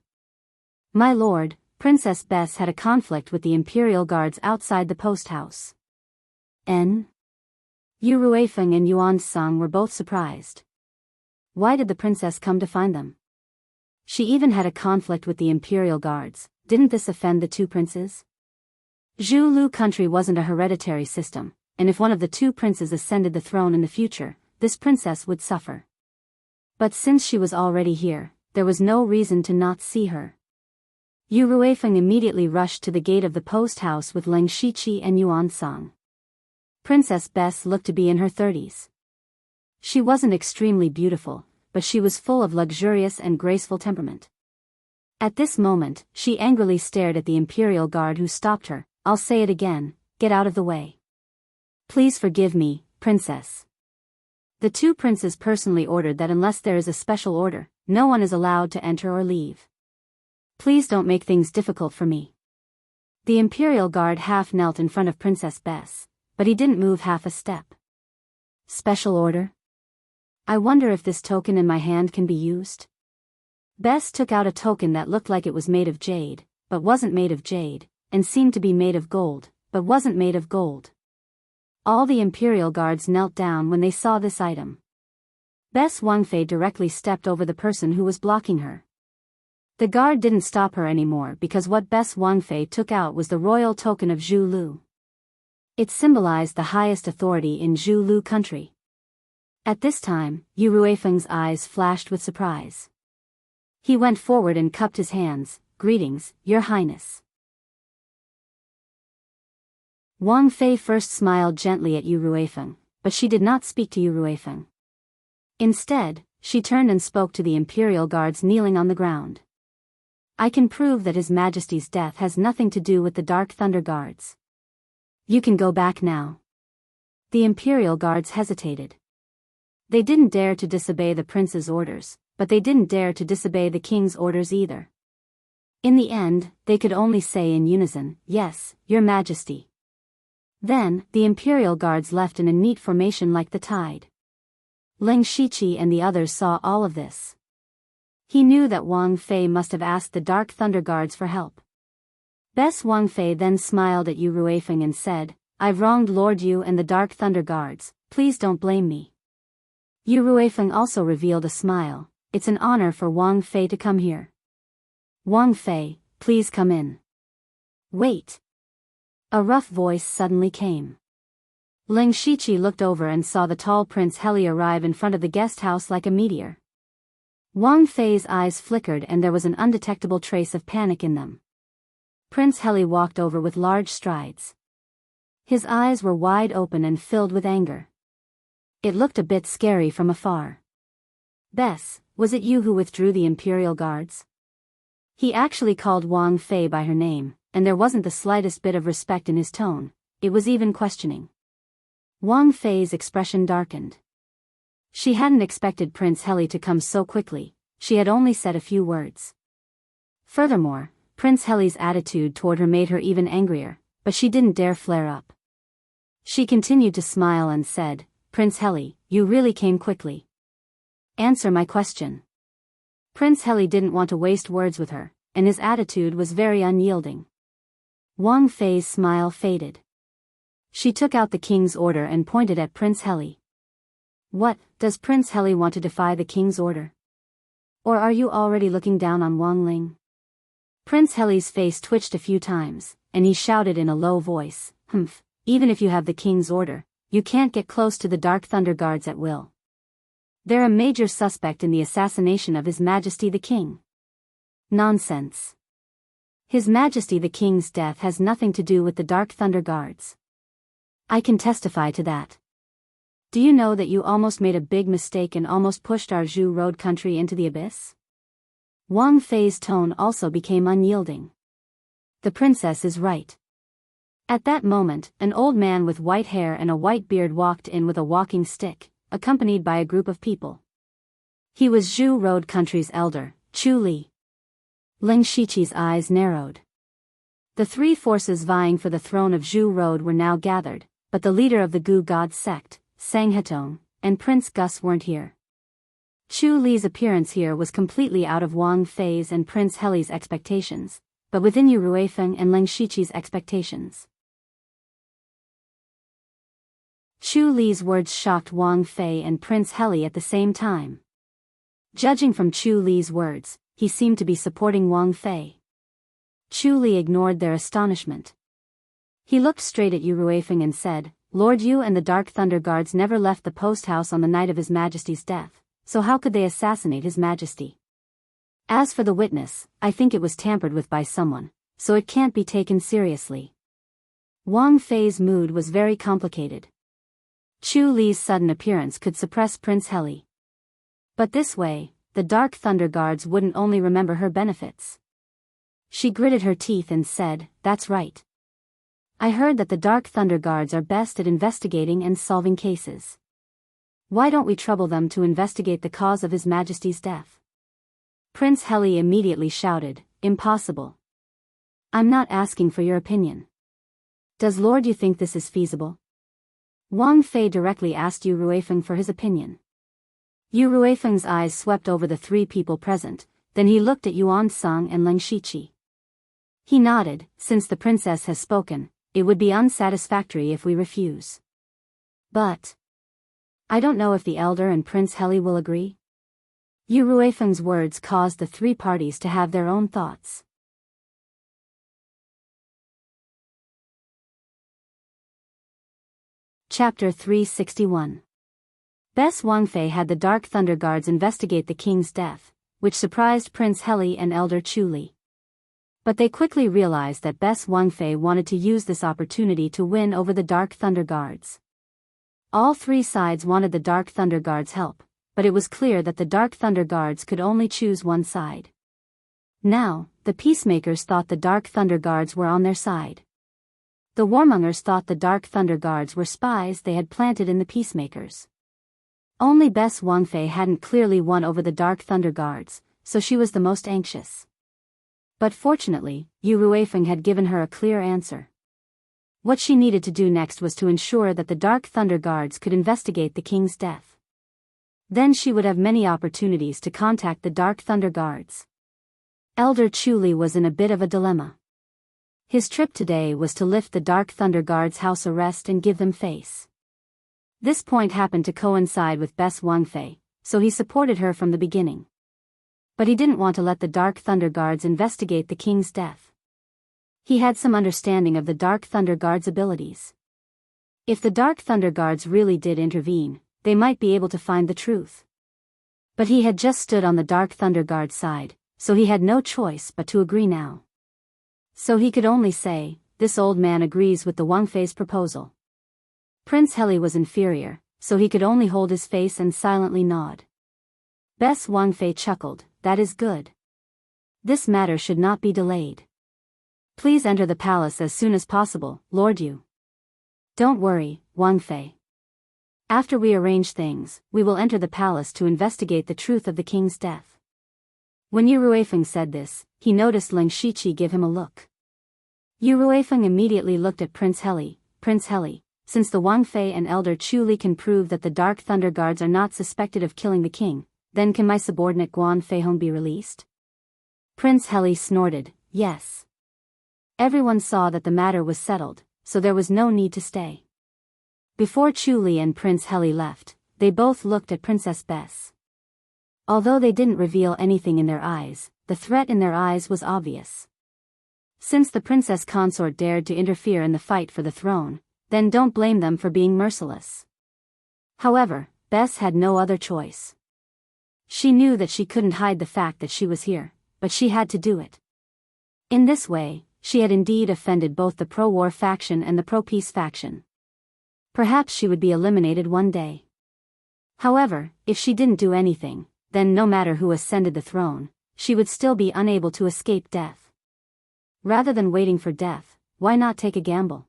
My lord, Princess Bess had a conflict with the Imperial Guards outside the post house. Yu Ruifeng and Yuan Song were both surprised. Why did the princess come to find them? She even had a conflict with the Imperial Guards. Didn't this offend the 2 princes? Zhu Lu country wasn't a hereditary system, and if one of the 2 princes ascended the throne in the future, this princess would suffer. But since she was already here, there was no reason to not see her. Yu Ruifeng immediately rushed to the gate of the post house with Ling Shiqi and Yuan Song. Princess Bess looked to be in her 30s. She wasn't extremely beautiful, but she was full of luxurious and graceful temperament. At this moment, she angrily stared at the Imperial Guard who stopped her. I'll say it again, get out of the way. Please forgive me, Princess. The 2 princes personally ordered that unless there is a special order, no one is allowed to enter or leave. Please don't make things difficult for me. The Imperial Guard half knelt in front of Princess Bess, but he didn't move half a step. Special order? I wonder if this token in my hand can be used? Bess took out a token that looked like it was made of jade, but wasn't made of jade, and seemed to be made of gold, but wasn't made of gold. All the Imperial Guards knelt down when they saw this item. Bess Wangfei directly stepped over the person who was blocking her. The guard didn't stop her anymore because what Bess Wangfei took out was the royal token of Zhu Lu. It symbolized the highest authority in Zhu Lu country. At this time, Yu Ruifeng's eyes flashed with surprise. He went forward and cupped his hands. Greetings, Your Highness. Wang Fei first smiled gently at Yu Ruifeng, but she did not speak to Yu Ruifeng. Instead, she turned and spoke to the Imperial Guards kneeling on the ground. I can prove that His Majesty's death has nothing to do with the Dark Thunder Guards. You can go back now. The Imperial Guards hesitated. They didn't dare to disobey the prince's orders, but they didn't dare to disobey the king's orders either. In the end, they could only say in unison, Yes, Your Majesty. Then, the Imperial Guards left in a neat formation like the tide. Ling Shiqi and the others saw all of this. He knew that Wang Fei must have asked the Dark Thunder Guards for help. Bess Wang Fei then smiled at Yu Ruifeng and said, I've wronged Lord Yu and the Dark Thunder Guards, please don't blame me. Yu Ruifeng also revealed a smile. It's an honor for Wang Fei to come here. Wang Fei, please come in. Wait. A rough voice suddenly came. Ling Shiqi looked over and saw the tall Prince Heli arrive in front of the guest house like a meteor. Wang Fei's eyes flickered and there was an undetectable trace of panic in them. Prince Heli walked over with large strides. His eyes were wide open and filled with anger. It looked a bit scary from afar. Bess, was it you who withdrew the Imperial Guards? He actually called Wang Fei by her name, and there wasn't the slightest bit of respect in his tone, it was even questioning. Wang Fei's expression darkened. She hadn't expected Prince Heli to come so quickly, she had only said a few words. Furthermore, Prince Heli's attitude toward her made her even angrier, but she didn't dare flare up. She continued to smile and said, Prince Heli, you really came quickly. Answer my question. Prince Heli didn't want to waste words with her, and his attitude was very unyielding. Wang Fei's smile faded. She took out the king's order and pointed at Prince Heli. What, does Prince Heli want to defy the king's order? Or are you already looking down on Wang Ling? Prince Heli's face twitched a few times, and he shouted in a low voice, Humph, even if you have the king's order, you can't get close to the Dark Thunder Guards at will. They're a major suspect in the assassination of His Majesty the King. Nonsense. His Majesty the King's death has nothing to do with the Dark Thunder Guards. I can testify to that. Do you know that you almost made a big mistake and almost pushed our Zhu Road country into the abyss? Wang Fei's tone also became unyielding. The princess is right. At that moment, an old man with white hair and a white beard walked in with a walking stick, accompanied by a group of people. He was Zhu Road Country's elder, Chu Li. Ling Shiqi's eyes narrowed. The three forces vying for the throne of Zhu Road were now gathered, but the leader of the Gu God sect, Sang Hetong, and Prince Gus weren't here. Chu Li's appearance here was completely out of Wang Fei's and Prince Heli's expectations, but within Yu Ruifeng and Ling Shiqi's expectations. Chu Li's words shocked Wang Fei and Prince Heli at the same time. Judging from Chu Li's words, he seemed to be supporting Wang Fei. Chu Li ignored their astonishment. He looked straight at Yu Ruifeng and said, "Lord Yu and the Dark Thunder Guards never left the post house on the night of His Majesty's death, so how could they assassinate His Majesty? As for the witness, I think it was tampered with by someone, so it can't be taken seriously." Wang Fei's mood was very complicated. Chu Li's sudden appearance could suppress Prince Heli. But this way, the Dark Thunder Guards wouldn't only remember her benefits. She gritted her teeth and said, "That's right. I heard that the Dark Thunder Guards are best at investigating and solving cases. Why don't we trouble them to investigate the cause of His Majesty's death?" Prince Heli immediately shouted, "Impossible. I'm not asking for your opinion. Does Lord Yu think this is feasible?" Wang Fei directly asked Yu Ruifeng for his opinion. Yu Ruifeng's eyes swept over the three people present, then he looked at Yuan Song and Ling Shiqi. He nodded. "Since the princess has spoken, it would be unsatisfactory if we refuse. But I don't know if the elder and Prince Heli will agree." Yu Ruifeng's words caused the three parties to have their own thoughts. Chapter 361. Bess Wang Fei had the Dark Thunder Guards investigate the king's death, which surprised Prince Heli and Elder Chu Li. But they quickly realized that Bess Wang Fei wanted to use this opportunity to win over the Dark Thunder Guards. All three sides wanted the Dark Thunder Guards' help, but it was clear that the Dark Thunder Guards could only choose one side. Now, the peacemakers thought the Dark Thunder Guards were on their side. The warmongers thought the Dark Thunder Guards were spies they had planted in the peacemakers. Only Bess Wang Fei hadn't clearly won over the Dark Thunder Guards, so she was the most anxious. But fortunately, Yu Ruifeng had given her a clear answer. What she needed to do next was to ensure that the Dark Thunder Guards could investigate the king's death. Then she would have many opportunities to contact the Dark Thunder Guards. Elder Chu Li was in a bit of a dilemma. His trip today was to lift the Dark Thunder Guards' house arrest and give them face. This point happened to coincide with Bess Wang Fei, so he supported her from the beginning. But he didn't want to let the Dark Thunder Guards investigate the king's death. He had some understanding of the Dark Thunder Guards' abilities. If the Dark Thunder Guards really did intervene, they might be able to find the truth. But he had just stood on the Dark Thunder Guards' side, so he had no choice but to agree now. So he could only say, "This old man agrees with the Wang Fei's proposal." Prince Heli was inferior, so he could only hold his face and silently nod. Bess Wang Fei chuckled, "That is good. This matter should not be delayed. Please enter the palace as soon as possible, Lord Yu." "Don't worry, Wang Fei. After we arrange things, we will enter the palace to investigate the truth of the king's death." When Yu Ruifeng said this, he noticed Ling Shiqi give him a look. Yu Ruifeng immediately looked at Prince Heli. "Prince Heli, since the Wang Fei and Elder Chu Li can prove that the Dark Thunder Guards are not suspected of killing the king, then can my subordinate Guan Feihong be released?" Prince Heli snorted, "Yes." Everyone saw that the matter was settled, so there was no need to stay. Before Chu Li and Prince Heli left, they both looked at Princess Bess. Although they didn't reveal anything in their eyes, the threat in their eyes was obvious. Since the princess consort dared to interfere in the fight for the throne, then don't blame them for being merciless. However, Bess had no other choice. She knew that she couldn't hide the fact that she was here, but she had to do it. In this way, she had indeed offended both the pro-war faction and the pro-peace faction. Perhaps she would be eliminated one day. However, if she didn't do anything, then no matter who ascended the throne, she would still be unable to escape death. Rather than waiting for death, why not take a gamble?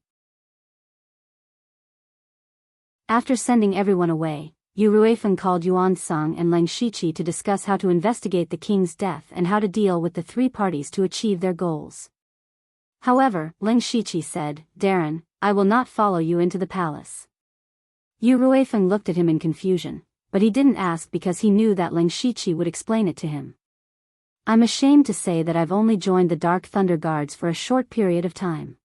After sending everyone away, Yu Ruifeng called Yuan Song and Leng Shiqi to discuss how to investigate the king's death and how to deal with the three parties to achieve their goals. However, Leng Shiqi said, "Darren, I will not follow you into the palace." Yu Ruifeng looked at him in confusion, but he didn't ask because he knew that Leng Shiqi would explain it to him. "I'm ashamed to say that I've only joined the Dark Thunder Guards for a short period of time.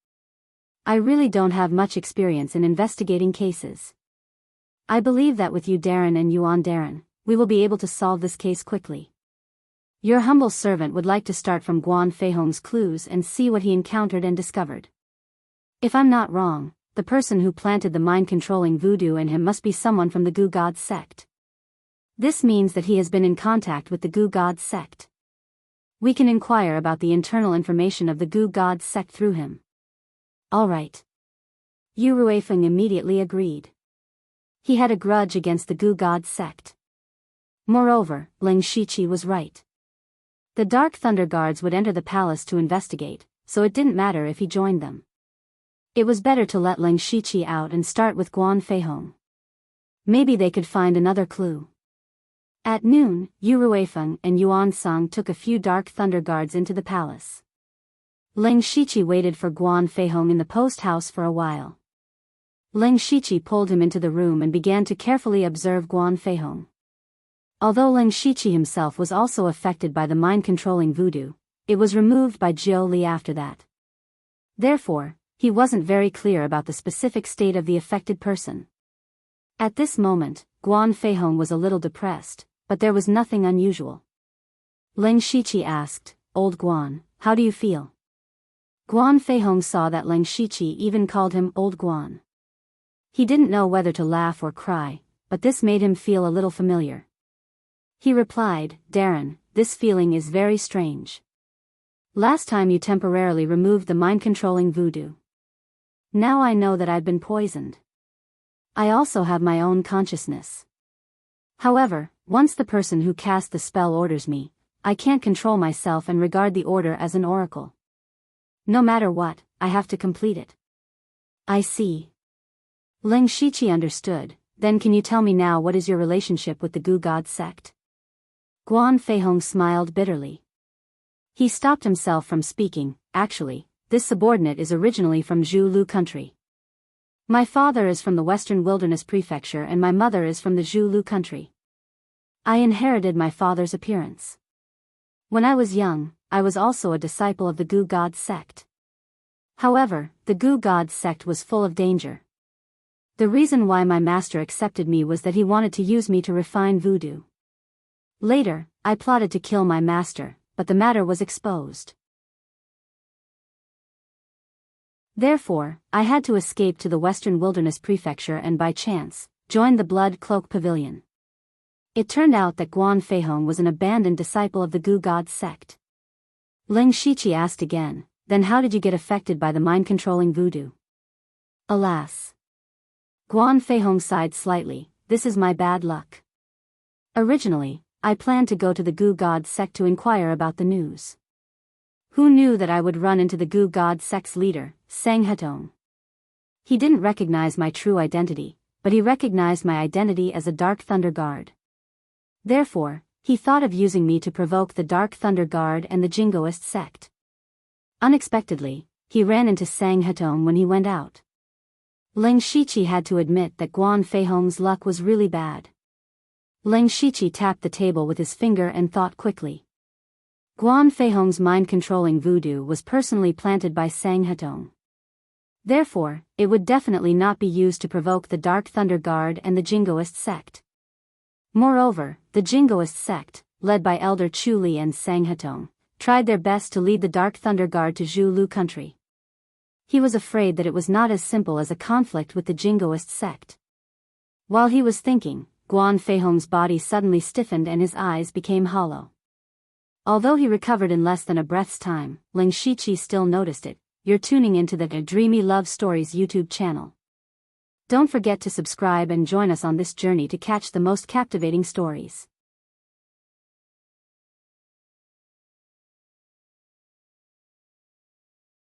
I really don't have much experience in investigating cases. I believe that with you Darren and Yuan Darren, we will be able to solve this case quickly. Your humble servant would like to start from Guan Feihong's clues and see what he encountered and discovered. If I'm not wrong, the person who planted the mind-controlling voodoo in him must be someone from the Gu God sect. This means that he has been in contact with the Gu God sect. We can inquire about the internal information of the Gu God sect through him." "All right." Yu Ruifeng immediately agreed. He had a grudge against the Gu God sect. Moreover, Leng Shiqi was right. The Dark Thunder Guards would enter the palace to investigate, so it didn't matter if he joined them. It was better to let Leng Shiqi out and start with Guan Feihong. Maybe they could find another clue. At noon, Yu Ruifeng and Yuan Song took a few Dark Thunder Guards into the palace. Leng Shiqi waited for Guan Feihong in the post house for a while. Leng Shiqi pulled him into the room and began to carefully observe Guan Feihong. Although Leng Shiqi himself was also affected by the mind-controlling voodoo, it was removed by Jiu Li after that. Therefore, he wasn't very clear about the specific state of the affected person. At this moment, Guan Feihong was a little depressed, but there was nothing unusual. Leng Shiqi asked, "Old Guan, how do you feel?" Guan Feihong saw that Leng Shiqi even called him Old Guan. He didn't know whether to laugh or cry, but this made him feel a little familiar. He replied, "Darren, this feeling is very strange. Last time you temporarily removed the mind-controlling voodoo. Now I know that I've been poisoned. I also have my own consciousness. However, once the person who cast the spell orders me, I can't control myself and regard the order as an oracle. No matter what, I have to complete it." "I see." Leng Shiqi understood. "Then can you tell me now what is your relationship with the Gu God sect?" Guan Feihong smiled bitterly. He stopped himself from speaking. "Actually, this subordinate is originally from Zhu Lu country. My father is from the Western Wilderness Prefecture and my mother is from the Zhu Lu country. I inherited my father's appearance. When I was young, I was also a disciple of the Gu God sect. However, the Gu God sect was full of danger. The reason why my master accepted me was that he wanted to use me to refine voodoo. Later, I plotted to kill my master, but the matter was exposed. Therefore, I had to escape to the Western Wilderness Prefecture and by chance, joined the Blood Cloak Pavilion. It turned out that Guan Feihong was an abandoned disciple of the Gu God sect." Leng Shiqi asked again, "Then how did you get affected by the mind-controlling voodoo?" "Alas." Guan Feihong sighed slightly, "This is my bad luck. Originally, I planned to go to the Gu God sect to inquire about the news. Who knew that I would run into the Gu God sect's leader, Sang Hetong? He didn't recognize my true identity, but he recognized my identity as a Dark Thunder Guard. Therefore, he thought of using me to provoke the Dark Thunder Guard and the Jingoist sect. Unexpectedly, he ran into Sang Hetong when he went out." Leng Shiqi had to admit that Guan Feihong's luck was really bad. Leng Shiqi tapped the table with his finger and thought quickly. Guan Feihong's mind-controlling voodoo was personally planted by Sang Hetong. Therefore, it would definitely not be used to provoke the Dark Thunder Guard and the Jingoist sect. Moreover, the Jingoist sect, led by Elder Chu Li and Sang Hetong, tried their best to lead the Dark Thunder Guard to Zhu Lu country. He was afraid that it was not as simple as a conflict with the Jingoist sect. While he was thinking, Guan Feihong's body suddenly stiffened and his eyes became hollow. Although he recovered in less than a breath's time, Leng Shiqi still noticed it. "You're tuning into the Dreamy Love Stories YouTube channel. Don't forget to subscribe and join us on this journey to catch the most captivating stories.